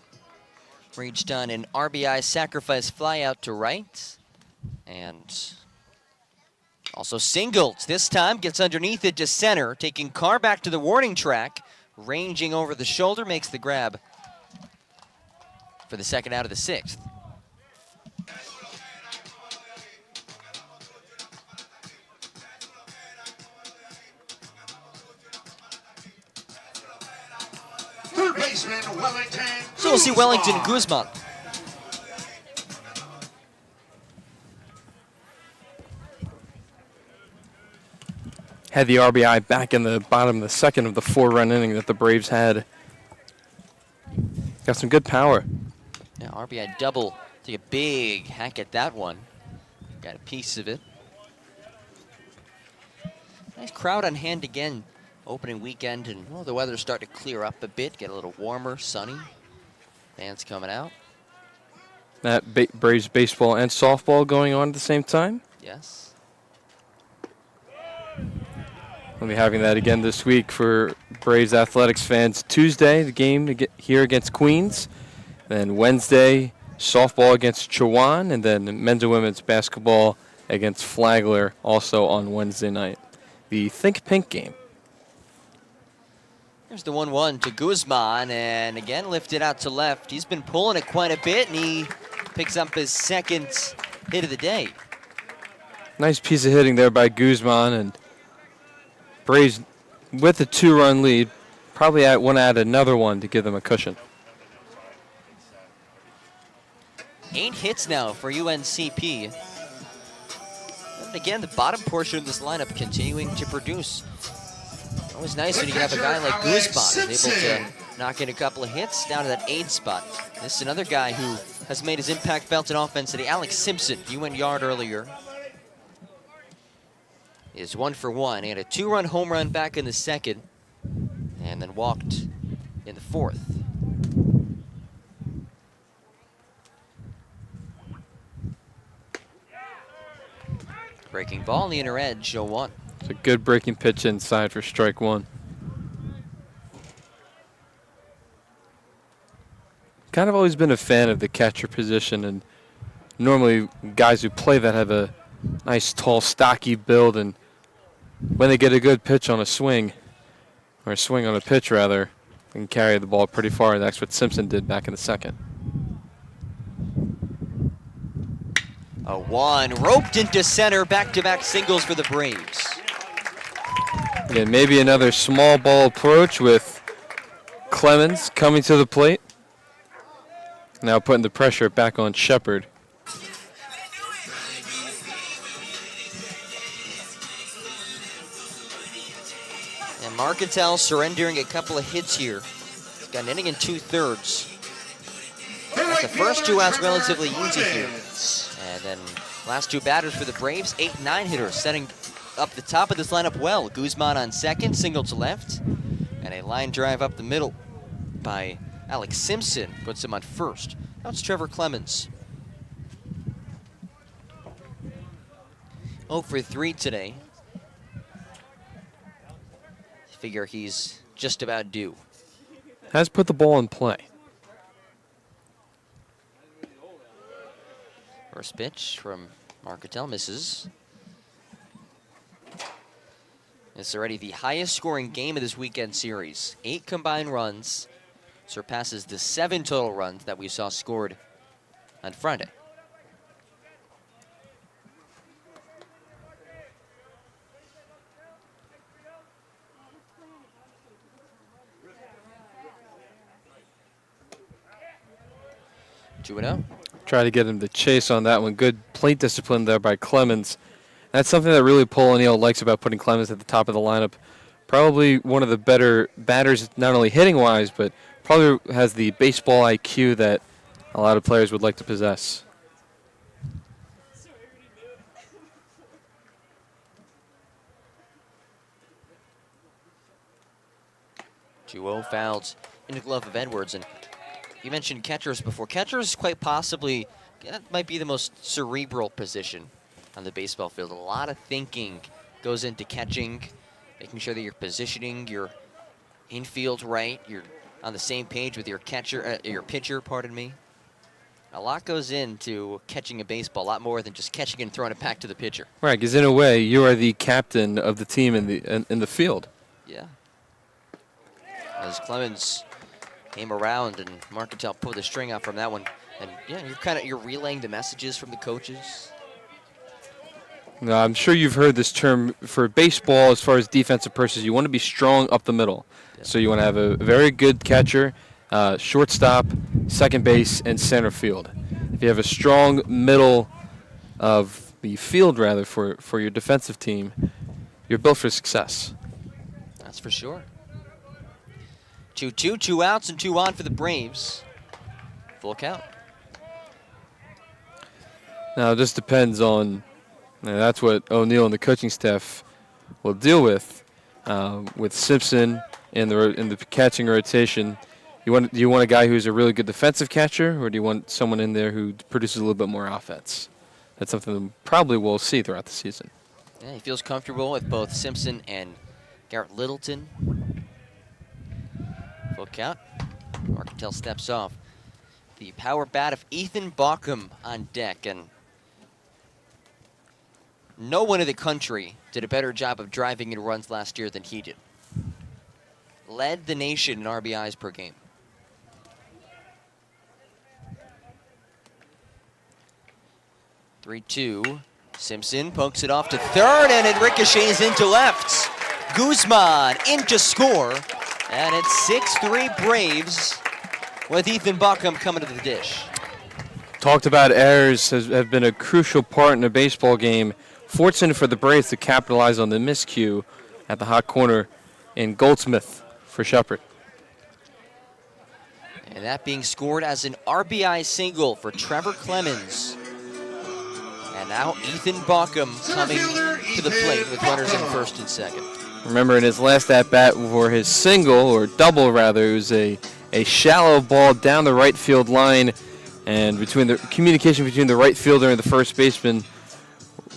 Reached on an RBI sacrifice fly out to right. And also singled. This time gets underneath it to center, taking Carr back to the warning track. Ranging over the shoulder, makes the grab for the second out of the 6th. Third baseman, Wellington. So we'll see Wellington Guzman. Had the RBI back in the bottom of the second of the 4-run inning that the Braves had. Got some good power. Yeah, RBI double. Take a big hack at that one. Got a piece of it. Nice crowd on hand again. Opening weekend, and the weather's starting to clear up a bit, get a little warmer, sunny. Fans coming out. That Braves baseball and softball going on at the same time. Yes. We'll be having that again this week for Braves athletics fans. Tuesday, the game here against Queens. Then Wednesday, softball against Chowan, and then men's and women's basketball against Flagler, also on Wednesday night. The Think Pink game. Here's the 1-1 to Guzman, and again lifted out to left. He's been pulling it quite a bit, and he picks up his second hit of the day. Nice piece of hitting there by Guzman, and Braves with a 2-run lead, probably want to add another one to give them a cushion. 8 hits now for UNCP. And again, the bottom portion of this lineup continuing to produce. Always nice when you can have a guy like Guzman who's able to knock in a couple of hits down to that 8 spot. This is another guy who has made his impact felt in offense today. Alex Simpson, he went yard earlier. Is 1 for 1. He had a 2-run home run back in the second, and then walked in the 4th. Breaking ball on the inner edge, 0-1. It's a good breaking pitch inside for strike 1. Kind of always been a fan of the catcher position, and normally guys who play that have a nice, tall, stocky build, and when they get a good pitch on a swing, or a swing on a pitch rather, they can carry the ball pretty far. That's what Simpson did back in the second. A 1, roped into center, back-to-back singles for the Braves. Again, maybe another small ball approach with Clemens coming to the plate. Now putting the pressure back on Shepard. And Marcantel surrendering a couple of hits here. He's got an inning and 2/3. The first 2 outs relatively easy here. And then last 2 batters for the Braves, 8-9 hitters, setting up the top of this lineup well. Guzman on second, single to left, and a line drive up the middle by Alex Simpson puts him on first. Now it's Trevor Clemens. 0 for 3 today. Figure he's just about due. Has put the ball in play. First pitch from Marcantel misses. It's already the highest scoring game of this weekend series. 8 combined runs, surpasses the 7 total runs that we saw scored on Friday. Two and 0. Try to get him to chase on that one. Good plate discipline there by Clemens. That's something that really Paul O'Neill likes about putting Clemens at the top of the lineup. Probably one of the better batters, not only hitting-wise, but probably has the baseball IQ that a lot of players would like to possess. Two-0 fouls in the glove of Edwards. And you mentioned catchers before. Catchers quite possibly, that might be the most cerebral position on the baseball field. A lot of thinking goes into catching, making sure that you're positioning your infield right, you're on the same page with your pitcher, pardon me. A lot goes into catching a baseball, a lot more than just catching and throwing it back to the pitcher. Right, because in a way, you are the captain of the team in the field. Yeah. As Clemens came around and Marcantel pulled the string out from that one. And yeah, you're relaying the messages from the coaches. Now, I'm sure you've heard this term for baseball as far as defensive purposes. You want to be strong up the middle. Yeah. So you want to have a very good catcher, shortstop, second base, and center field. If you have a strong middle of the field, rather, for your defensive team, you're built for success. That's for sure. 2-2, 2 outs and 2 on for the Braves. Full count. Now, this depends on, that's what O'Neill and the coaching staff will deal with Simpson in the catching rotation. Do you want a guy who's a really good defensive catcher, or do you want someone in there who produces a little bit more offense? That's something that probably we'll see throughout the season. Yeah, he feels comfortable with both Simpson and Garrett Littleton. Full count. Marcantel steps off. The power bat of Ethan Baucom on deck, and no one in the country did a better job of driving in runs last year than he did. Led the nation in RBIs per game. Three-two. Simpson pokes it off to third, and it ricochets into left. Guzman in to score, and it's 6-3 Braves with Ethan Baucom coming to the dish. Talked about errors have been a crucial part in a baseball game. Fortunate for the Braves to capitalize on the miscue at the hot corner in Goldsmith for Shepard. And that being scored as an RBI single for Trevor Clemens. And now Ethan Baucom coming to the plate with runners in first and second. Remember, in his last at-bat for his single, or double rather, it was a shallow ball down the right field line, and between the communication between the right fielder and the first baseman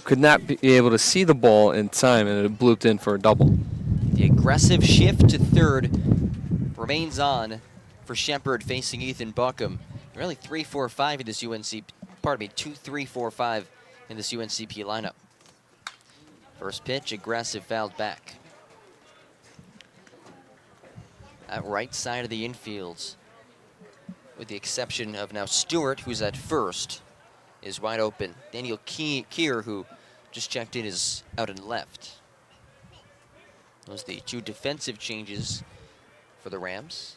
could not be able to see the ball in time, and it blooped in for a double. The aggressive shift to third remains on for Shepard facing Ethan Baucom. Really 3-4-5 in this 2-3-4-5 in this UNCP lineup. First pitch, aggressive, fouled back. At right side of the infield, with the exception of now Stewart, who's at first, is wide open. Daniel Kier, who just checked in, is out in left. Those are the two defensive changes for the Rams.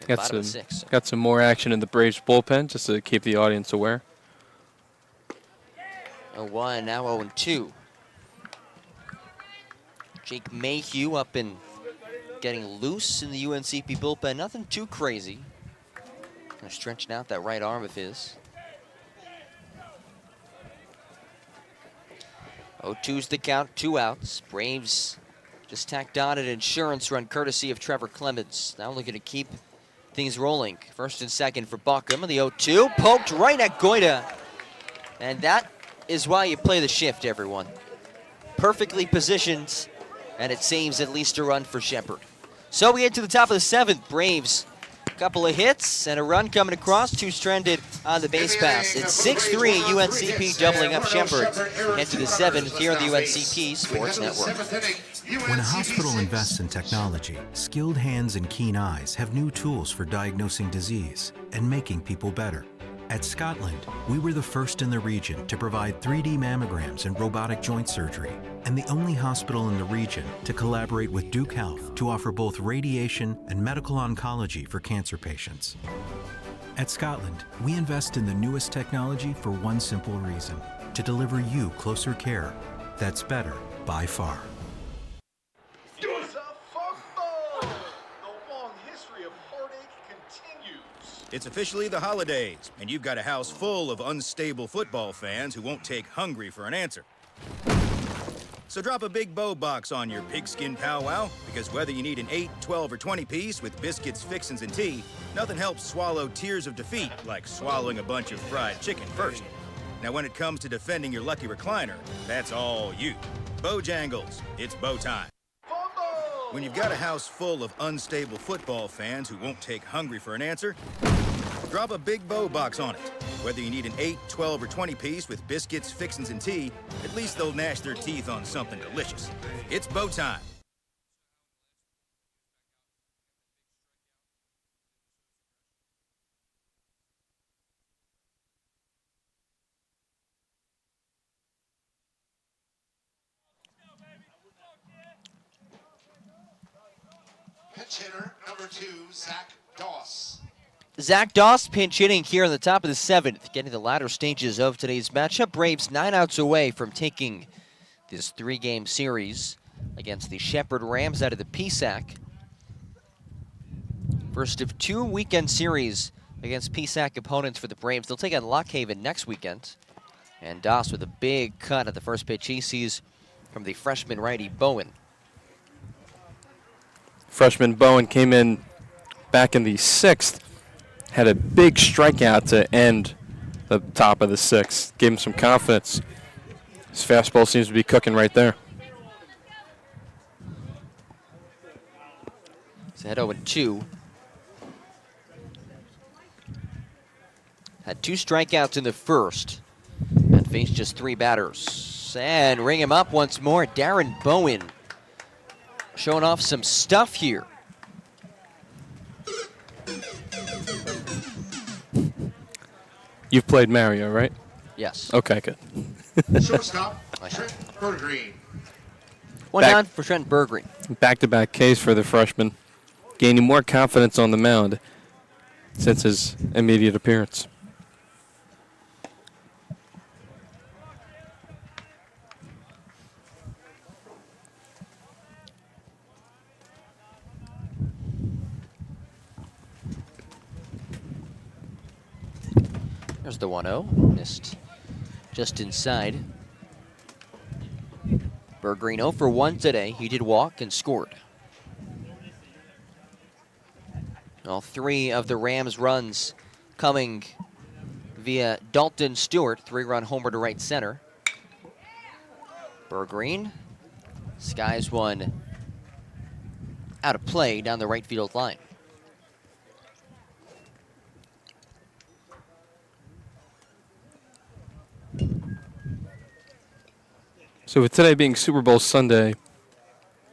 Got some more action in the Braves bullpen, just to keep the audience aware. 0-1, now 0-2. Jake Mayhew up and getting loose in the UNCP bullpen. Nothing too crazy. Kind of stretching out that right arm of his. 0-2's the count, 2 outs. Braves just tacked on an insurance run courtesy of Trevor Clemens. Now looking to keep things rolling. First and second for Baucom, and the 0-2 poked right at Goida. And that is why you play the shift, everyone. Perfectly positioned, and it saves at least a run for Shepard. So we get to the top of the 7th. Braves, a couple of hits and a run coming across, 2 stranded on the base pass. It's 6-3 UNCP doubling up Shepard. Head to the 7th here on the UNCP Sports Network. When a hospital invests in technology, skilled hands and keen eyes have new tools for diagnosing disease and making people better. At Scotland, we were the first in the region to provide 3D mammograms and robotic joint surgery, and the only hospital in the region to collaborate with Duke Health to offer both radiation and medical oncology for cancer patients. At Scotland, we invest in the newest technology for one simple reason: to deliver you closer care that's better by far. It's officially the holidays, and you've got a house full of unstable football fans who won't take hungry for an answer. So drop a big bow box on your pigskin powwow, because whether you need an 8, 12, or 20 piece with biscuits, fixins, and tea, nothing helps swallow tears of defeat like swallowing a bunch of fried chicken first. Now when it comes to defending your lucky recliner, that's all you. Bojangles, it's bow time. When you've got a house full of unstable football fans who won't take hungry for an answer, drop a big bow box on it. Whether you need an 8, 12, or 20 piece with biscuits, fixins, and tea, at least they'll gnash their teeth on something delicious. It's bow time. Pitch hitter number 2, Zach Doss. Zach Doss pinch hitting here in the top of the 7th, getting the latter stages of today's matchup. Braves 9 outs away from taking this 3-game series against the Shepherd Rams out of the PSAC. First of 2 weekend series against PSAC opponents for the Braves. They'll take on Lock Haven next weekend. And Doss with a big cut at the first pitch he sees from the freshman righty Bowen. Freshman Bowen came in back in the 6th, had a big strikeout to end the top of the 6th, gave him some confidence. His fastball seems to be cooking right there. He's ahead 0-2. Had 2 strikeouts in the first and faced just 3 batters. And ring him up once more, Darren Bowen. Showing off some stuff here. You've played Mario, right? Yes. Okay, good. Shortstop, Trent Bergreen. One down for Trent Bergreen. Back-to-back Ks for the freshman, gaining more confidence on the mound since his immediate appearance. There's the 1-0, missed just inside. Bergreen 0 for 1 today. He did walk and scored. All 3 of the Rams' runs coming via Dalton Stewart, 3-run homer to right center. Bergreen skies one out of play down the right field line. So with today being Super Bowl Sunday,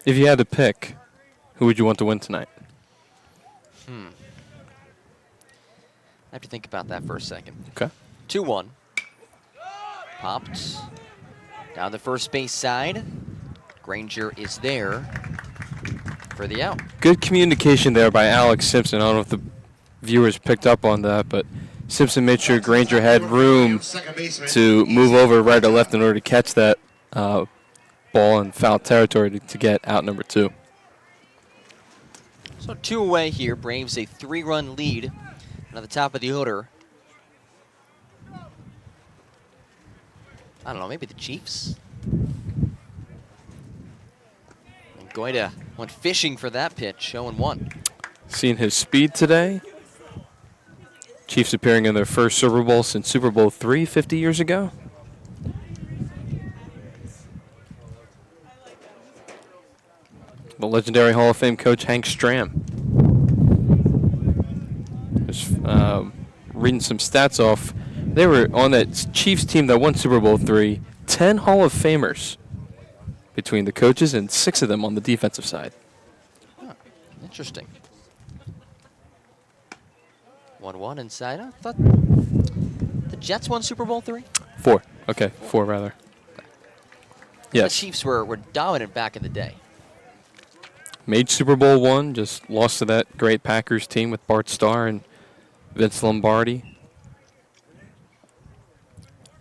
if you had to pick, who would you want to win tonight? I have to think about that for a second. Okay. 2-1. Popped down the first base side. Granger is there for the out. Good communication there by Alex Simpson. I don't know if the viewers picked up on that, but Simpson made sure Granger had room to move over right or left in order to catch that ball in foul territory to get out number 2. So 2 away here. Braves a 3-run lead. And at the top of the order, I don't know, maybe the Chiefs? I'm going to went fishing for that pitch, 0-1. Seen his speed today. Chiefs appearing in their first Super Bowl since Super Bowl III 50 years ago. The legendary Hall of Fame coach Hank Stram. Just reading some stats off. They were on that Chiefs team that won Super Bowl III. 10 Hall of Famers between the coaches and 6 of them on the defensive side. Huh. Interesting. 1-1 inside. I thought the Jets won Super Bowl III? 4. Okay, 4 rather. Okay. Yes. The Chiefs were dominant back in the day. Made Super Bowl I, just lost to that great Packers team with Bart Starr and Vince Lombardi.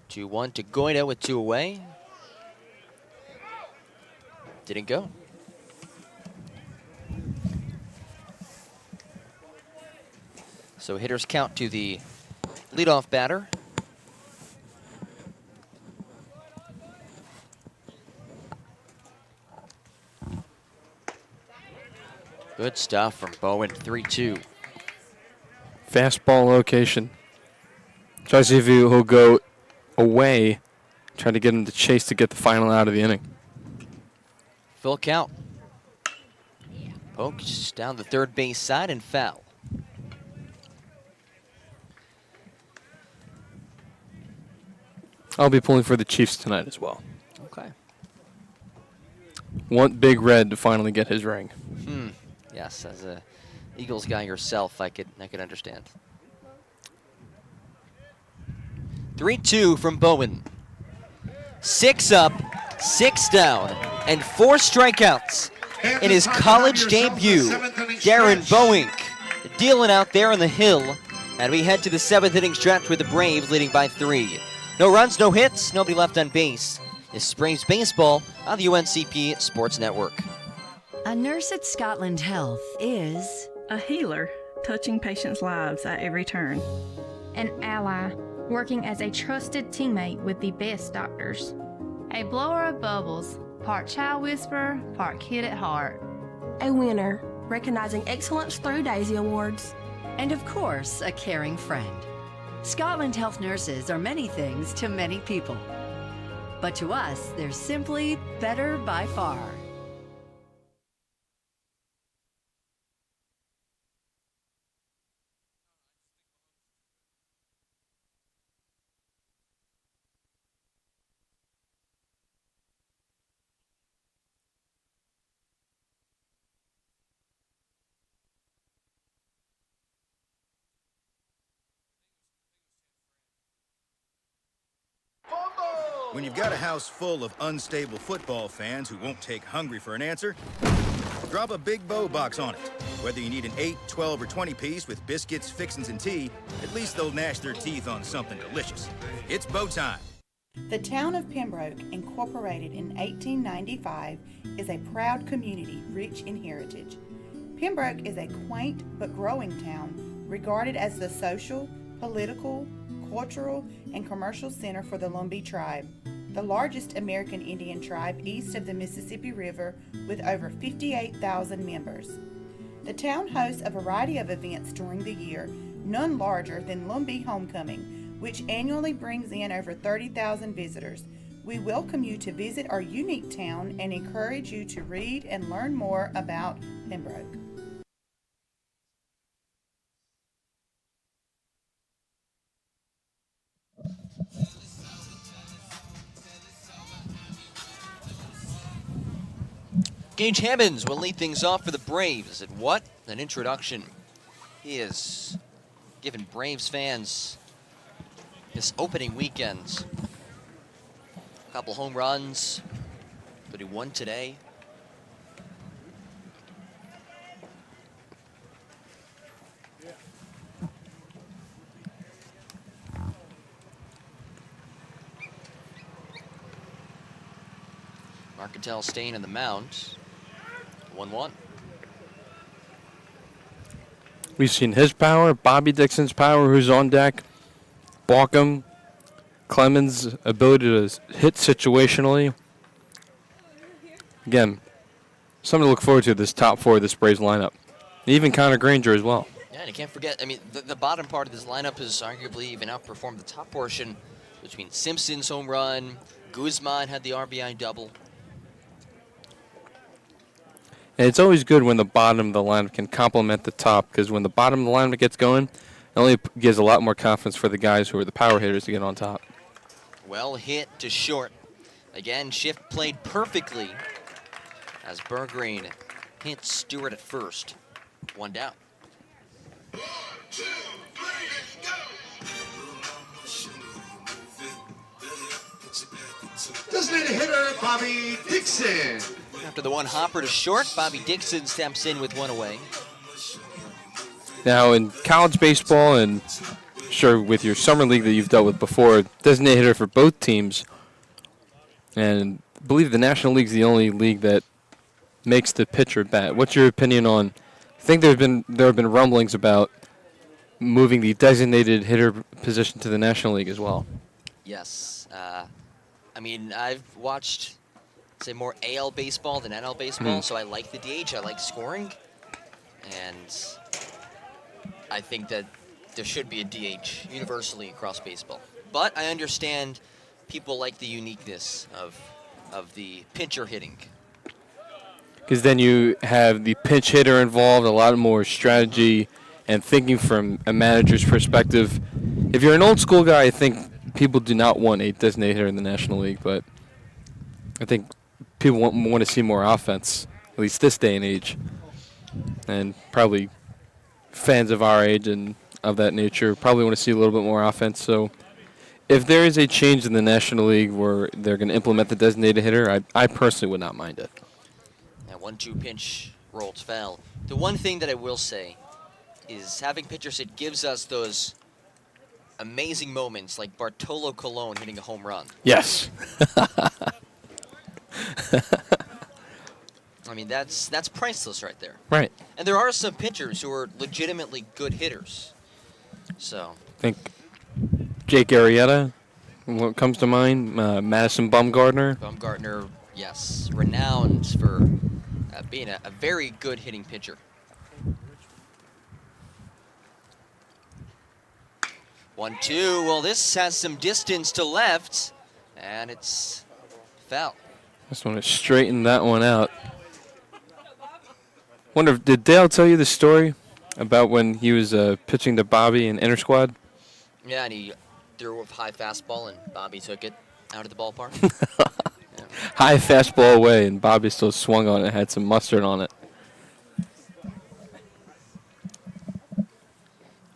2-1 to Goida with 2 away. Didn't go. So hitters count to the leadoff batter. Good stuff from Bowen, 3-2. Fastball location. Try to see if he'll go away, try to get him to chase to get the final out of the inning. Full count. Pokes down the third base side and foul. I'll be pulling for the Chiefs tonight as well. Okay. Want Big Red to finally get his ring. Yes, as a Eagles guy yourself, I could understand. 3-2 from Bowen. 6 up, 6 down, and 4 strikeouts in his college debut. Darren Boeing dealing out there on the hill. And we head to the 7th inning stretch with the Braves leading by 3. No runs, no hits, nobody left on base. This is Braves baseball on the UNCP Sports Network. A nurse at Scotland Health is a healer, touching patients' lives at every turn. An ally, working as a trusted teammate with the best doctors. A blower of bubbles, part child whisperer, part kid at heart. A winner, recognizing excellence through Daisy Awards. And of course, a caring friend. Scotland Health nurses are many things to many people. But to us, they're simply better by far. When you've got a house full of unstable football fans who won't take hungry for an answer, drop a Big Bow box on it. Whether you need an 8, 12, or 20 piece with biscuits, fixins, and tea, at least they'll gnash their teeth on something delicious. It's bow time. The town of Pembroke, incorporated in 1895, is a proud community rich in heritage. Pembroke is a quaint but growing town regarded as the social, political, cultural, and commercial center for the Lumbee tribe, the largest American Indian tribe east of the Mississippi River with over 58,000 members. The town hosts a variety of events during the year, none larger than Lumbee Homecoming, which annually brings in over 30,000 visitors. We welcome you to visit our unique town and encourage you to read and learn more about Pembroke. Gage Hammonds will lead things off for the Braves. And what an introduction. He has given Braves fans this opening weekend. A couple home runs, but he won today. Marketell staying in the mound. 1-1. We've seen his power, Bobby Dixon's power, who's on deck, Balcom, Clemens' ability to hit situationally. Again, something to look forward to this top 4 of this Braves lineup. Even Connor Granger as well. Yeah, and you can't forget, I mean, the bottom part of this lineup has arguably even outperformed the top portion between Simpson's home run, Guzman had the RBI double. And it's always good when the bottom of the lineup can complement the top, because when the bottom of the lineup gets going, it only gives a lot more confidence for the guys who are the power hitters to get on top. Well hit to short. Again, shift played perfectly as Bergreen hits Stewart at first. One down. Designated hitter, Bobby Dixon. After the one hopper to short, Bobby Dixon steps in with one away. Now, in college baseball and sure with your summer league that you've dealt with before, designated hitter for both teams, and I believe the National League's the only league that makes the pitcher bat. What's your opinion on? I think there have been rumblings about moving the designated hitter position to the National League as well. Yes. I mean, I've watched, say, more AL baseball than NL baseball, so I like the DH. I like scoring. And I think that there should be a DH universally across baseball. But I understand people like the uniqueness of the pitcher hitting. Because then you have the pinch hitter involved, a lot more strategy and thinking from a manager's perspective. If you're an old school guy, I think people do not want a designated hitter in the National League, but I think people want to see more offense, at least this day and age. And probably fans of our age and of that nature probably want to see a little bit more offense. So if there is a change in the National League where they're going to implement the designated hitter, I personally would not mind it. That 1-2 pinch rolled foul. The one thing that I will say is having pitchers, it gives us those amazing moments like Bartolo Colon hitting a home run. Yes. I mean, that's priceless right there. Right. And there are some pitchers who are legitimately good hitters. So I think Jake Arrieta, what comes to mind, Madison Bumgarner. Bumgarner, yes, renowned for being a very good hitting pitcher. 1-2. Well, this has some distance to left, and it's foul. Just want to straighten that one out. Wonder, did Dale tell you the story about when he was pitching to Bobby in inter squad? Yeah, and he threw a high fastball, and Bobby took it out of the ballpark. Yeah. High fastball away, and Bobby still swung on it, had some mustard on it.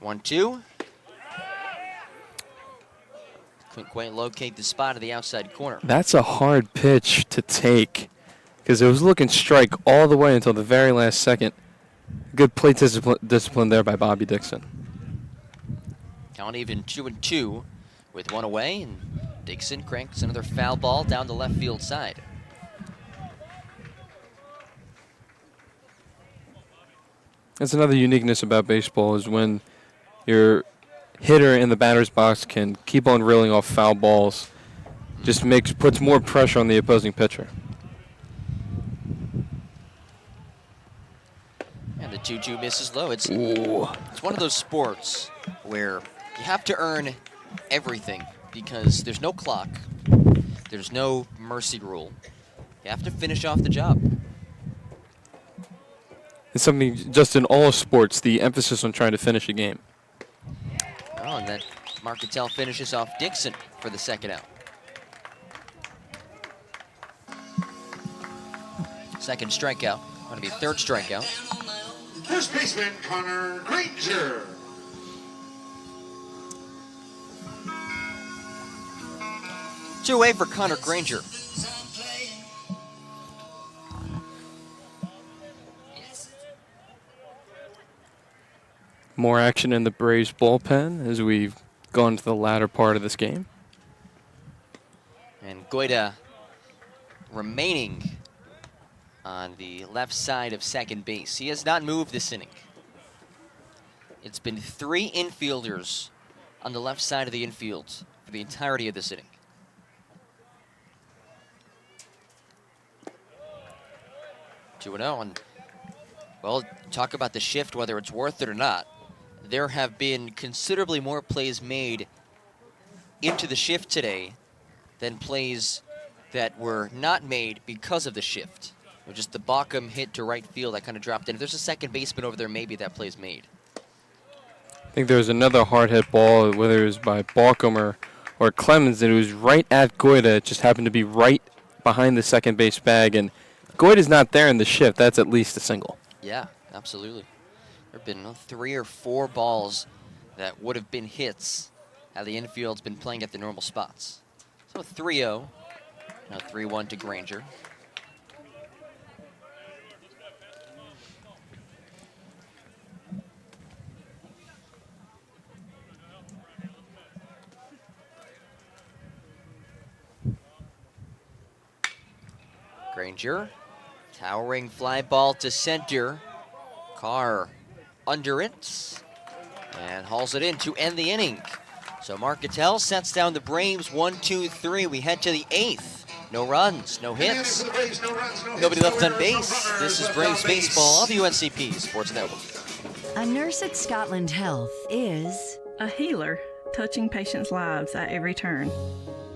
1-2. Couldn't quite locate the spot of the outside corner. That's a hard pitch to take because it was looking strike all the way until the very last second. Good plate discipline there by Bobby Dixon. Count even 2-2 with one away, and Dixon cranks another foul ball down the left field side. That's another uniqueness about baseball is when your hitter in the batter's box can keep on reeling off foul balls, just puts more pressure on the opposing pitcher. And the 2-2 misses low. It's one of those sports where you have to earn everything because there's no clock, there's no mercy rule. You have to finish off the job. It's something just in all sports, the emphasis on trying to finish a game. Oh, and that Marketel finishes off Dixon for the second out. Second strikeout. Going to be third strikeout. First baseman, Connor Granger. Two away for Connor Granger. More action in the Braves bullpen as we've gone to the latter part of this game. And Goida remaining on the left side of second base. He has not moved this inning. It's been three infielders on the left side of the infield for the entirety of this inning. Two and 0, and well, talk about the shift, whether it's worth it or not. There have been considerably more plays made into the shift today than plays that were not made because of the shift. It was just the Bauckham hit to right field that kind of dropped in. If there's a second baseman over there, maybe that play's made. I think there was another hard hit ball, whether it was by Bauckham or or Clemens, and it was right at Goida. It just happened to be right behind the second base bag, and Goida's not there in the shift. That's at least a single. Yeah, absolutely. There have been 3 or 4 balls that would have been hits had the infield's been playing at the normal spots. So 3-0, now 3-1 to Granger. Granger, towering fly ball to center. Carr under it and hauls it in to end the inning. So Mark Cattell sets down the Braves 1-2-3. We head to the 8th. No runs, no hits, nobody left on base. This is Braves baseball on the UNCP Sports Network. A nurse at Scotland Health is a healer, touching patients' lives at every turn.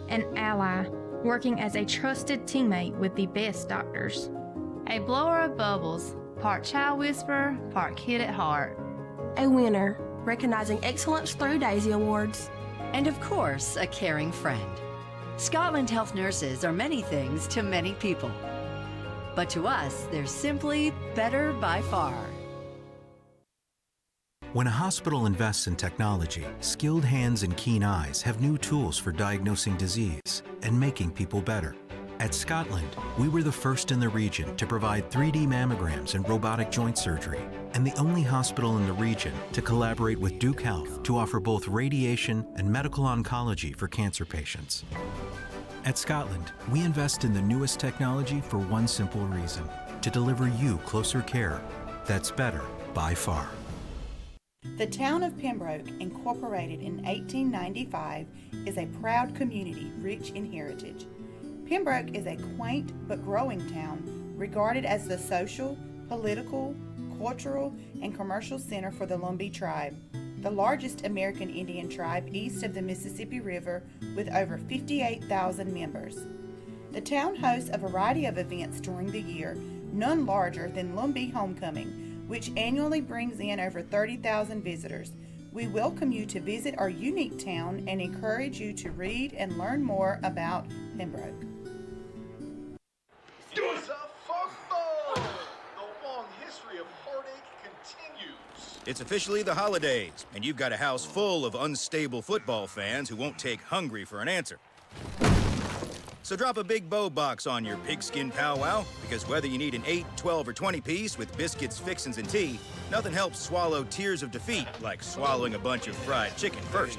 An ally, working as a trusted teammate with the best doctors. A blower of bubbles, part child whisperer, part kid at heart. A winner, recognizing excellence through Daisy Awards. And of course, a caring friend. Scotland Health nurses are many things to many people. But to us, they're simply better by far. When a hospital invests in technology, skilled hands and keen eyes have new tools for diagnosing disease and making people better. At Scotland, we were the first in the region to provide 3D mammograms and robotic joint surgery, and the only hospital in the region to collaborate with Duke Health to offer both radiation and medical oncology for cancer patients. At Scotland, we invest in the newest technology for one simple reason: to deliver you closer care that's better by far. The town of Pembroke, incorporated in 1895, is a proud community rich in heritage. Pembroke is a quaint but growing town, regarded as the social, political, cultural, and commercial center for the Lumbee tribe, the largest American Indian tribe east of the Mississippi River with over 58,000 members. The town hosts a variety of events during the year, none larger than Lumbee Homecoming, which annually brings in over 30,000 visitors. We welcome you to visit our unique town and encourage you to read and learn more about Pembroke. It's a football! The long history of heartache continues. It's officially the holidays, and you've got a house full of unstable football fans who won't take hungry for an answer. So drop a big bow box on your pigskin powwow, because whether you need an 8, 12, or 20 piece with biscuits, fixins, and tea, nothing helps swallow tears of defeat like swallowing a bunch of fried chicken first.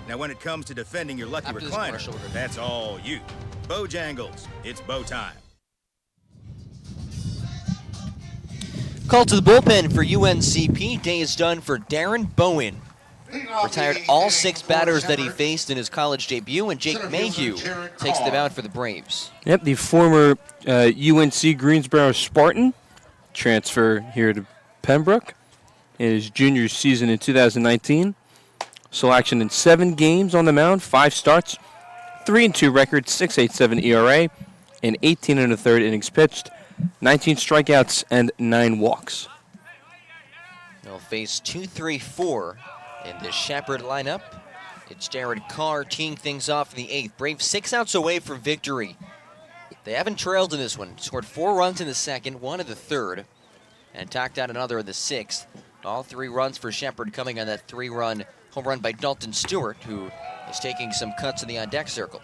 Now when it comes to defending your lucky recliner, that's all you. Bojangles, it's bow time. Call to the bullpen for UNCP. Day is done for Darren Bowen. Retired all 6 batters that he faced in his college debut, and Jake Mayhew takes the mound for the Braves. Yep, the former UNC Greensboro Spartan transfer here to Pembroke in his junior season in 2019. Selection in 7 games on the mound, 5 starts, 3-2 record, 6.87 ERA, and 18 1/3 innings pitched, 19 strikeouts, and 9 walks. They'll face 2-3-4 in the Shepherd lineup. It's Jared Carr teeing things off in the 8th. Braves 6 outs away from victory. They haven't trailed in this one. Scored 4 runs in the 2nd, 1 in the 3rd, and tacked out another in the 6th. All 3 runs for Shepherd coming on that 3-run home run by Dalton Stewart, who is taking some cuts in the on-deck circle.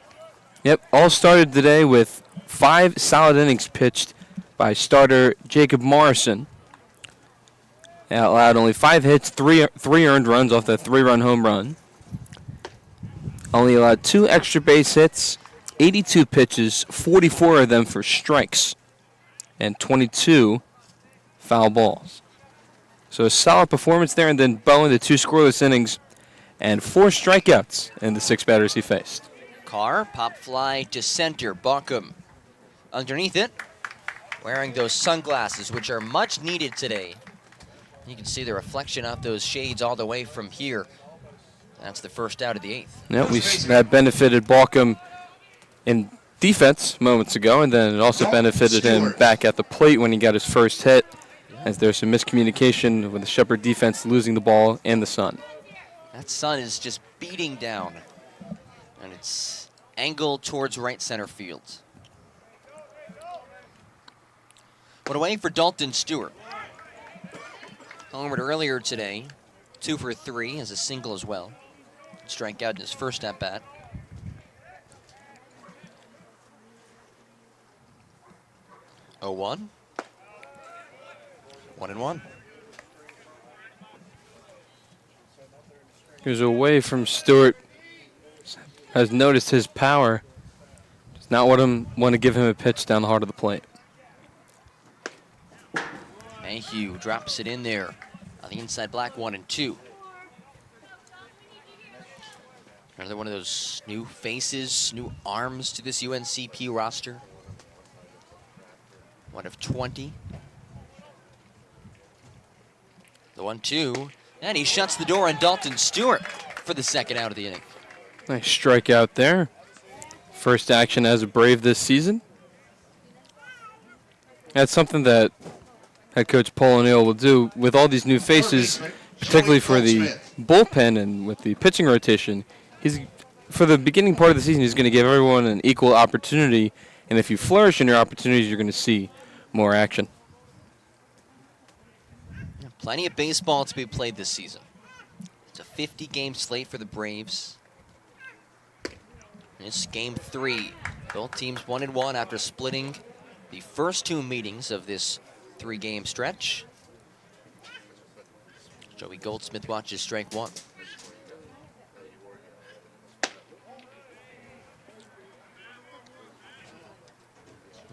Yep, all started today with 5 solid innings pitched by starter Jacob Morrison. Allowed only 5 hits, 3 earned runs off that 3-run home run. Only allowed 2 extra base hits, 82 pitches, 44 of them for strikes, and 22 foul balls. So a solid performance there, and then Bowen, the 2 scoreless innings, and 4 strikeouts in the 6 batters he faced. Carr, pop fly to center, Bauckham underneath it, wearing those sunglasses, which are much needed today. You can see the reflection off those shades all the way from here. That's the first out of the 8th. Yep, that benefited Bauckham in defense moments ago, and then it also benefited him back at the plate when he got his first hit, as there's some miscommunication with the Shepherd defense losing the ball and the sun. That sun is just beating down. And it's angled towards right center field. One away for Dalton Stewart. Homered earlier today, 2 for 3 as a single as well. Strike out in his first at bat. Oh, 1. 1-1. He was away from Stewart. Has noticed his power. Does not want to give him a pitch down the heart of the plate. Mayhew drops it in there on the inside black, 1-2. Another one of those new faces, new arms to this UNCP roster. One of 20. The 1-2, and he shuts the door on Dalton Stewart for the second out of the inning. Nice strikeout there. First action as a Brave this season. That's something that head coach Paul O'Neill will do with all these new faces, particularly for the bullpen and with the pitching rotation. For the beginning part of the season, he's going to give everyone an equal opportunity, and if you flourish in your opportunities, you're going to see more action. Plenty of baseball to be played this season. It's a 50-game slate for the Braves. It's game 3. Both teams 1-1 after splitting the first 2 meetings of this 3-game stretch. Joey Goldsmith watches strike 1.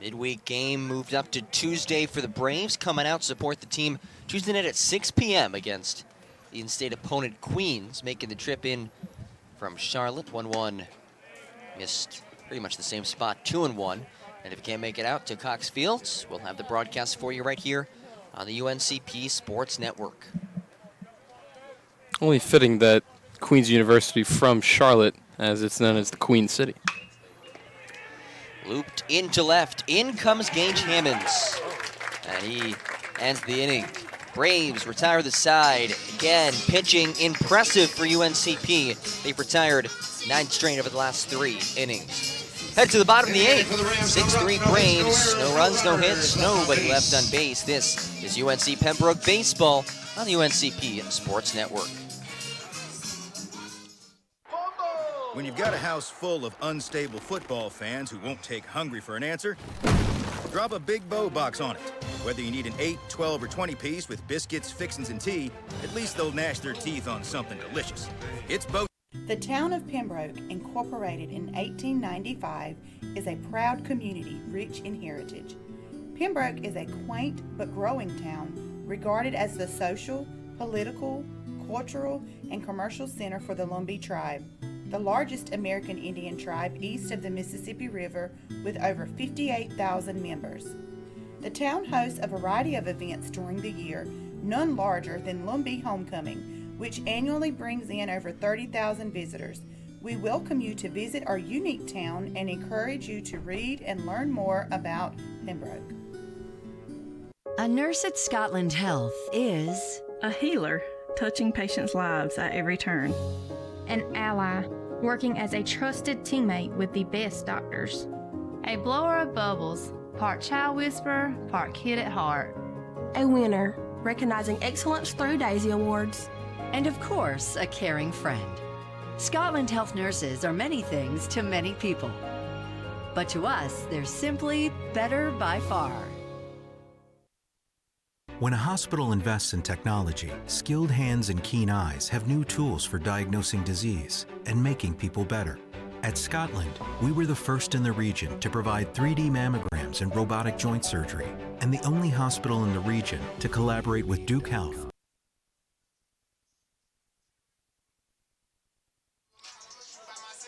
Midweek game moved up to Tuesday for the Braves, coming out to support the team Tuesday night at 6 p.m. against the in-state opponent Queens, making the trip in from Charlotte. 1-1 missed pretty much the same spot, 2-1. And if you can't make it out to Cox Field, we'll have the broadcast for you right here on the UNCP Sports Network. Only fitting that Queens University from Charlotte, as it's known as the Queen City. Looped into left. In comes Gage Hammonds. And he ends the inning. Braves retire the side. Again, pitching impressive for UNCP. They've retired 9 straight over the last 3 innings. Head to the bottom of the 8th. 6-3 Braves. No runs, no hits, nobody left on base. This is UNC Pembroke Baseball on the UNCP Sports Network. When you've got a house full of unstable football fans who won't take hungry for an answer, drop a Big Bow box on it. Whether you need an 8, 12, or 20 piece with biscuits, fixins, and tea, at least they'll gnash their teeth on something delicious. It's Bow. The town of Pembroke, incorporated in 1895, is a proud community rich in heritage. Pembroke is a quaint but growing town, regarded as the social, political, cultural, and commercial center for the Lumbee tribe, the largest American Indian tribe east of the Mississippi River with over 58,000 members. The town hosts a variety of events during the year, none larger than Lumbee Homecoming, which annually brings in over 30,000 visitors. We welcome you to visit our unique town and encourage you to read and learn more about Pembroke. A nurse at Scotland Health is a healer, touching patients' lives at every turn. An ally, working as a trusted teammate with the best doctors. A blower of bubbles, part child whisperer, part kid at heart. A winner, recognizing excellence through Daisy Awards. And of course, a caring friend. Scotland Health nurses are many things to many people. But to us, they're simply better by far. When a hospital invests in technology, skilled hands and keen eyes have new tools for diagnosing disease and making people better. At Scotland, we were the first in the region to provide 3D mammograms and robotic joint surgery, and the only hospital in the region to collaborate with Duke Health.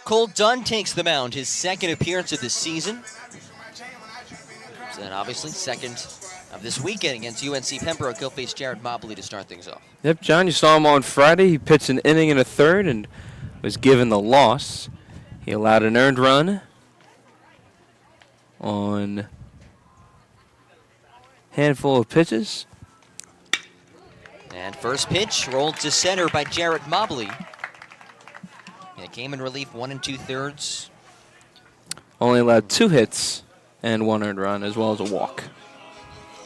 Cole Dunn takes the mound, his second appearance of the season. And obviously second of this weekend against UNC Pembroke. He'll face Jared Mobley to start things off. Yep, John, you saw him on Friday. He pitched an inning and a third and was given the loss. He allowed an earned run on a handful of pitches. And first pitch rolled to center by Jared Mobley. Yeah, came in relief 1 2/3. Only allowed 2 hits and 1 earned run, as well as a walk.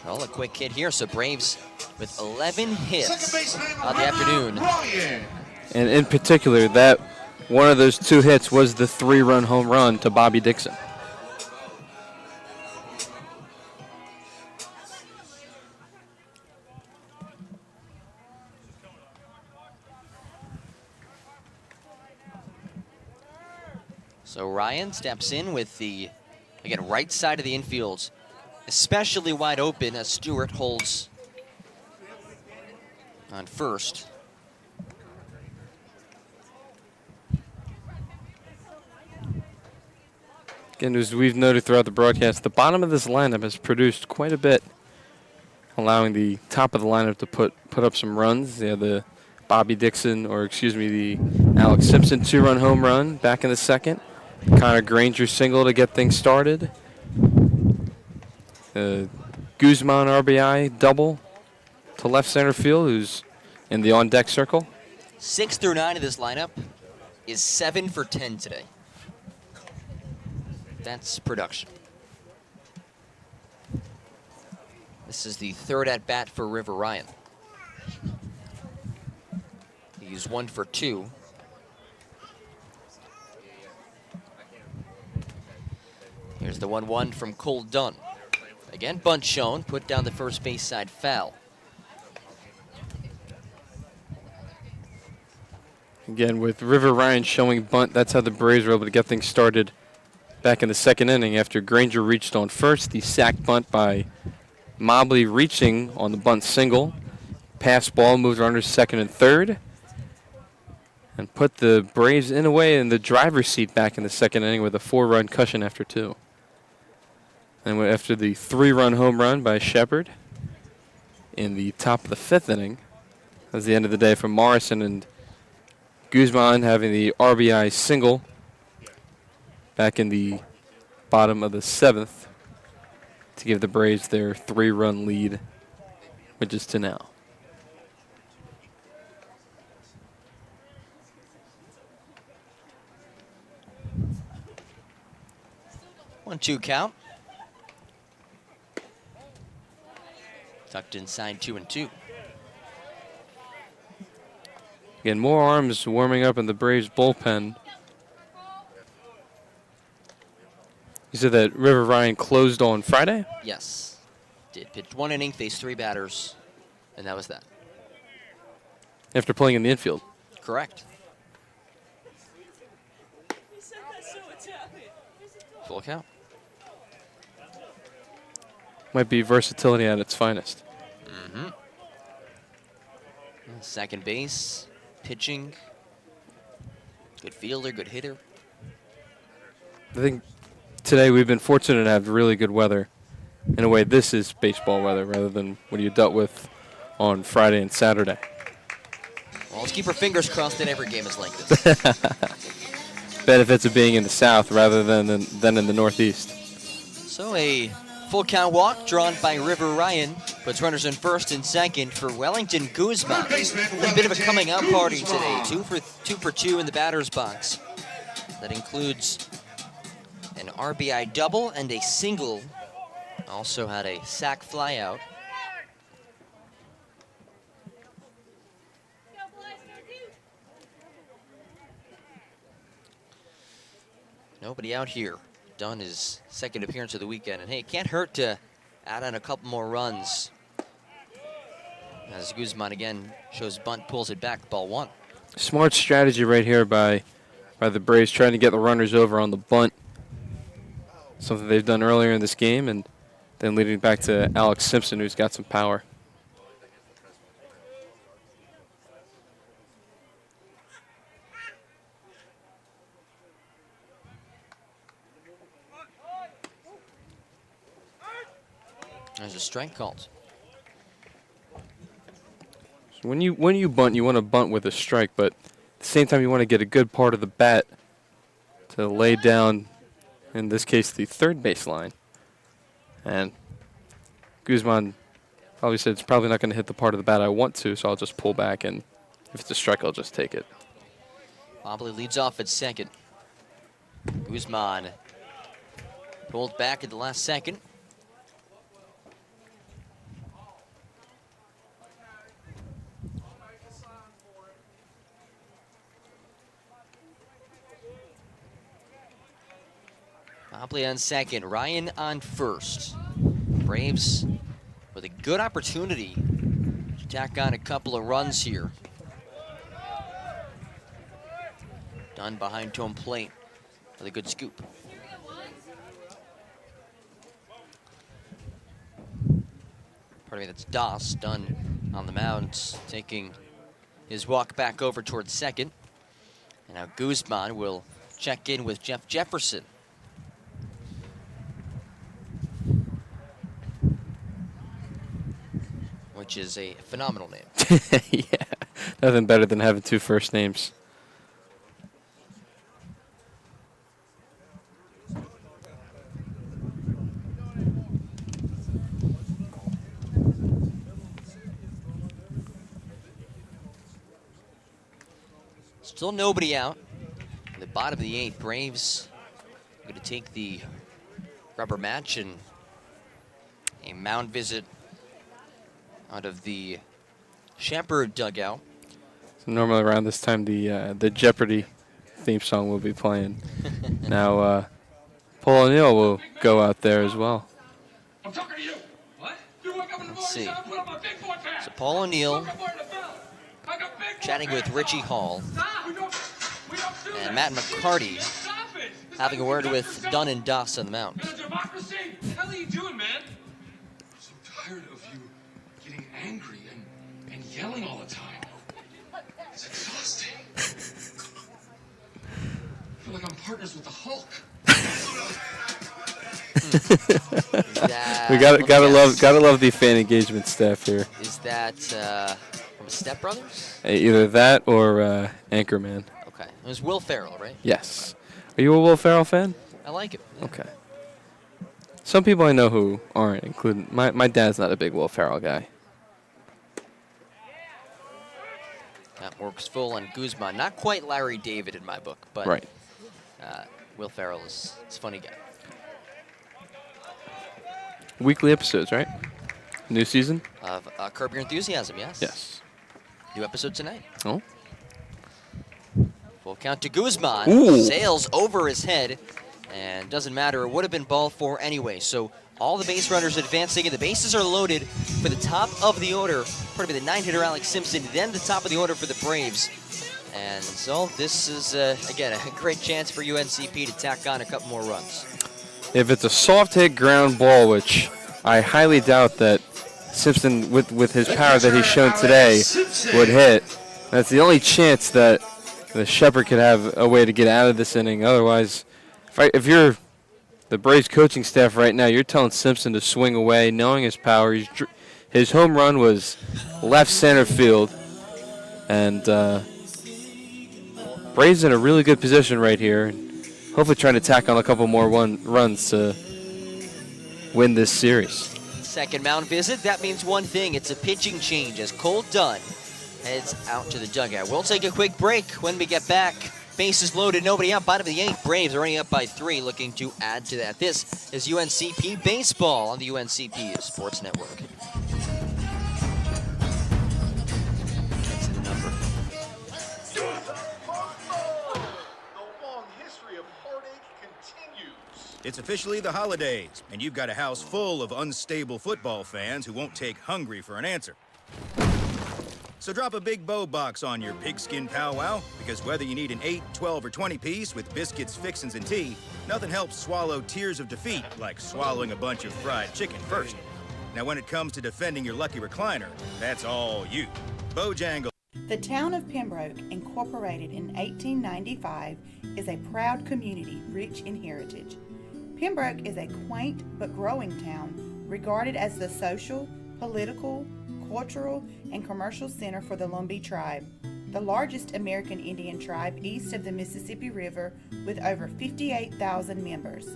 Well, a quick hit here. So Braves with 11 hits on the afternoon. And in particular, that one of those 2 hits was the 3-run home run to Bobby Dixon. So Ryan steps in with the, again, right side of the infield, especially wide open as Stewart holds on first. Again, as we've noted throughout the broadcast, the bottom of this lineup has produced quite a bit, allowing the top of the lineup to put up some runs. They had the Bobby Dixon, or excuse me, the Alex Simpson 2-run home run back in the second. Connor Granger single to get things started. Guzman RBI double to left center field, who's in the on-deck circle. 6 through 9 of this lineup is 7 for 10 today. That's production. This is the 3rd at bat for River Ryan. He's 1 for 2. Here's the 1-1 from Cole Dunn. Again, bunt shown, put down the first base side foul. Again, with River Ryan showing bunt, that's how the Braves were able to get things started back in the second inning after Granger reached on first. The sac bunt by Mobley reaching on the bunt single. Pass ball moved runners second and third, and put the Braves in a way in the driver's seat back in the second inning with a 4-run cushion after 2. And after the 3-run home run by Shepard in the top of the 5th inning, that was the end of the day for Morrison, and Guzman having the RBI single back in the bottom of the 7th to give the Braves their 3-run lead, which is to now. One-two count. Tucked inside 2-2. Again, more arms warming up in the Braves bullpen. You said that River Ryan closed on Friday? Yes. Did pitch 1 inning, faced 3 batters, and that was that. After playing in the infield. Correct. Full count. Might be versatility at its finest. Mm-hmm. Second base, pitching. Good fielder, good hitter. I think today we've been fortunate to have really good weather. In a way, this is baseball weather rather than what you dealt with on Friday and Saturday. Well, let's keep our fingers crossed that every game is like this. Benefits of being in the South rather than in the Northeast. So a full count walk drawn by River Ryan puts runners in first and second for Wellington Guzman. A bit of a coming out party today. 2 for 2 in the batter's box. That includes an RBI double and a single. Also had a sac fly out. Nobody out here. Done his second appearance of the weekend. And hey, it can't hurt to add on a couple more runs. As Guzman again shows bunt, pulls it back, ball 1. Smart strategy right here by the Braves, trying to get the runners over on the bunt. Something they've done earlier in this game, and then leading back to Alex Simpson, who's got some power. There's a strike called. So when you bunt, you want to bunt with a strike, but at the same time you want to get a good part of the bat to lay down, in this case, the third baseline. And Guzman probably said it's probably not going to hit the part of the bat I want to, so I'll just pull back, and if it's a strike, I'll just take it. Mobley leads off at second. Guzman pulled back at the last second. Mobley on second, Ryan on first. Braves with a good opportunity to tack on a couple of runs here. Done behind home plate with a good scoop. Pardon me, that's Doss, done on the mound, taking his walk back over towards second. And now Guzman will check in with Jeff Jefferson. Which is a phenomenal name. Yeah, nothing better than having two first names. Still nobody out. In the bottom of the eighth, Braves going to take the rubber match and a mound visit out of the Shepherd dugout. So normally around this time, the Jeopardy theme song will be playing. Now, Paul O'Neill will go out there as well. I'm talking to you. What? You woke up in the Let's see. morning, put on my big boy pants. So Paul O'Neill Woke up wearing a belt. I got big boy chatting with pants Richie on. Hall Stop. We don't do and that. Matt McCarty Stop it. It's having a like word you with yourself. Dunn and Doss on the mound. In a democracy? What the hell are you doing, man? I'm so tired of you getting angry and yelling all the time. It's exhausting. I feel like I'm partners with the Hulk. We gotta love the fan engagement staff here. Is that from Step Brothers? Either that or Anchorman. Okay, it was Will Ferrell, right? Yes. Are you a Will Ferrell fan? I like it. Yeah. Okay. Some people I know who aren't, including my dad's not a big Will Ferrell guy. That works full on Guzman. Not quite Larry David in my book, but Right. Will Ferrell is a funny guy. Weekly episodes, right? New season? Of Curb Your Enthusiasm, yes? Yes. New episode tonight. Oh. Full count to Guzman. Ooh. Sails over his head, and doesn't matter. It would have been ball four anyway. So all the base runners advancing, and the bases are loaded for the top of the order. Pardon me, the 9-hitter Alex Simpson, then the top of the order for the Braves. And so this is, again, a great chance for UNCP to tack on a couple more runs. If it's a soft hit ground ball, which I highly doubt that Simpson, with his power that he's shown today, would hit, that's the only chance that the Shepherd could have a way to get out of this inning. Otherwise, if you're the Braves coaching staff right now, you're telling Simpson to swing away, knowing his power. His home run was left center field, and Braves in a really good position right here. Hopefully trying to tack on a couple more runs to win this series. Second mound visit, that means one thing. It's a pitching change as Cole Dunn heads out to the dugout. We'll take a quick break. When we get back, bases loaded, nobody out. Bottom of the eighth, Braves are only up by 3, looking to add to that. This is UNCP Baseball on the UNCP Sports Network. That's the number. It's officially the holidays, and you've got a house full of unstable football fans who won't take hungry for an answer. So drop a big bow box on your pigskin powwow, because whether you need an 8, 12, or 20 piece with biscuits, fixins, and tea, nothing helps swallow tears of defeat like swallowing a bunch of fried chicken first. Now when it comes to defending your lucky recliner, that's all you. Bojangle. The town of Pembroke, incorporated in 1895, is a proud community rich in heritage. Pembroke is a quaint but growing town, regarded as the social, political, cultural, and commercial center for the Lumbee tribe, the largest American Indian tribe east of the Mississippi River with over 58,000 members.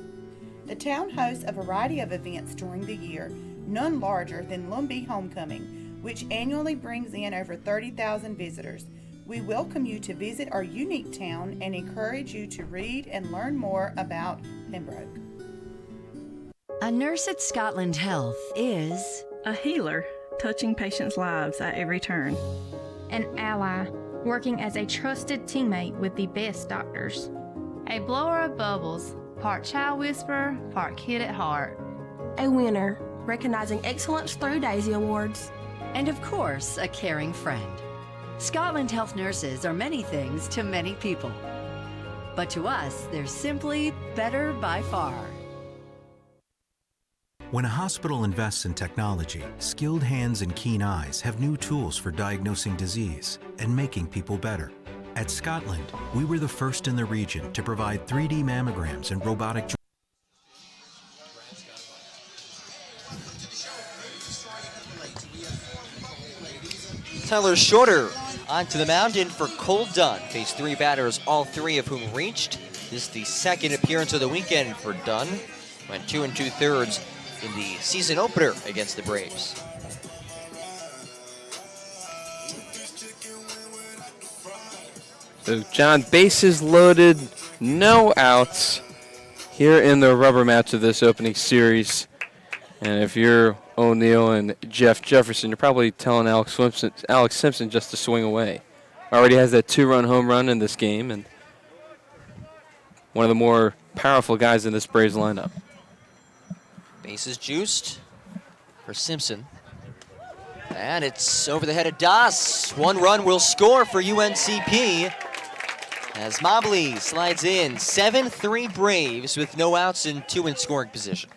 The town hosts a variety of events during the year, none larger than Lumbee Homecoming, which annually brings in over 30,000 visitors, We welcome you to visit our unique town and encourage you to read and learn more about Pembroke. A nurse at Scotland Health is a healer, touching patients' lives at every turn. An ally, working as a trusted teammate with the best doctors. A blower of bubbles, part child whisperer, part kid at heart. A winner, recognizing excellence through Daisy Awards. And of course, a caring friend. Scotland Health nurses are many things to many people. But to us, they're simply better by far. When a hospital invests in technology, skilled hands and keen eyes have new tools for diagnosing disease and making people better. At Scotland, we were the first in the region to provide 3D mammograms and robotic Tyler Shorter onto the mound in for Cole Dunn. Faced 3 batters, all 3 of whom reached. This is the second appearance of the weekend for Dunn. Went 2 2/3 in the season opener against the Braves. So John, bases loaded, no outs here in the rubber match of this opening series. And if you're O'Neill and Jeff Jefferson, you're probably telling Alex Simpson just to swing away. Already has that 2-run home run in this game, and one of the more powerful guys in this Braves lineup. Bases juiced for Simpson. And it's over the head of Das. 1 run will score for UNCP as Mobley slides in. 7-3 Braves with no outs and 2 in scoring position.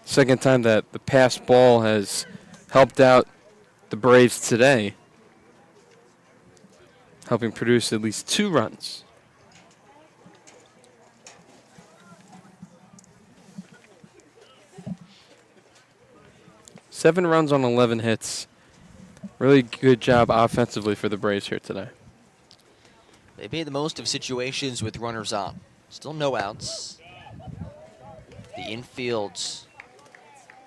Second time that the pass ball has helped out the Braves today, helping produce at least 2 runs. Seven runs on 11 hits. Really good job offensively for the Braves here today. They made the most of situations with runners on. Still no outs. The infield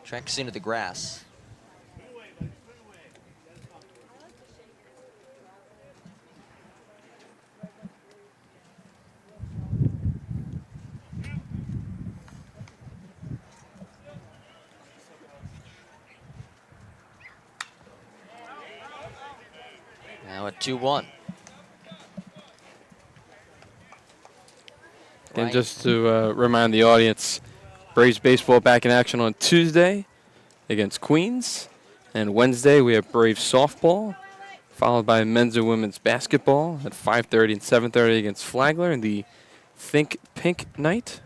tracks into the grass. Now at 2-1. And just to remind the audience, Braves baseball back in action on Tuesday against Queens. And Wednesday we have Braves softball, followed by men's and women's basketball at 5:30 and 7:30 against Flagler in the Think Pink night.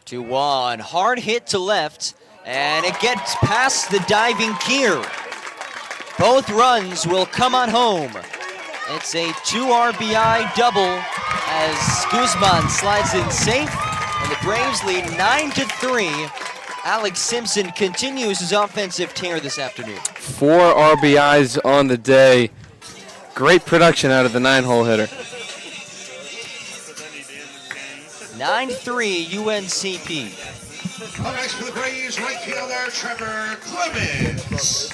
2-1, hard hit to left, and it gets past the diving Kier. Both runs will come on home. It's a 2 RBI double as Guzman slides in safe, and the Braves lead 9-3. Alex Simpson continues his offensive tear this afternoon. 4 RBIs on the day. Great production out of the 9-hole hitter. 9-3 UNCP. Up next for the Braves, right fielder Trevor Clemens.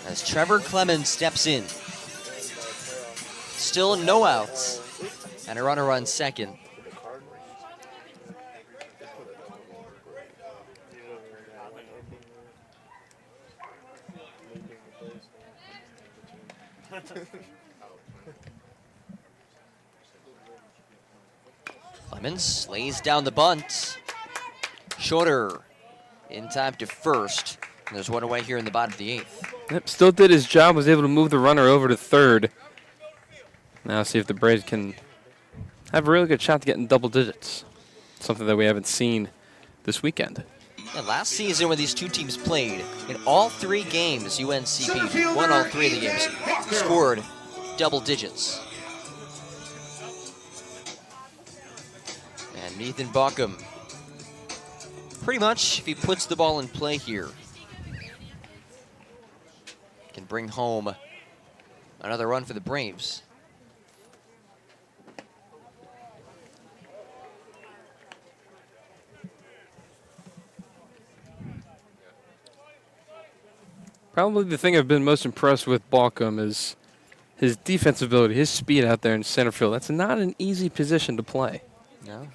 As Trevor Clemens steps in. Still no outs, and a runner on second. Clemens lays down the bunt. Shorter in time to first. And there's one away here in the bottom of the 8th. Yep, still did his job, was able to move the runner over to third. Now see if the Braves can have a really good shot to get in double digits. Something that we haven't seen this weekend. Yeah, last season when these two teams played, in all 3 games, UNCP won all 3 of the games, scored double digits. And Nathan Baucom, pretty much, if he puts the ball in play here, can bring home another run for the Braves. Probably the thing I've been most impressed with Balcom is his defensive ability, his speed out there in center field. That's not an easy position to play. No.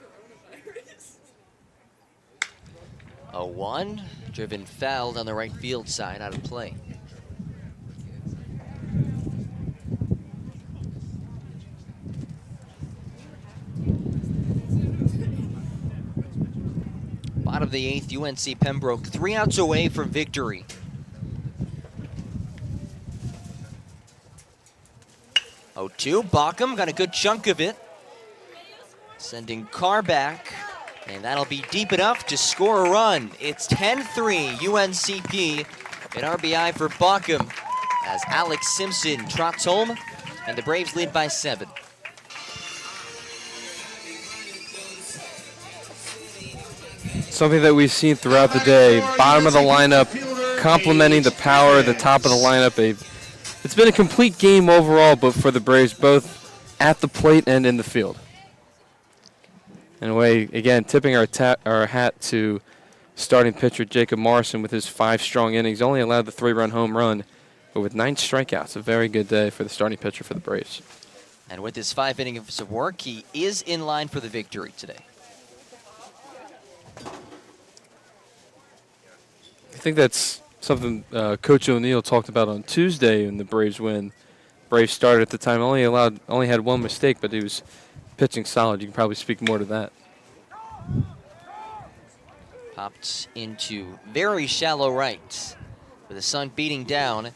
0-1, driven fouled on the right field side, out of play. Bottom of the 8th, UNC Pembroke 3 outs away from victory. Oh, 2, Bockham got a good chunk of it. Sending Carr back, and that'll be deep enough to score a run. It's 10-3 UNCP, an RBI for Bockham as Alex Simpson trots home, and the Braves lead by 7. Something that we've seen throughout the day, bottom of the lineup, complementing the power at the top of the lineup. It's been a complete game overall, but for the Braves, both at the plate and in the field. In a way, again, tipping our hat to starting pitcher Jacob Morrison with his 5 strong innings. Only allowed the 3-run home run, but with 9 strikeouts, a very good day for the starting pitcher for the Braves. And with his 5 innings of work, he is in line for the victory today. I think that's something Coach O'Neill talked about on Tuesday in the Braves win. Braves started at the time, only had 1 mistake, but he was pitching solid. You can probably speak more to that. Popped into very shallow right with the sun beating down,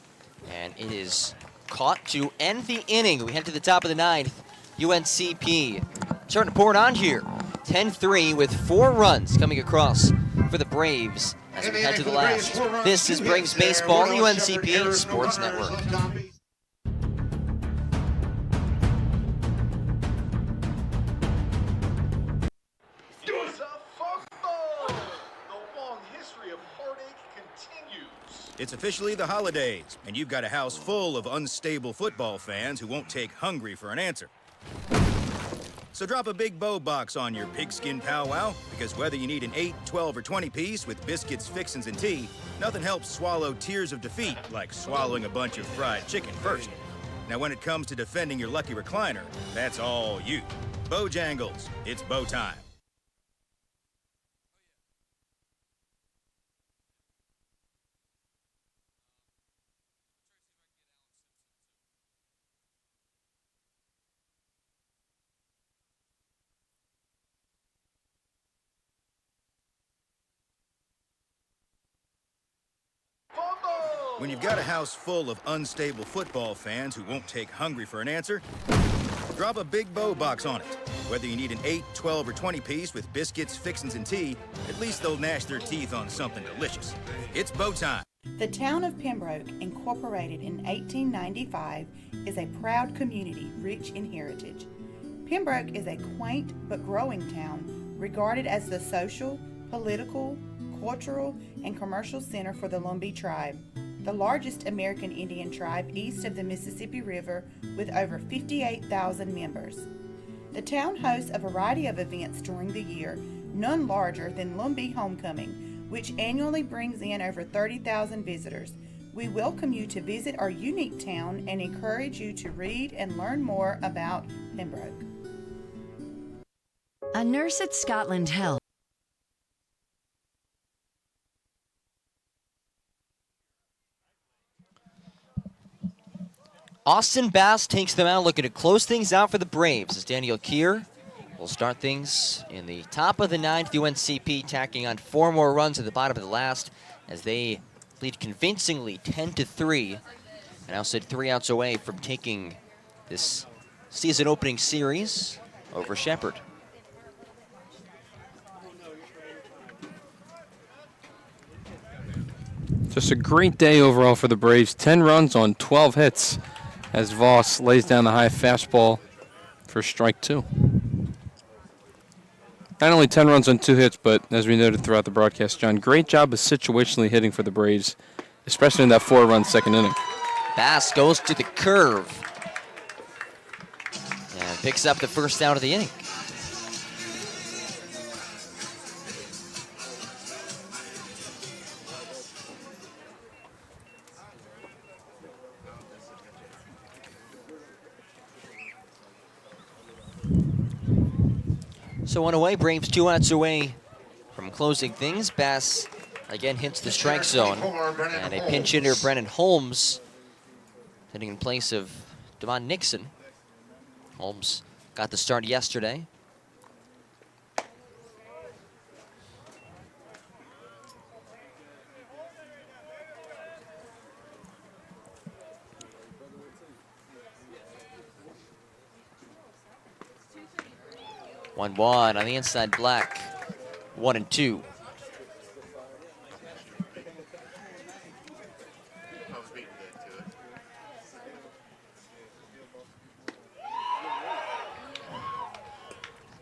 and it is caught to end the inning. We head to the top of the 9th. UNCP starting to pour it on here. 10-3 with 4 runs coming across for the Braves as we head to the last. This is Braves Baseball, UNCP Sports Network. It's officially the holidays, and you've got a house full of unstable football fans who won't take hungry for an answer. So drop a big bow box on your pigskin powwow, because whether you need an 8, 12, or 20 piece with biscuits, fixins, and tea, nothing helps swallow tears of defeat like swallowing a bunch of fried chicken first. Now when it comes to defending your lucky recliner, that's all you. Bojangles, it's bow time. When you've got a house full of unstable football fans who won't take hungry for an answer, drop a big bow box on it. Whether you need an 8, 12, or 20 piece with biscuits, fixins, and tea, at least they'll gnash their teeth on something delicious. It's bow time. The town of Pembroke, incorporated in 1895, is a proud community rich in heritage. Pembroke is a quaint but growing town regarded as the social, political, cultural, and commercial center for the Lumbee tribe, the largest American Indian tribe east of the Mississippi River with over 58,000 members. The town hosts a variety of events during the year, none larger than Lumbee Homecoming, which annually brings in over 30,000 visitors. We welcome you to visit our unique town and encourage you to read and learn more about Pembroke. A nurse at Scotland Health. Austin Bass takes them out, looking to close things out for the Braves as Daniel Keir will start things in the top of the 9th. UNCP tacking on 4 more runs at the bottom of the last as they lead convincingly 10-3. And now sit 3 outs away from taking this season opening series over Shepherd. Just a great day overall for the Braves. 10 runs on 12 hits as Voss lays down the high fastball for strike 2. Not only 10 runs on 2 hits, but as we noted throughout the broadcast, John, great job of situationally hitting for the Braves, especially in that 4-run second inning. Bass goes to the curve and picks up the first out of the inning. So one away, Braves 2 outs away from closing things. Bass again hits the strike zone. And a pinch hitter, Brennan Holmes, hitting in place of Devon Nixon. Holmes got the start yesterday. One on the inside, Black. 1-2.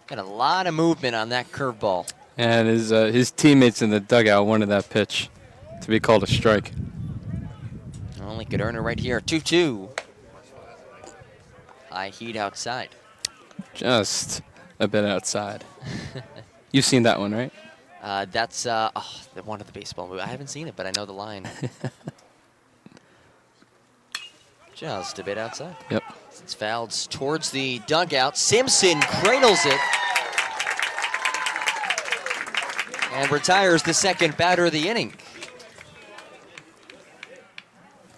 Got a lot of movement on that curveball. And his teammates in the dugout wanted that pitch to be called a strike. Only could earn it right here. 2-2. High heat outside. Just a bit outside. You've seen that one, right? That's one of the baseball movies. I haven't seen it, but I know the line. Just a bit outside. Yep. It's fouled towards the dugout. Simpson cradles it. And retires the second batter of the inning.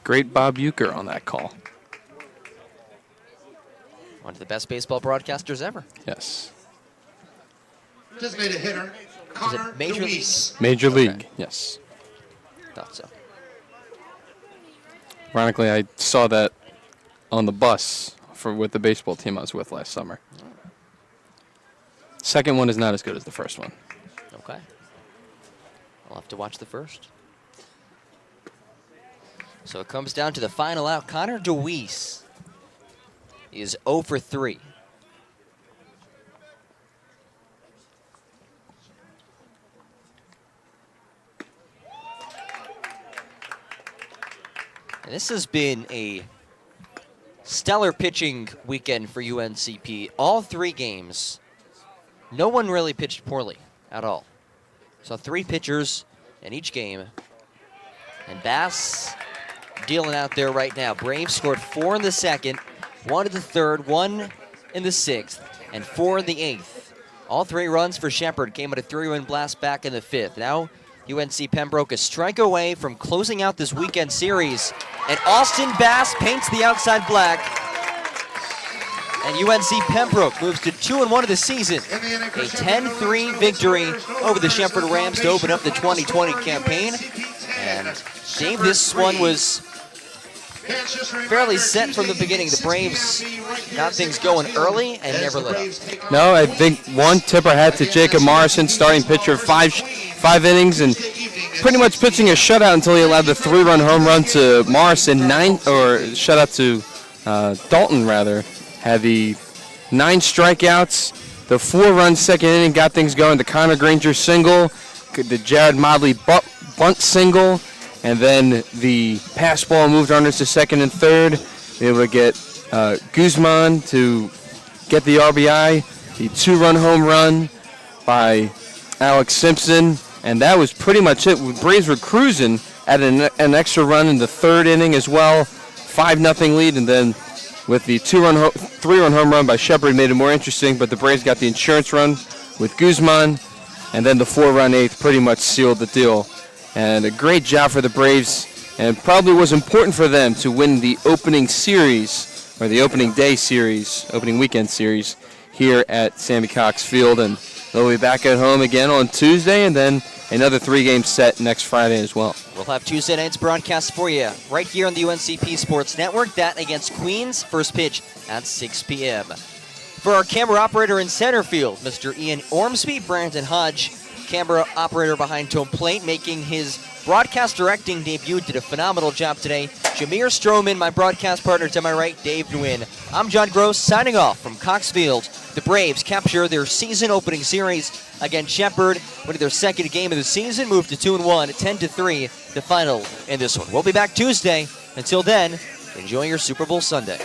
Great Bob Uecker on that call. One of the best baseball broadcasters ever. Yes. Designated hitter, Connor Major League? DeWeese. Major League, yes. Thought so. Ironically, I saw that on the bus with the baseball team I was with last summer. Second one is not as good as the first one. Okay. I'll have to watch the first. So it comes down to the final out. Connor DeWeese is 0 for 3. And this has been a stellar pitching weekend for UNCP. All 3 games, no one really pitched poorly at all. So 3 pitchers in each game. And Bass dealing out there right now. Braves scored 4 in the second, 1 in the third, 1 in the sixth, and 4 in the eighth. All 3 runs for Shepherd came at a 3-run blast back in the fifth. Now UNC Pembroke a strike away from closing out this weekend series. And Austin Bass paints the outside black. And UNC Pembroke moves to 2-1 of the season. A 10-3 victory over the Shepherd Rams to open up the 2020 campaign. And Dave, this one was fairly set from the beginning. The Braves got things going early and never let up. No, I think one tip I had to Jacob Morrison, starting pitcher, five innings, and pretty much pitching a shutout until he allowed the 3-run home run to Morrison. Shutout to Dalton, rather. Had the 9 strikeouts. The 4-run second inning got things going. The Connor Granger single, the Jared Modley bunt single, and then the pass ball moved runners to second and third. They were able to get Guzman to get the RBI. The 2-run home run by Alex Simpson. And that was pretty much it. Braves were cruising at an extra run in the 3rd inning as well. 5-0 lead, and then with the 3-run home run by Shepherd made it more interesting, but the Braves got the insurance run with Guzman, and then the 4-run 8th pretty much sealed the deal. And a great job for the Braves, and probably was important for them to win the opening series, or the opening day series, opening weekend series, here at Sammy Cox Field. And they'll be back at home again on Tuesday, and then another 3-game set next Friday as well. We'll have Tuesday night's broadcast for you right here on the UNCP Sports Network. That against Queens, first pitch at 6 p.m. For our camera operator in center field, Mr. Ian Ormsby, Brandon Hodge, camera operator behind home plate, making his broadcast directing debut. Did a phenomenal job today. Jameer Stroman, my broadcast partner to my right, Dave Nguyen. I'm John Gross, signing off from Cox Field. The Braves capture their season opening series against Shepherd, winning their second game of the season, moved to 2-1, 10-3, the final in this one. We'll be back Tuesday. Until then, enjoy your Super Bowl Sunday.